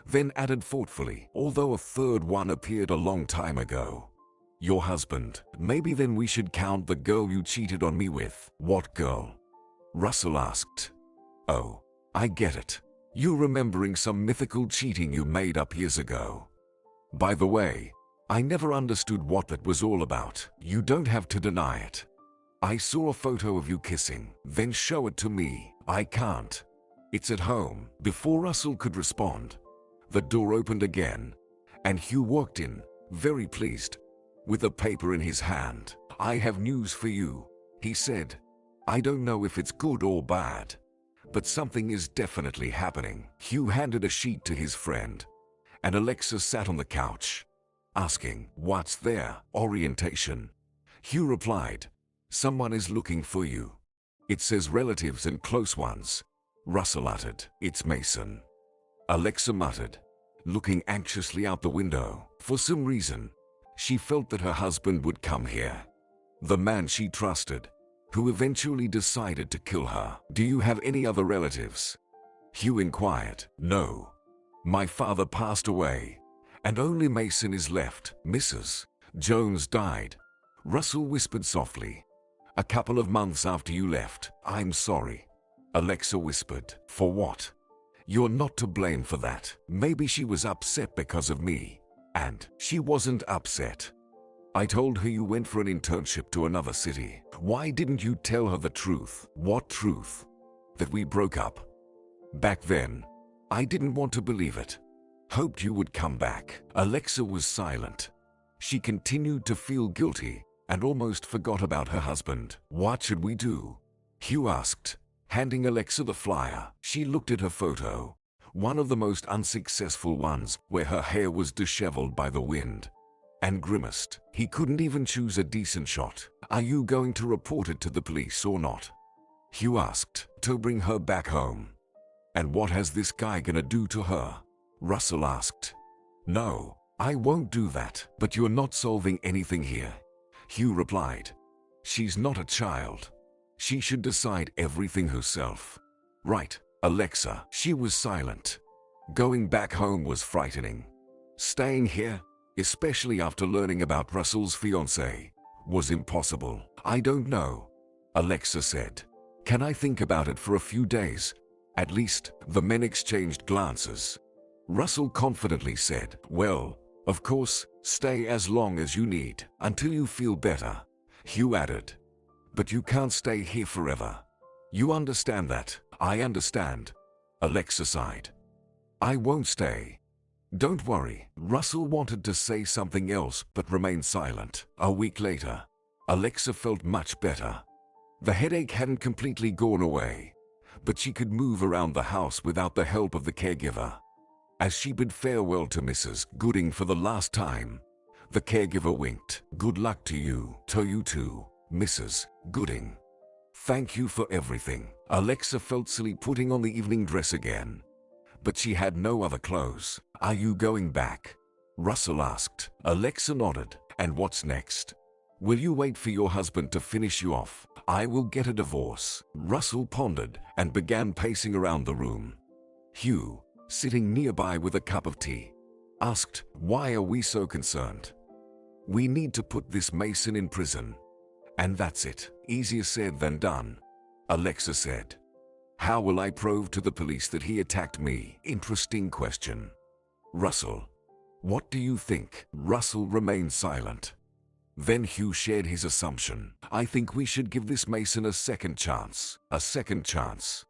then added thoughtfully, "Although a third one appeared a long time ago. Your husband. Maybe then we should count the girl you cheated on me with." "What girl?" Russell asked. "Oh, I get it. You're remembering some mythical cheating you made up years ago. By the way, I never understood what that was all about." "You don't have to deny it. I saw a photo of you kissing." "Then show it to me." "I can't. It's at home." Before Russell could respond, the door opened again, and Hugh walked in, very pleased, with a paper in his hand. "I have news for you," he said. "I don't know if it's good or bad, but something is definitely happening." Hugh handed a sheet to his friend, and Alexa sat on the couch, asking, "What's there?" "Orientation," Hugh replied. "Someone is looking for you. It says relatives and close ones." Russell uttered, "It's Mason," Alexa muttered, looking anxiously out the window. For some reason, she felt that her husband would come here. The man she trusted, who eventually decided to kill her. "Do you have any other relatives?" Hugh inquired. "No. My father passed away, and only Mason is left." "Mrs. Jones died," Russell whispered softly, "a couple of months after you left." "I'm sorry," Alexa whispered. "For what?" "You're not to blame for that. Maybe she was upset because of me." "And she wasn't upset. I told her you went for an internship to another city." "Why didn't you tell her the truth?" "What truth?" "That we broke up. Back then, I didn't want to believe it. Hoped you would come back." Alexa was silent. She continued to feel guilty and almost forgot about her husband. "What should we do?" Hugh asked, Handing Alexa the flyer, she looked at her photo, one of the most unsuccessful ones, where her hair was disheveled by the wind, and grimaced. He couldn't even choose a decent shot. "Are you going to report it to the police or not?" Hugh asked. "To bring her back home." "And what has this guy gonna do to her?" Russell asked. "No, I won't do that." "But you're not solving anything here," Hugh replied. "She's not a child. She should decide everything herself." "Right, Alexa." She was silent. Going back home was frightening. Staying here, especially after learning about Russell's fiancée, was impossible. "I don't know," Alexa said. "Can I think about it for a few days? At least?" The men exchanged glances. Russell confidently said, "Well, of course, stay as long as you need, until you feel better." Hugh added, "But you can't stay here forever. You understand that?" "I understand," Alexa sighed. "I won't stay." "Don't worry." Russell wanted to say something else but remained silent. A week later, Alexa felt much better. The headache hadn't completely gone away, but she could move around the house without the help of the caregiver. As she bid farewell to Mrs. Gooding for the last time, the caregiver winked. "Good luck to you too, Mrs. Gooding. Thank you for everything." Alexa felt silly putting on the evening dress again, but she had no other clothes. "Are you going back?" Russell asked. Alexa nodded. "And what's next? Will you wait for your husband to finish you off?" "I will get a divorce." Russell pondered and began pacing around the room. Hugh, sitting nearby with a cup of tea, asked, "Why are we so concerned?" "We need to put this Mason in prison. And that's it." "Easier said than done," Alexa said. "How will I prove to the police that he attacked me?" Interesting question. "Russell, what do you think?" Russell remained silent. Then Hugh shared his assumption. "I think we should give this Mason a second chance." "A second chance?"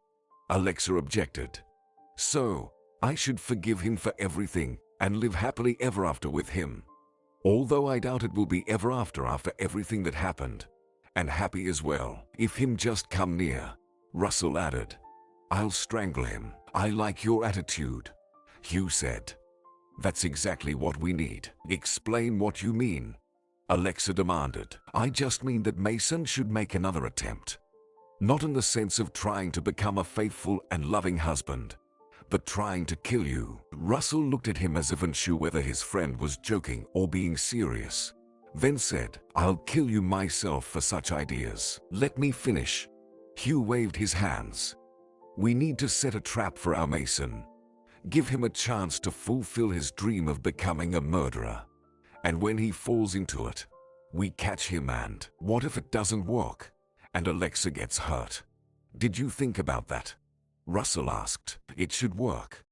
Alexa objected. "So, I should forgive him for everything and live happily ever after with him. Although I doubt it will be ever after everything that happened. And happy as well. If him just come near," Russell added, "I'll strangle him." "I like your attitude," Hugh said. "That's exactly what we need." "Explain what you mean," Alexa demanded. "I just mean that Mason should make another attempt. Not in the sense of trying to become a faithful and loving husband, but trying to kill you." Russell looked at him as if unsure whether his friend was joking or being serious, then said, "I'll kill you myself for such ideas." "Let me finish." Hugh waved his hands. "We need to set a trap for our Mason. Give him a chance to fulfill his dream of becoming a murderer. And when he falls into it, we catch him and—" "What if it doesn't work, and Alexa gets hurt?" "Did you think about that?" Russell asked. "It should work.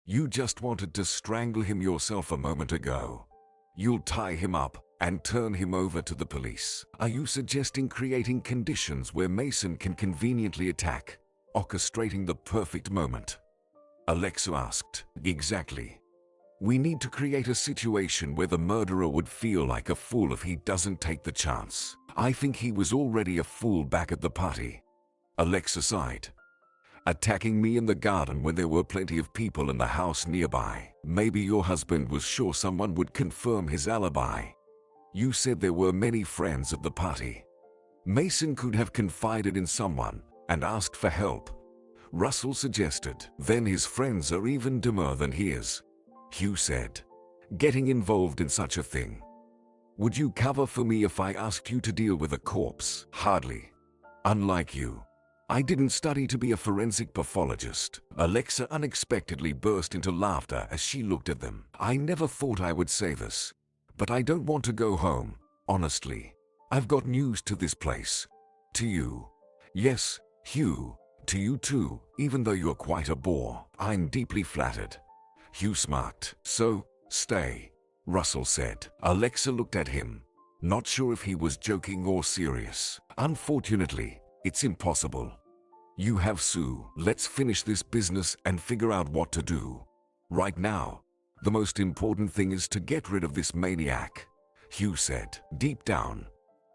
You just wanted to strangle him yourself a moment ago. You'll tie him up and turn him over to the police." "Are you suggesting creating conditions where Mason can conveniently attack, orchestrating the perfect moment?" Alexa asked. "Exactly. We need to create a situation where the murderer would feel like a fool if he doesn't take the chance." "I think he was already a fool back at the party," Alexa sighed. "Attacking me in the garden when there were plenty of people in the house nearby. Maybe your husband was sure someone would confirm his alibi. You said there were many friends at the party. Mason could have confided in someone and asked for help," Russell suggested. "Then his friends are even dumber than he is," Hugh said. "Getting involved in such a thing. Would you cover for me if I asked you to deal with a corpse?" "Hardly. Unlike you, I didn't study to be a forensic pathologist." Alexa unexpectedly burst into laughter as she looked at them. "I never thought I would say this, but I don't want to go home, honestly. I've got news to this place. To you. Yes, Hugh, to you too, even though you're quite a bore." "I'm deeply flattered," Hugh smirked. "So, stay," Russell said. Alexa looked at him, not sure if he was joking or serious. "Unfortunately, it's impossible. You have Sue. Let's finish this business and figure out what to do. Right now, the most important thing is to get rid of this maniac," Hugh said. Deep down,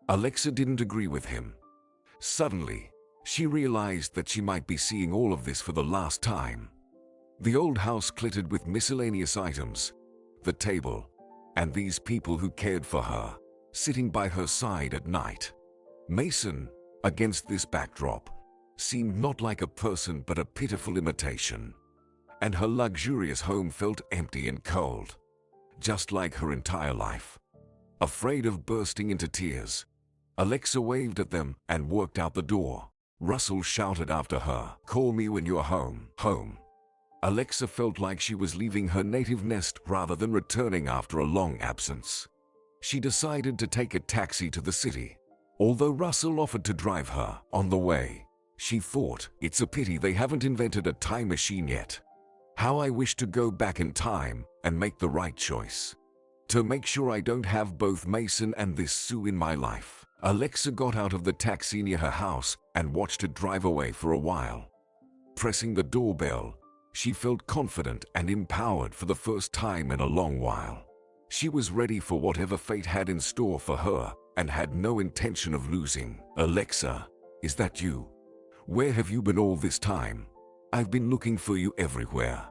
Alexa didn't agree with him. Suddenly, She realized that she might be seeing all of this for the last time. The old house glittered with miscellaneous items, the table, and these people who cared for her, sitting by her side at night. Mason, against this backdrop, seemed not like a person but a pitiful imitation. And her luxurious home felt empty and cold, just like her entire life. Afraid of bursting into tears, Alexa waved at them and walked out the door. Russell shouted after her, "Call me when you're home." Home. Alexa felt like she was leaving her native nest rather than returning after a long absence. She decided to take a taxi to the city. Although Russell offered to drive her on the way, she thought, it's a pity they haven't invented a time machine yet. How I wish to go back in time and make the right choice. To make sure I don't have both Mason and this Sue in my life. Alexa got out of the taxi near her house and watched it drive away for a while. Pressing the doorbell, she felt confident and empowered for the first time in a long while. She was ready for whatever fate had in store for her and had no intention of losing. "Alexa, is that you? Where have you been all this time? I've been looking for you everywhere."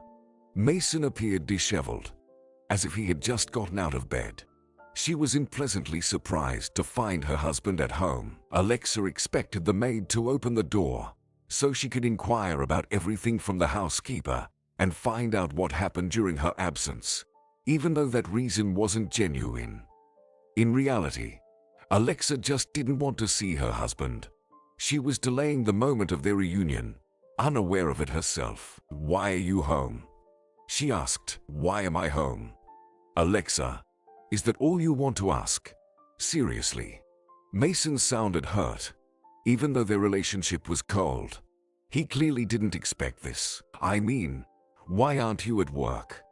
Mason appeared disheveled, as if he had just gotten out of bed. She was unpleasantly surprised to find her husband at home. Alexa expected the maid to open the door so she could inquire about everything from the housekeeper and find out what happened during her absence, even though that reason wasn't genuine. In reality, Alexa just didn't want to see her husband. She was delaying the moment of their reunion, unaware of it herself. "Why are you home?" she asked. "Why am I home?" "Alexa, is that all you want to ask? Seriously?" Mason sounded hurt, even though their relationship was cold. He clearly didn't expect this. "I mean, why aren't you at work?"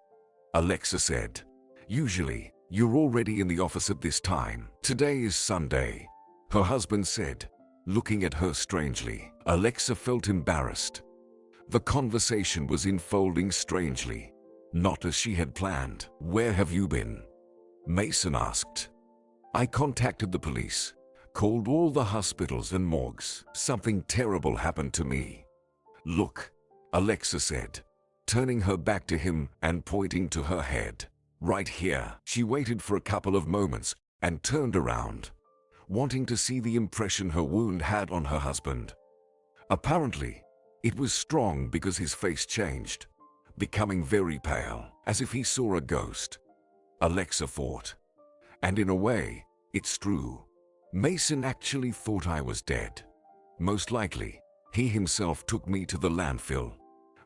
Alexa said. "Usually, you're already in the office at this time. Today is Sunday," her husband said, looking at her strangely. Alexa felt embarrassed. The conversation was unfolding strangely, not as she had planned. "Where have you been?" Mason asked. "I contacted the police, called all the hospitals and morgues. Something terrible happened to me." "Look," Alexa said, turning her back to him and pointing to her head. "Right here." She waited for a couple of moments and turned around, wanting to see the impression her wound had on her husband. Apparently, it was strong because his face changed, becoming very pale, as if he saw a ghost. Alexa thought. And in a way, it's true. Mason actually thought I was dead. Most likely, he himself took me to the landfill.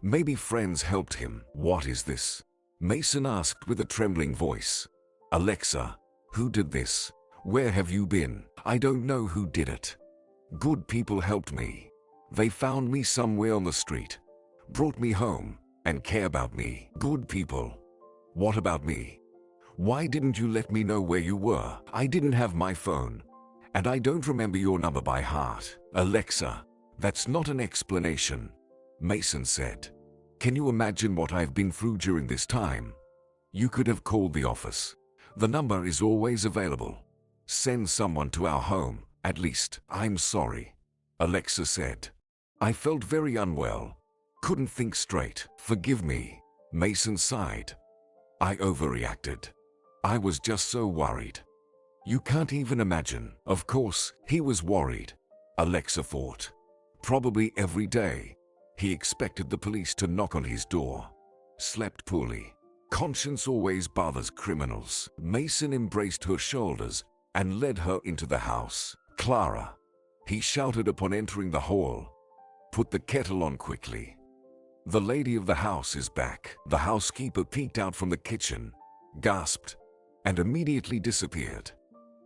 Maybe friends helped him. "What is this?" Mason asked with a trembling voice. "Alexa, who did this? Where have you been?" "I don't know who did it. Good people helped me. They found me somewhere on the street, brought me home, and care about me." "Good people? What about me? Why didn't you let me know where you were?" "I didn't have my phone, and I don't remember your number by heart." "Alexa, that's not an explanation," Mason said. "Can you imagine what I've been through during this time? You could have called the office. The number is always available. Send someone to our home, at least." "I'm sorry," Alexa said. "I felt very unwell. Couldn't think straight." "Forgive me," Mason sighed. "I overreacted. I was just so worried. You can't even imagine." Of course, he was worried, Alexa thought. Probably every day, he expected the police to knock on his door. Slept poorly. Conscience always bothers criminals. Mason embraced her shoulders and led her into the house. "Clara," he shouted upon entering the hall. "Put the kettle on quickly. The lady of the house is back." The housekeeper peeked out from the kitchen, gasped, and immediately disappeared.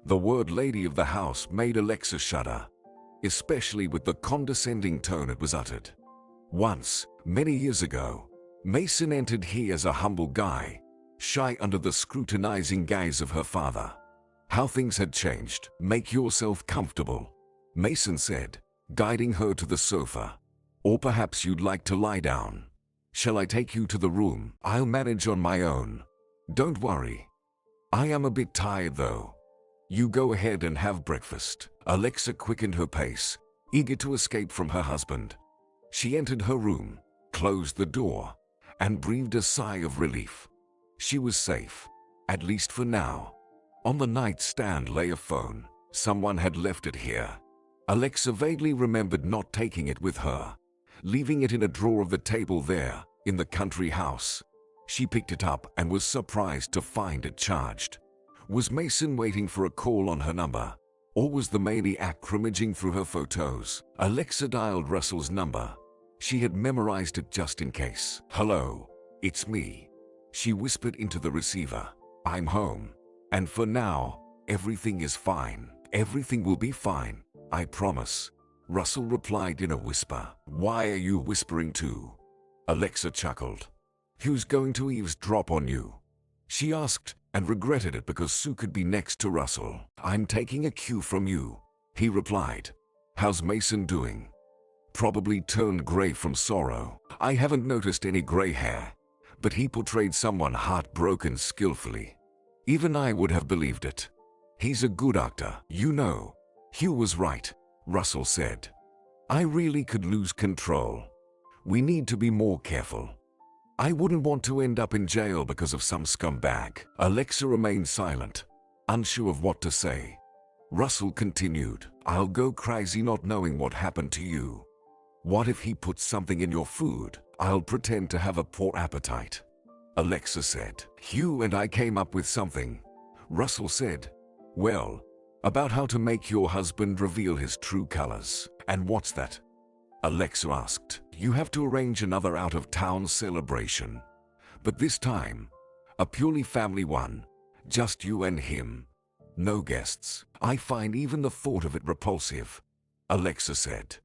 The word "lady of the house" made Alexa shudder, especially with the condescending tone it was uttered. Once, many years ago, Mason entered here as a humble guy, shy under the scrutinizing gaze of her father. How things had changed. "Make yourself comfortable," Mason said, guiding her to the sofa. "Or perhaps you'd like to lie down. Shall I take you to the room?" "I'll manage on my own. Don't worry. I am a bit tired though. You go ahead and have breakfast." Alexa quickened her pace, eager to escape from her husband. She entered her room, closed the door, and breathed a sigh of relief. She was safe, at least for now. On the nightstand lay a phone. Someone had left it here. Alexa vaguely remembered not taking it with her, leaving it in a drawer of the table there, in the country house. She picked it up and was surprised to find it charged. Was Mason waiting for a call on her number? Or was the maniac rummaging through her photos? Alexa dialed Russell's number. She had memorized it just in case. "Hello, it's me," she whispered into the receiver. "I'm home. And for now, everything is fine. Everything will be fine, I promise," Russell replied in a whisper. "Why are you whispering too?" Alexa chuckled. "Who's going to eavesdrop on you?" she asked, and regretted it because Sue could be next to Russell. "I'm taking a cue from you," he replied. "How's Mason doing?" "Probably turned gray from sorrow. I haven't noticed any gray hair, but he portrayed someone heartbroken skillfully. Even I would have believed it. He's a good actor, you know." "Hugh was right," Russell said. "I really could lose control. We need to be more careful. I wouldn't want to end up in jail because of some scumbag." Alexa remained silent, unsure of what to say. Russell continued, "I'll go crazy not knowing what happened to you. What if he puts something in your food? I'll pretend to have a poor appetite." Alexa said. "Hugh and I came up with something," Russell said. "Well, about how to make your husband reveal his true colors." "And what's that?" Alexa asked. "You have to arrange another out-of-town celebration. But this time, a purely family one. Just you and him. No guests." "I find even the thought of it repulsive," Alexa said.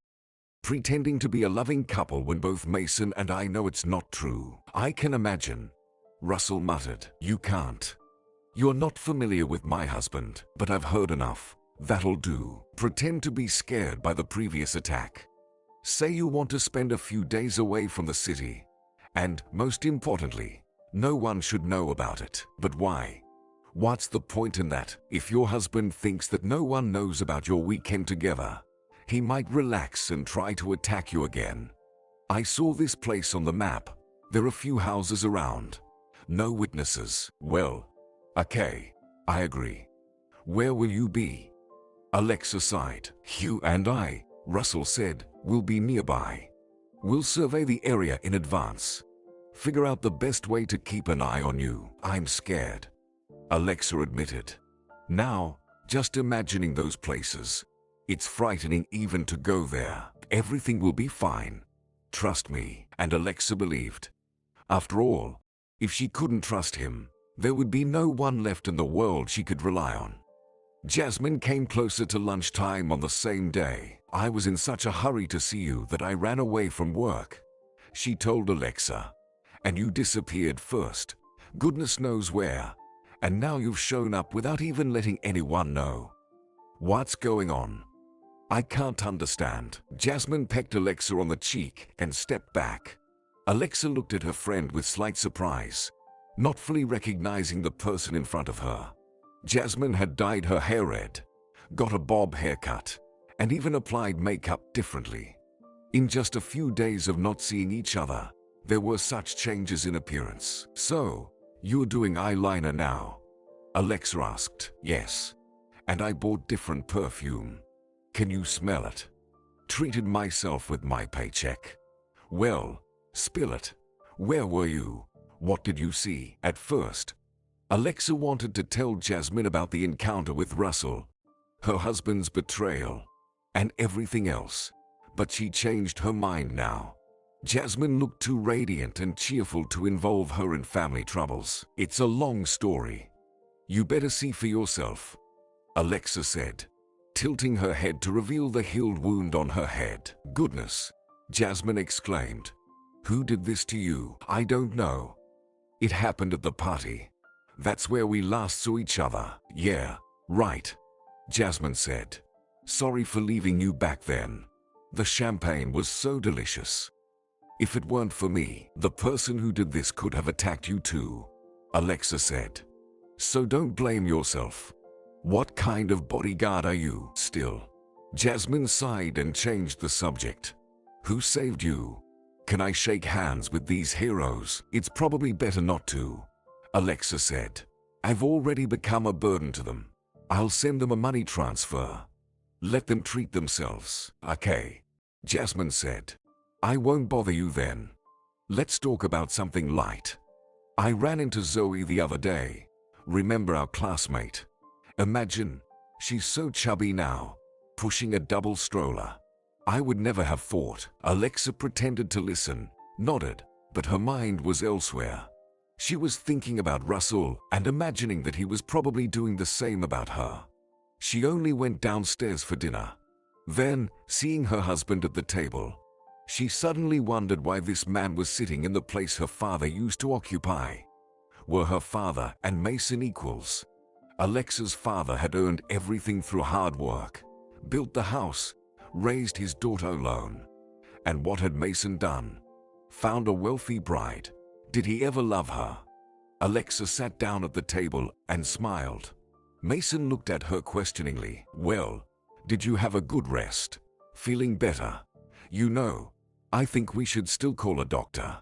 "Pretending to be a loving couple when both Mason and I know it's not true." "I can imagine," Russell muttered. "You can't. You're not familiar with my husband, but I've heard enough. That'll do. Pretend to be scared by the previous attack. Say you want to spend a few days away from the city. And, most importantly, no one should know about it." "But why? What's the point in that? If your husband thinks that no one knows about your weekend together, he might relax and try to attack you again. I saw this place on the map. There are few houses around. No witnesses." "Well, okay, I agree. Where will you be?" Alexa sighed. "Hugh and I," Russell said, "will be nearby. We'll survey the area in advance. Figure out the best way to keep an eye on you." "I'm scared," Alexa admitted. "Now, just imagining those places. It's frightening even to go there." "Everything will be fine. Trust me." And Alexa believed. After all, if she couldn't trust him, there would be no one left in the world she could rely on. Jasmine came closer to lunchtime on the same day. "I was in such a hurry to see you that I ran away from work," she told Alexa. "And you disappeared first, goodness knows where, and now you've shown up without even letting anyone know. What's going on? I can't understand." Jasmine pecked Alexa on the cheek and stepped back. Alexa looked at her friend with slight surprise, not fully recognizing the person in front of her. Jasmine had dyed her hair red, got a bob haircut, and even applied makeup differently. In just a few days of not seeing each other, there were such changes in appearance. "So, you're doing eyeliner now?" Alexa asked. "Yes. And I bought different perfume. Can you smell it? Treated myself with my paycheck." "Well, spill it. Where were you? What did you see?" At first, Alexa wanted to tell Jasmine about the encounter with Russell, her husband's betrayal, and everything else, but she changed her mind now. Jasmine looked too radiant and cheerful to involve her in family troubles. "It's a long story. You better see for yourself," Alexa said, tilting her head to reveal the healed wound on her head. "Goodness," Jasmine exclaimed. "Who did this to you?" "I don't know. It happened at the party. That's where we last saw each other." "Yeah, right," Jasmine said. "Sorry for leaving you back then. The champagne was so delicious. If it weren't for me, the person who did this could have attacked you too," Alexa said. "So don't blame yourself. What kind of bodyguard are you still?" Jasmine sighed and changed the subject. Who saved you? Can I shake hands with these heroes? It's probably better not to, Alexa said. I've already become a burden to them. I'll send them a money transfer. Let them treat themselves. Okay, Jasmine said. I won't bother you then. Let's talk about something light. I ran into Zoe the other day. Remember our classmate? Imagine, she's so chubby now, pushing a double stroller. I would never have thought. Alexa pretended to listen, nodded, but her mind was elsewhere. She was thinking about Russell and imagining that he was probably doing the same about her. She only went downstairs for dinner. Then, seeing her husband at the table, she suddenly wondered why this man was sitting in the place her father used to occupy. Were her father and Mason equals? Alexa's father had earned everything through hard work, built the house, raised his daughter alone. And what had Mason done? Found a wealthy bride. Did he ever love her? Alexa sat down at the table and smiled. Mason looked at her questioningly. Well, did you have a good rest? Feeling better? You know, I think we should still call a doctor.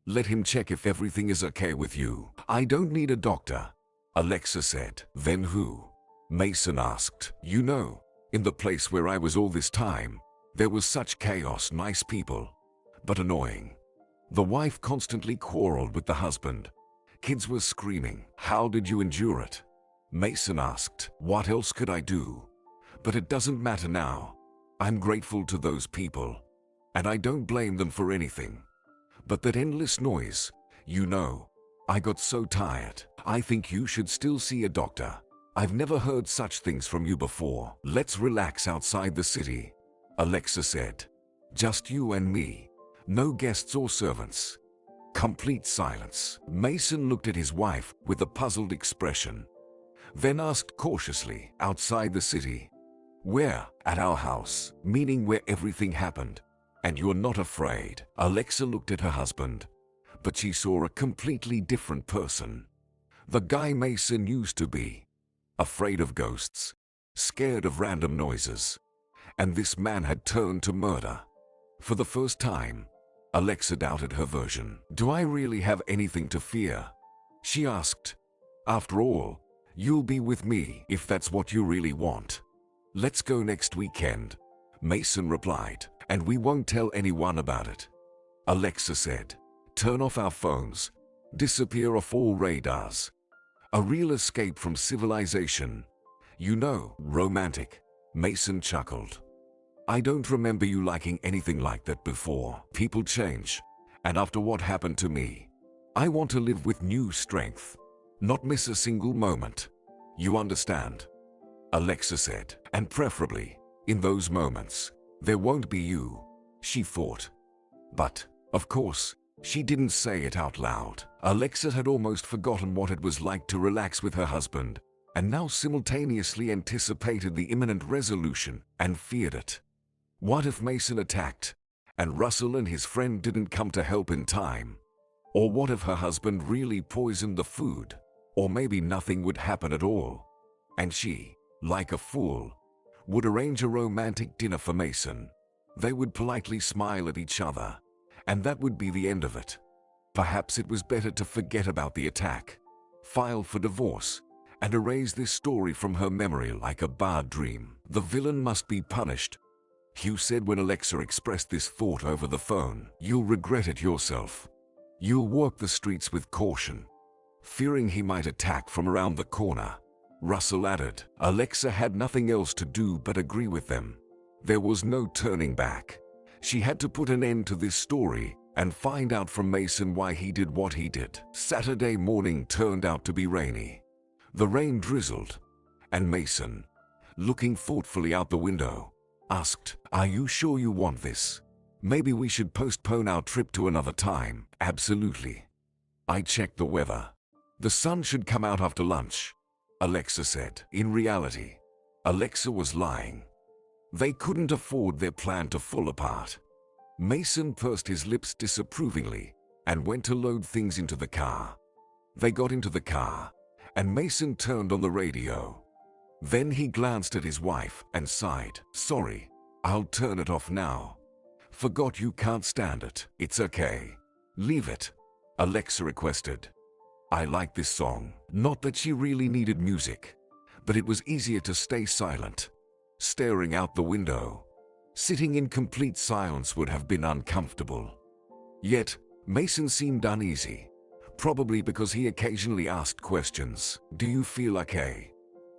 Let him check if everything is okay with you. I don't need a doctor, Alexa said. Then who? Mason asked. You know, in the place where I was all this time, there was such chaos. Nice people, but annoying. The wife constantly quarreled with the husband. Kids were screaming. How did you endure it? Mason asked. What else could I do? But it doesn't matter now. I'm grateful to those people, and I don't blame them for anything. But that endless noise, you know, I got so tired. I think you should still see a doctor. I've never heard such things from you before. Let's relax outside the city, Alexa said. Just you and me. No guests or servants. Complete silence. Mason looked at his wife with a puzzled expression, then asked cautiously, outside the city? Where? At our house, meaning where everything happened. And you're not afraid? Alexa looked at her husband, but she saw a completely different person. The guy Mason used to be. Afraid of ghosts, scared of random noises. And this man had turned to murder. For the first time, Alexa doubted her version. Do I really have anything to fear? She asked. After all, you'll be with me if that's what you really want. Let's go next weekend, Mason replied, and we won't tell anyone about it. Alexa said, turn off our phones, disappear off all radars. A real escape from civilization. You know, romantic, Mason chuckled. I don't remember you liking anything like that before. People change, and after what happened to me, I want to live with new strength, not miss a single moment. You understand? Alexa said, and preferably, in those moments, there won't be you, she thought. But, of course, she didn't say it out loud. Alexa had almost forgotten what it was like to relax with her husband, and now simultaneously anticipated the imminent resolution and feared it. What if Mason attacked, and Russell and his friend didn't come to help in time? Or what if her husband really poisoned the food? Or maybe nothing would happen at all, and she, like a fool, would arrange a romantic dinner for Mason. They would politely smile at each other, and that would be the end of it. Perhaps it was better to forget about the attack, file for divorce, and erase this story from her memory like a bad dream. The villain must be punished, Hugh said when Alexa expressed this thought over the phone. You'll regret it yourself. You'll walk the streets with caution, fearing he might attack from around the corner, Russell added. Alexa had nothing else to do but agree with them. There was no turning back. She had to put an end to this story and find out from Mason why he did what he did. Saturday morning turned out to be rainy. The rain drizzled, and Mason, looking thoughtfully out the window, asked, Are you sure you want this? Maybe we should postpone our trip to another time. Absolutely. I checked the weather. The sun should come out after lunch, Alexa said. In reality, Alexa was lying. They couldn't afford their plan to fall apart. Mason pursed his lips disapprovingly and went to load things into the car. They got into the car, and Mason turned on the radio. Then he glanced at his wife and sighed. "Sorry, I'll turn it off now. Forgot you can't stand it. It's okay. Leave it," Alexa requested. I like this song. Not that she really needed music, but it was easier to stay silent. Staring out the window, sitting in complete silence would have been uncomfortable. Yet, Mason seemed uneasy, probably because he occasionally asked questions. "Do you feel okay?"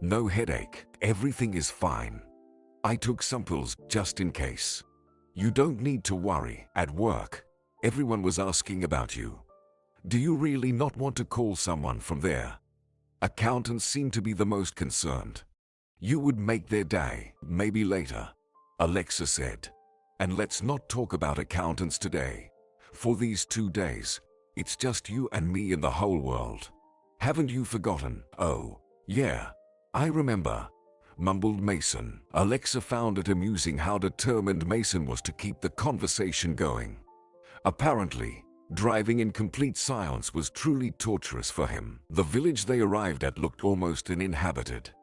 "No headache. Everything is fine. I took some pills just in case." "You don't need to worry. At work, everyone was asking about you. Do you really not want to call someone from there?" Accountants seem to be the most concerned. "You would make their day. Maybe later," Alexa said. "And let's not talk about accountants today. For these 2 days, it's just you and me in the whole world. Haven't you forgotten?" "Oh, yeah, I remember," mumbled Mason. Alexa found it amusing how determined Mason was to keep the conversation going. Apparently, driving in complete silence was truly torturous for him. The village they arrived at looked almost uninhabited.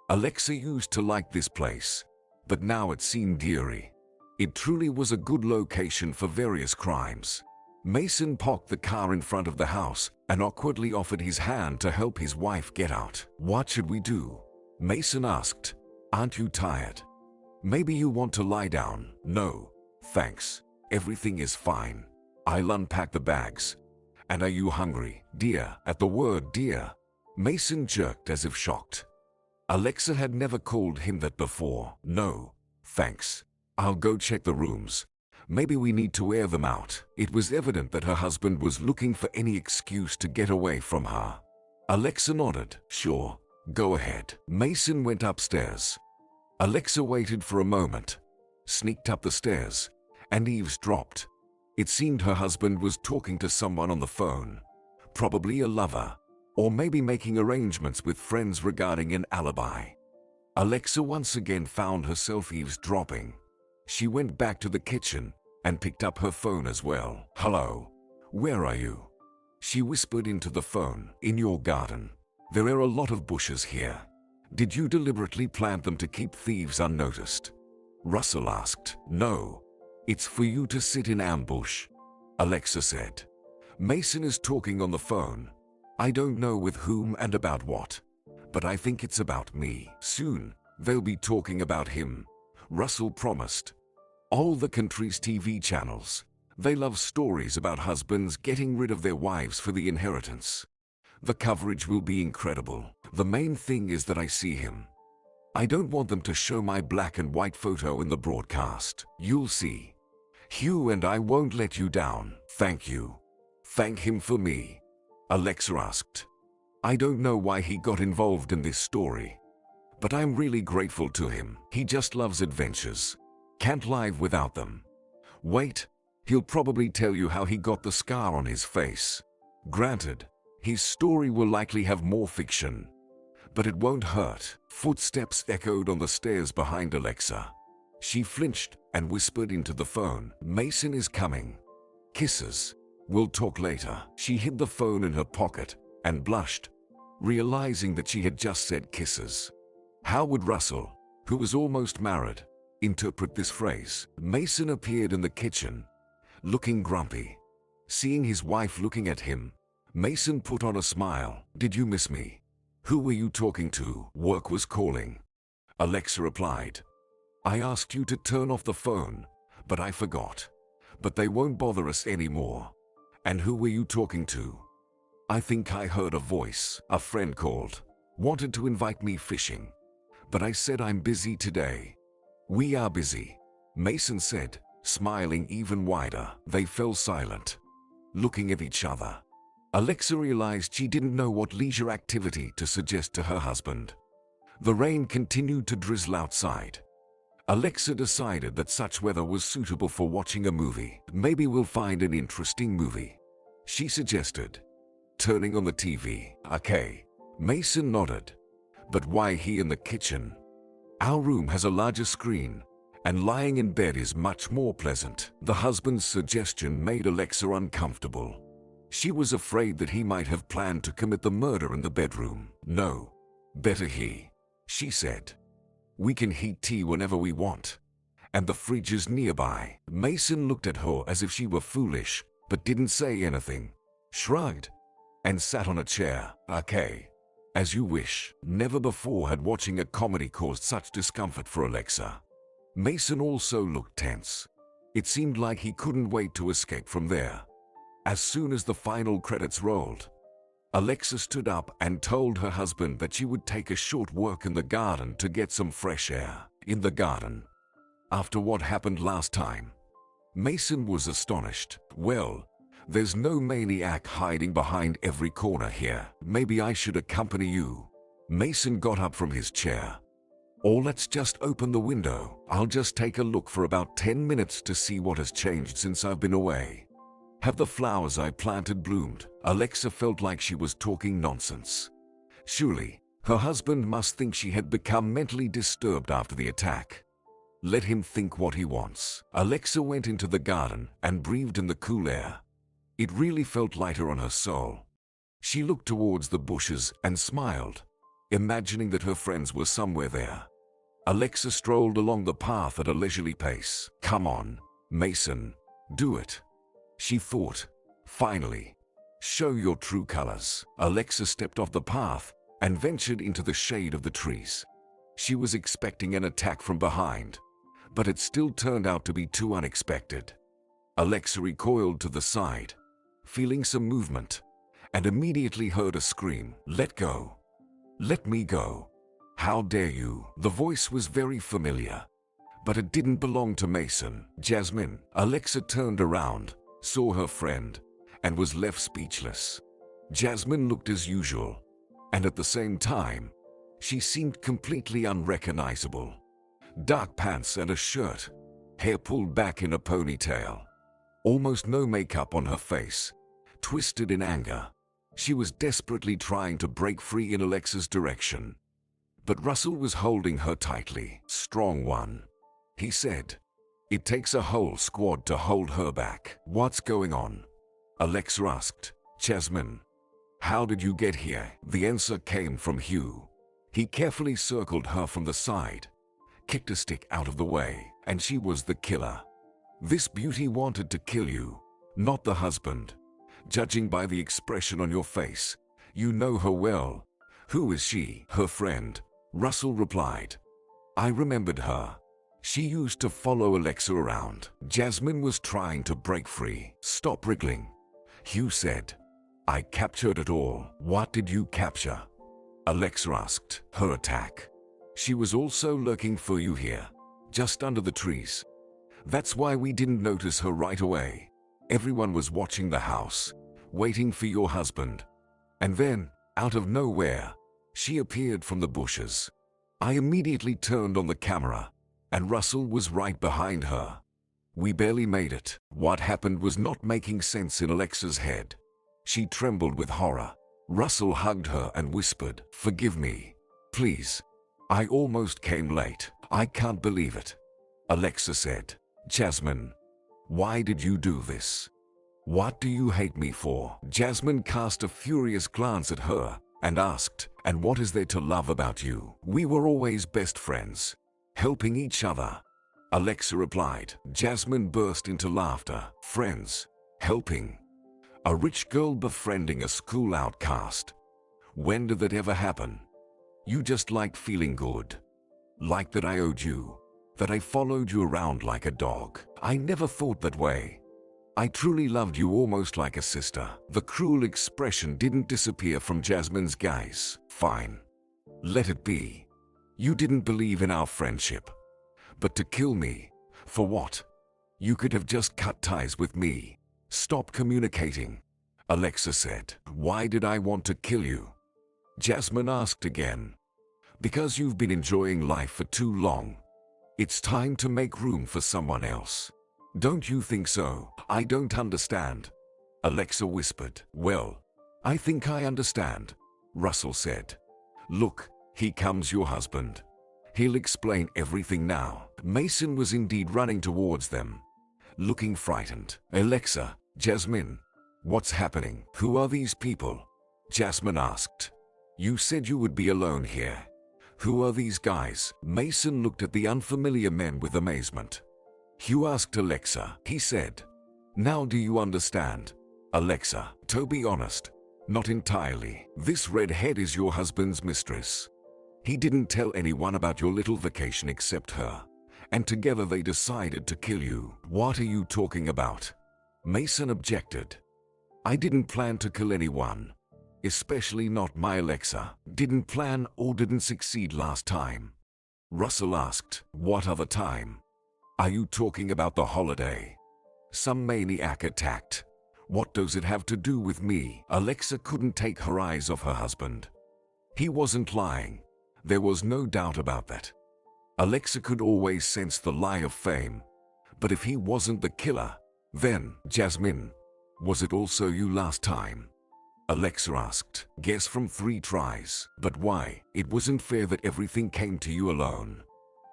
Alexa used to like this place, but now it seemed eerie. It truly was a good location for various crimes. Mason parked the car in front of the house and awkwardly offered his hand to help his wife get out. "What should we do?" Mason asked. "Aren't you tired? Maybe you want to lie down?" "No, thanks. Everything is fine. I'll unpack the bags." "And are you hungry, dear?" At the word dear, Mason jerked as if shocked. Alexa had never called him that before. "No, thanks. I'll go check the rooms. Maybe we need to air them out." It was evident that her husband was looking for any excuse to get away from her. Alexa nodded. "Sure, go ahead." Mason went upstairs. Alexa waited for a moment, sneaked up the stairs, and eavesdropped. It seemed her husband was talking to someone on the phone, probably a lover, or maybe making arrangements with friends regarding an alibi. Alexa once again found herself eavesdropping. She went back to the kitchen and picked up her phone as well. "Hello, where are you?" She whispered into the phone. "In your garden. There are a lot of bushes here. Did you deliberately plant them to keep thieves unnoticed?" Russell asked. "No, it's for you to sit in ambush," Alexa said. "Mason is talking on the phone. I don't know with whom and about what, but I think it's about me. Soon, they'll be talking about him," Russell promised. "All the country's TV channels, they love stories about husbands getting rid of their wives for the inheritance. The coverage will be incredible. The main thing is that I see him. I don't want them to show my black and white photo in the broadcast. You'll see. Hugh and I won't let you down." "Thank you. Thank him for me," Alexa asked. "I don't know why he got involved in this story, but I'm really grateful to him. He just loves adventures. Can't live without them. Wait, he'll probably tell you how he got the scar on his face. Granted, his story will likely have more fiction, but it won't hurt." Footsteps echoed on the stairs behind Alexa. She flinched and whispered into the phone. "Mason is coming. Kisses. We'll talk later." She hid the phone in her pocket and blushed, realizing that she had just said kisses. How would Russell, who was almost married, interpret this phrase? Mason appeared in the kitchen, looking grumpy. Seeing his wife looking at him, Mason put on a smile. "Did you miss me? Who were you talking to?" "Work was calling," Alexa replied. "I asked you to turn off the phone, but I forgot. But they won't bother us anymore." "And who were you talking to?" "I think I heard a voice. A friend called. Wanted to invite me fishing. But I said I'm busy today." "We are busy," Mason said, smiling even wider. They fell silent, looking at each other. Alexa realized she didn't know what leisure activity to suggest to her husband. The rain continued to drizzle outside. Alexa decided that such weather was suitable for watching a movie. "Maybe we'll find an interesting movie," she suggested, turning on the TV. "Okay," Mason nodded. "But why here in the kitchen? Our room has a larger screen, and lying in bed is much more pleasant." The husband's suggestion made Alexa uncomfortable. She was afraid that he might have planned to commit the murder in the bedroom. "No, better he," she said. We can heat tea whenever we want. And the fridge is nearby. Mason looked at her as if she were foolish, but didn't say anything. Shrugged and sat on a chair. Okay. As you wish. Never before had watching a comedy caused such discomfort for Alexa. Mason also looked tense. It seemed like he couldn't wait to escape from there. As soon as the final credits rolled, Alexa stood up and told her husband that she would take a short walk in the garden to get some fresh air. In the garden. After what happened last time, Mason was astonished. Well, there's no maniac hiding behind every corner here. Maybe I should accompany you. Mason got up from his chair. Or let's just open the window. I'll just take a look for about 10 minutes to see what has changed since I've been away. Have the flowers I planted bloomed? Alexa felt like she was talking nonsense. Surely, her husband must think she had become mentally disturbed after the attack. Let him think what he wants. Alexa went into the garden and breathed in the cool air. It really felt lighter on her soul. She looked towards the bushes and smiled, imagining that her friends were somewhere there. Alexa strolled along the path at a leisurely pace. Come on, Mason, do it. She thought. Finally. Show your true colors. Alexa stepped off the path and ventured into the shade of the trees. She was expecting an attack from behind, but it still turned out to be too unexpected. Alexa recoiled to the side, feeling some movement, and immediately heard a scream. Let go. Let me go. How dare you? The voice was very familiar, but it didn't belong to Mason. Jasmine. Alexa turned around, saw her friend, and was left speechless. Jasmine looked as usual, and at the same time, she seemed completely unrecognizable. Dark pants and a shirt, hair pulled back in a ponytail. Almost no makeup on her face, twisted in anger. She was desperately trying to break free in Alexa's direction. But Russell was holding her tightly. Strong one, he said. It takes a whole squad to hold her back. What's going on? Alexa asked. Jasmine, how did you get here? The answer came from Hugh. He carefully circled her from the side, kicked a stick out of the way, and she was the killer. This beauty wanted to kill you, not the husband. Judging by the expression on your face, you know her well. Who is she? Her friend, Russell replied. I remembered her. She used to follow Alexa around. Jasmine was trying to break free. Stop wriggling, Hugh said. I captured it all. What did you capture? Alexa asked. Her attack. She was also lurking for you here, just under the trees. That's why we didn't notice her right away. Everyone was watching the house, waiting for your husband. And then, out of nowhere, she appeared from the bushes. I immediately turned on the camera, and Russell was right behind her. We barely made it. What happened was not making sense in Alexa's head. She trembled with horror. Russell hugged her and whispered, Forgive me, please. I almost came late. I can't believe it. Alexa said. Jasmine, why did you do this? What do you hate me for? Jasmine cast a furious glance at her and asked, And what is there to love about you? We were always best friends, helping each other. Alexa replied. Jasmine burst into laughter. Friends, helping. A rich girl befriending a school outcast. When did that ever happen? You just liked feeling good. Like that I owed you. That I followed you around like a dog. I never thought that way. I truly loved you almost like a sister. The cruel expression didn't disappear from Jasmine's gaze. Fine. Let it be. You didn't believe in our friendship. But to kill me, for what? You could have just cut ties with me. Stop communicating. Alexa said. Why did I want to kill you? Jasmine asked again. Because you've been enjoying life for too long. It's time to make room for someone else. Don't you think so? I don't understand. Alexa whispered. Well, I think I understand, Russell said. Look, here comes your husband. He'll explain everything now. Mason was indeed running towards them, looking frightened. Alexa, Jasmine, what's happening? Who are these people? Jasmine asked. You said you would be alone here. Who are these guys? Mason looked at the unfamiliar men with amazement. Hugh asked Alexa. He said, "Now do you understand?" Alexa, to be honest, not entirely. This redhead is your husband's mistress. He didn't tell anyone about your little vacation except her, and together they decided to kill you. What are you talking about? Mason objected. I didn't plan to kill anyone. Especially not my Alexa. Didn't plan or didn't succeed last time. Russell asked, what other time? Are you talking about the holiday? Some maniac attacked. What does it have to do with me? Alexa couldn't take her eyes off her husband. He wasn't lying. There was no doubt about that. Alexa could always sense the lie of fame. But if he wasn't the killer, then, Jasmine, was it also you last time? Alexa asked. Guess from 3 tries. But why? It wasn't fair that everything came to you alone.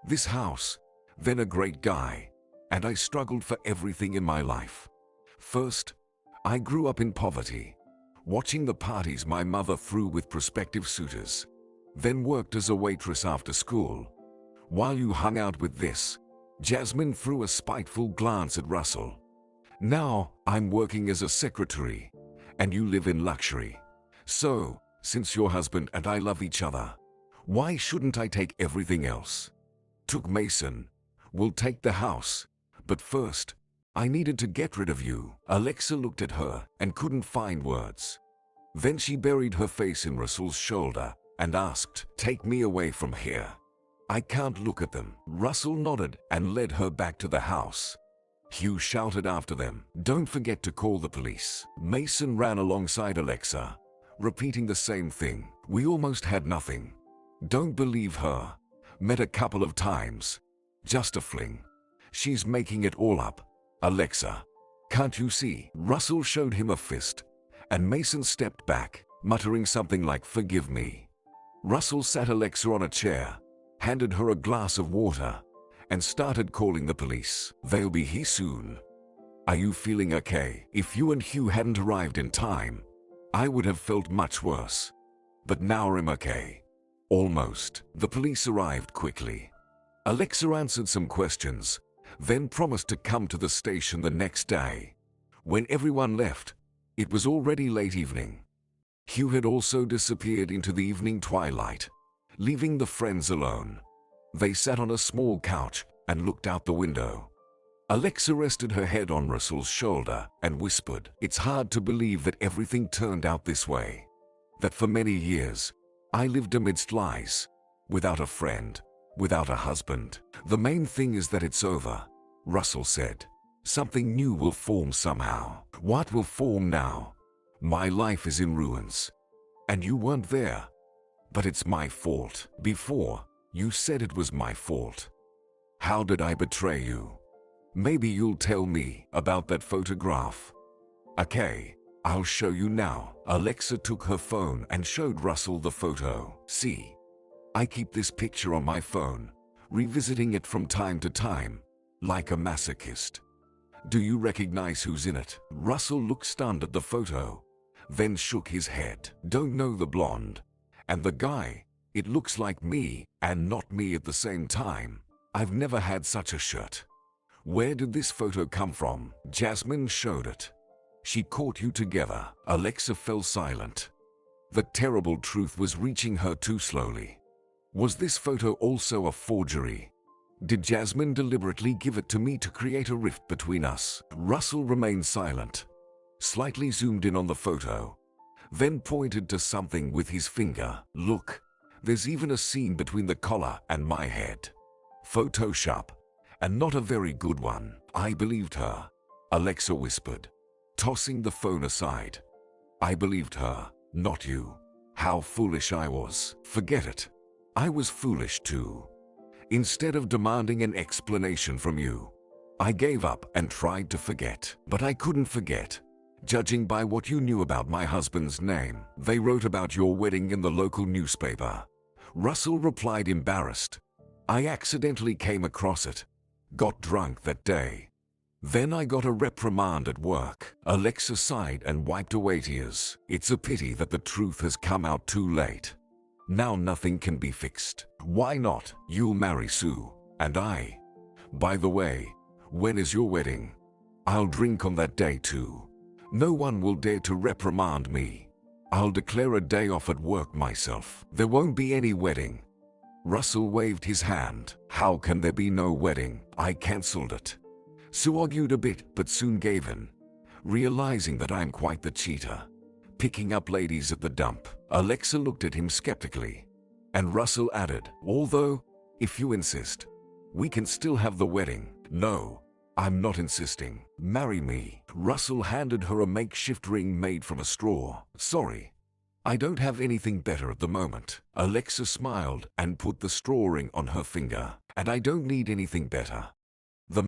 This house, then a great guy, and I struggled for everything in my life. First, I grew up in poverty, watching the parties my mother threw with prospective suitors, then worked as a waitress after school. While you hung out with this, Jasmine threw a spiteful glance at Russell. Now, I'm working as a secretary, and you live in luxury. So, since your husband and I love each other, why shouldn't I take everything else? Took Mason. We'll take the house. But first, I needed to get rid of you. Alexa looked at her and couldn't find words. Then she buried her face in Russell's shoulder and asked, take me away from here. I can't look at them. Russell nodded and led her back to the house. Hugh shouted after them, don't forget to call the police. Mason ran alongside Alexa, repeating the same thing. We almost had nothing. Don't believe her. Met a couple of times. Just a fling. She's making it all up. Alexa, can't you see? Russell showed him a fist, and Mason stepped back, muttering something like, forgive me. Russell sat Alexa on a chair, handed her a glass of water, and started calling the police. They'll be here soon. Are you feeling okay? If you and Hugh hadn't arrived in time, I would have felt much worse. But now I'm okay. Almost. The police arrived quickly. Alexa answered some questions, then promised to come to the station the next day. When everyone left, it was already late evening. Hugh had also disappeared into the evening twilight, leaving the friends alone. They sat on a small couch and looked out the window. Alexa rested her head on Russell's shoulder and whispered, it's hard to believe that everything turned out this way. That for many years, I lived amidst lies, without a friend, without a husband. The main thing is that it's over, Russell said. Something new will form somehow. What will form now? My life is in ruins. And you weren't there. But it's my fault. Before, you said it was my fault. How did I betray you? Maybe you'll tell me about that photograph. Okay, I'll show you now. Alexa took her phone and showed Russell the photo. See, I keep this picture on my phone, revisiting it from time to time, like a masochist. Do you recognize who's in it? Russell looked stunned at the photo, then shook his head. Don't know the blonde. And the guy, it looks like me, and not me at the same time. I've never had such a shirt. Where did this photo come from? Jasmine showed it. She caught you together. Alexa fell silent. The terrible truth was reaching her too slowly. Was this photo also a forgery? Did Jasmine deliberately give it to me to create a rift between us? Russell remained silent, slightly zoomed in on the photo, then pointed to something with his finger. Look, there's even a seam between the collar and my head. Photoshop, and not a very good one. I believed her, Alexa whispered, tossing the phone aside. I believed her, not you. How foolish I was. Forget it. I was foolish too. Instead of demanding an explanation from you, I gave up and tried to forget. But I couldn't forget. Judging by what you knew about my husband's name, they wrote about your wedding in the local newspaper. Russell replied, embarrassed. I accidentally came across it. Got drunk that day. Then I got a reprimand at work. Alexa sighed and wiped away tears. It's a pity that the truth has come out too late. Now nothing can be fixed. Why not? You'll marry Sue, and I. By the way, when is your wedding? I'll drink on that day too. No one will dare to reprimand me. I'll declare a day off at work myself. There won't be any wedding. Russell waved his hand. How can there be no wedding? I cancelled it. Sue argued a bit, but soon gave in, realizing that I'm quite the cheater. Picking up ladies at the dump. Alexa looked at him skeptically, and Russell added, although, if you insist, we can still have the wedding. No, I'm not insisting. Marry me. Russell handed her a makeshift ring made from a straw. Sorry, I don't have anything better at the moment. Alexa smiled and put the straw ring on her finger. And I don't need anything better.